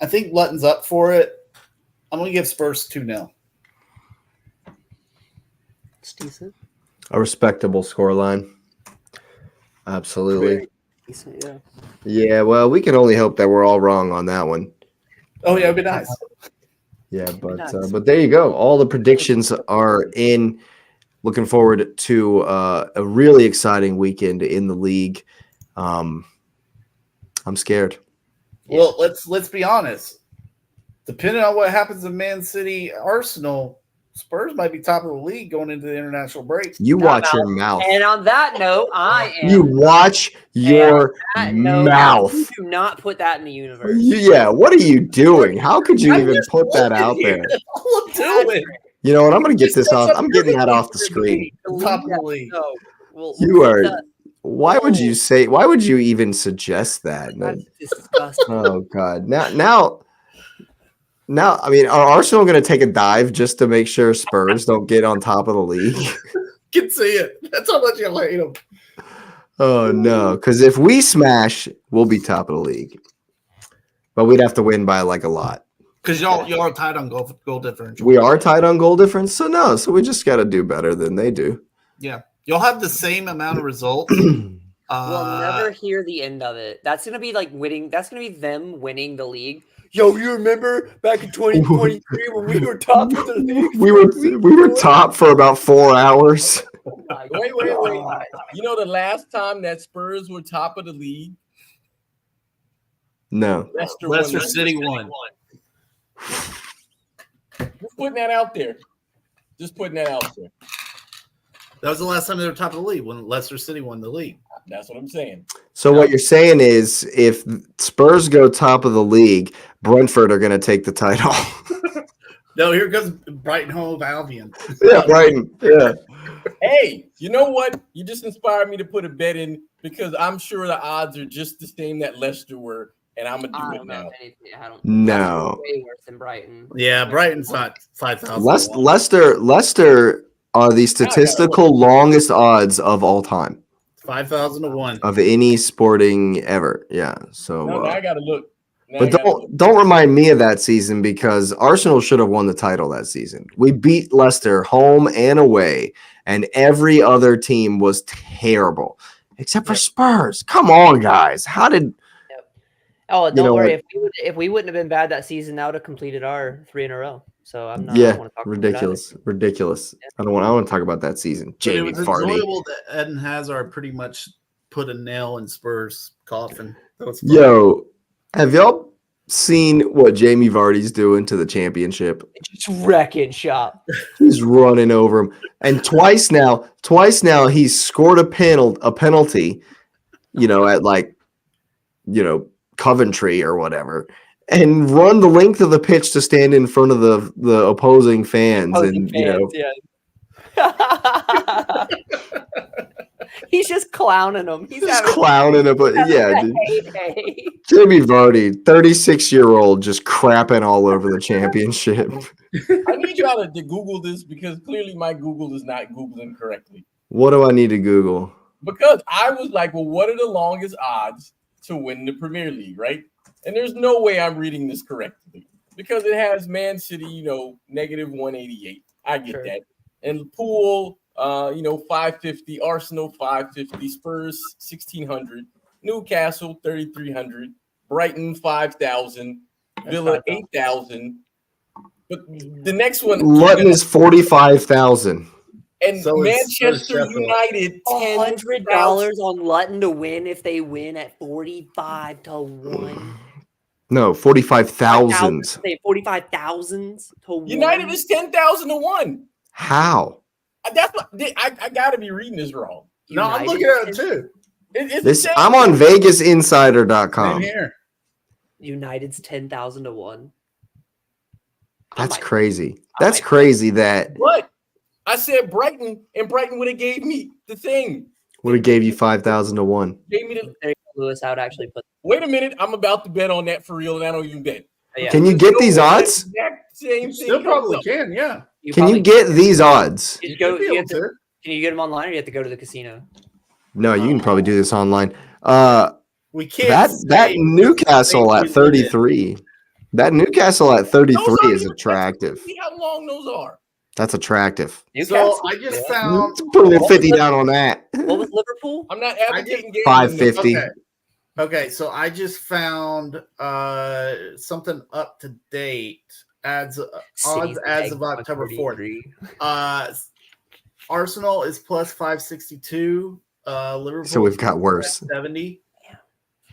I think Luton's up for it. I'm going to give Spurs 2-0. It's decent. A respectable scoreline. Absolutely. Decent, yeah. Yeah, well, we can only hope that we're all wrong on that one. Oh, yeah, it'd be nice. Yeah, but there you go. All the predictions are in. Looking forward to a really exciting weekend in the league. I'm scared. Well, let's be honest. Depending on what happens in Man City, Arsenal, Spurs might be top of the league going into the international break. You watch your mouth. And on that note, I am. You watch your mouth. You do not put that in the universe. Yeah, what are you doing? How could you even put that out there? All I'm doing. You know what? I'm going to get this off. I'm getting that off the screen. Top of the league. You are. Why would you say? Why would you even suggest that? That's disgusting. Oh God! Now, I mean, are Arsenal going to take a dive just to make sure Spurs don't get on top of the league? Can see it. That's how much you hate them. Oh no! Because if we smash, we'll be top of the league, but we'd have to win by a lot. Because y'all are tied on goal differential. We are tied on goal difference, so we just got to do better than they do. Yeah. You'll have the same amount of results, We'll never hear the end of it. That's gonna be like winning. That's gonna be them winning the league. Yo, you remember back in 2023 when we were top of the league? We were top for about 4 hours. Oh my Wait. God. You know the last time that Spurs were top of the league? No. Leicester City won. Just putting that out there. That was the last time they were top of the league when Leicester City won the league. That's what I'm saying. So what you're saying is if Spurs go top of the league, Brentford are going to take the title. No, here goes Brighton Hove Albion. Yeah, Brighton. Yeah. Hey, you know what? You just inspired me to put a bet in because I'm sure the odds are just the same that Leicester were, and I'm gonna do it now. No. Way worse than Brighton. Yeah, Brighton's not 5,000. Leicester are the statistical longest odds of all time. 5,000 to 1 of any sporting ever. Yeah. So No, now I gotta look. but don't remind me of that season because Arsenal should have won the title that season. We beat Leicester home and away, and every other team was terrible except for Spurs. Come on, guys. How did Oh, don't worry. If we wouldn't have been bad that season, that would have completed our 3 in a row. So I'm not. Yeah, ridiculous. Yeah. I want to talk about that season. Jamie it was Vardy. enjoyable that Eden Hazard pretty much put a nail in Spurs' coffin. That was fun. Yo, have y'all seen what Jamie Vardy's doing to the championship? Just wrecking shop. He's running over him, and twice now he's scored a penalty. At Coventry or whatever. And run the length of the pitch to stand in front of the opposing fans. He's just clowning them. He's just clowning him. But yeah, dude. Hey. Jamie Vardy, 36-year-old, just crapping all over the championship. I need y'all to Google this because clearly my Google is not Googling correctly. What do I need to Google? Because I was like, well, what are the longest odds to win the Premier League, right? And there's no way I'm reading this correctly because it has Man City, negative 188. I get that. And Pool, 550, Arsenal 550, Spurs 1600, Newcastle 3300, Brighton 5000, Villa 8000. But the next one, Luton is 45,000. And so Manchester United, $100 on Luton to win if they win at 45 to 1. No, 45,000. 45,000 to 1. United is 10,000 to 1. How? That's what I gotta be reading this wrong. No, I'm looking at it too. I'm on VegasInsider.com. Here. United's 10,000 to 1. That's crazy. That's crazy that. What? I said Brighton, and Brighton would have gave me the thing. Would have gave you 5,000 to 1. Gave me the Lewis. I would actually put. Wait a minute, I'm about to bet on that for real, and I don't even bet. Yeah. Can you get these odds? You still probably can. Yeah. Can you get these odds? Can you get them online, or you have to go to the casino? No, you can probably do this online. We can't. That Newcastle at 33. That Newcastle at 33 is attractive. See how long those are. That's attractive. So I just found. Put a little 50 down on that. What was Liverpool? I'm not advocating 550. Okay, so I just found something up to date. Odds as of October 4th. Arsenal is plus 562. Liverpool. So we've got worse. 70.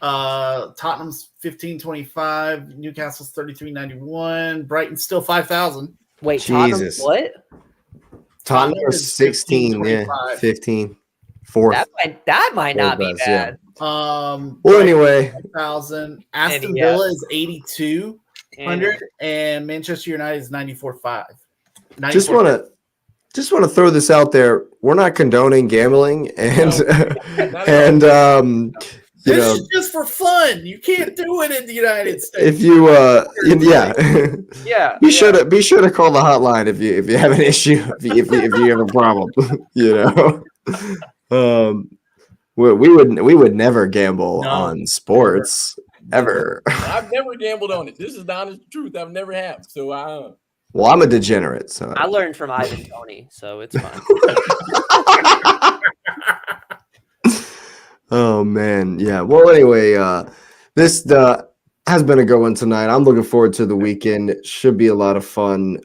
Tottenham's 1525. Newcastle's 3391. Brighton's still 5,000. Wait, Jesus. Tottenham, what? Tottenham is 16, 15. Fourth. That might not be bad. Well, anyway, 1,000. Aston Villa is 8,200, and Manchester United is 94.5. Just want to throw this out there. We're not condoning gambling, and this is just for fun. You can't do it in the United States. If you, be sure to call the hotline if you have an issue, if you have a problem. We would never gamble on sports ever. I've never gambled on it. This is the honest truth. I've never have. So well, I'm a degenerate. So I learned from Ivan Toney, so it's fine. Oh man, yeah. Well, anyway, this has been a good one tonight. I'm looking forward to the weekend. It should be a lot of fun.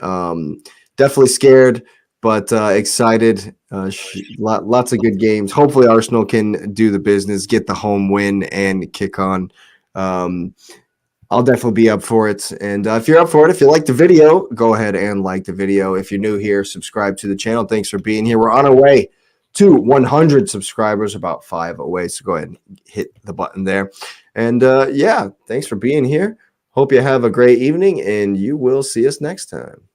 Definitely scared, but excited. Lots of good games. Hopefully, Arsenal can do the business, get the home win, and kick on. I'll definitely be up for it. And if you're up for it, if you like the video, go ahead and like the video. If you're new here, subscribe to the channel. Thanks for being here. We're on our way to 100 subscribers, about 5 away. So go ahead and hit the button there. And yeah, thanks for being here. Hope you have a great evening, and you will see us next time.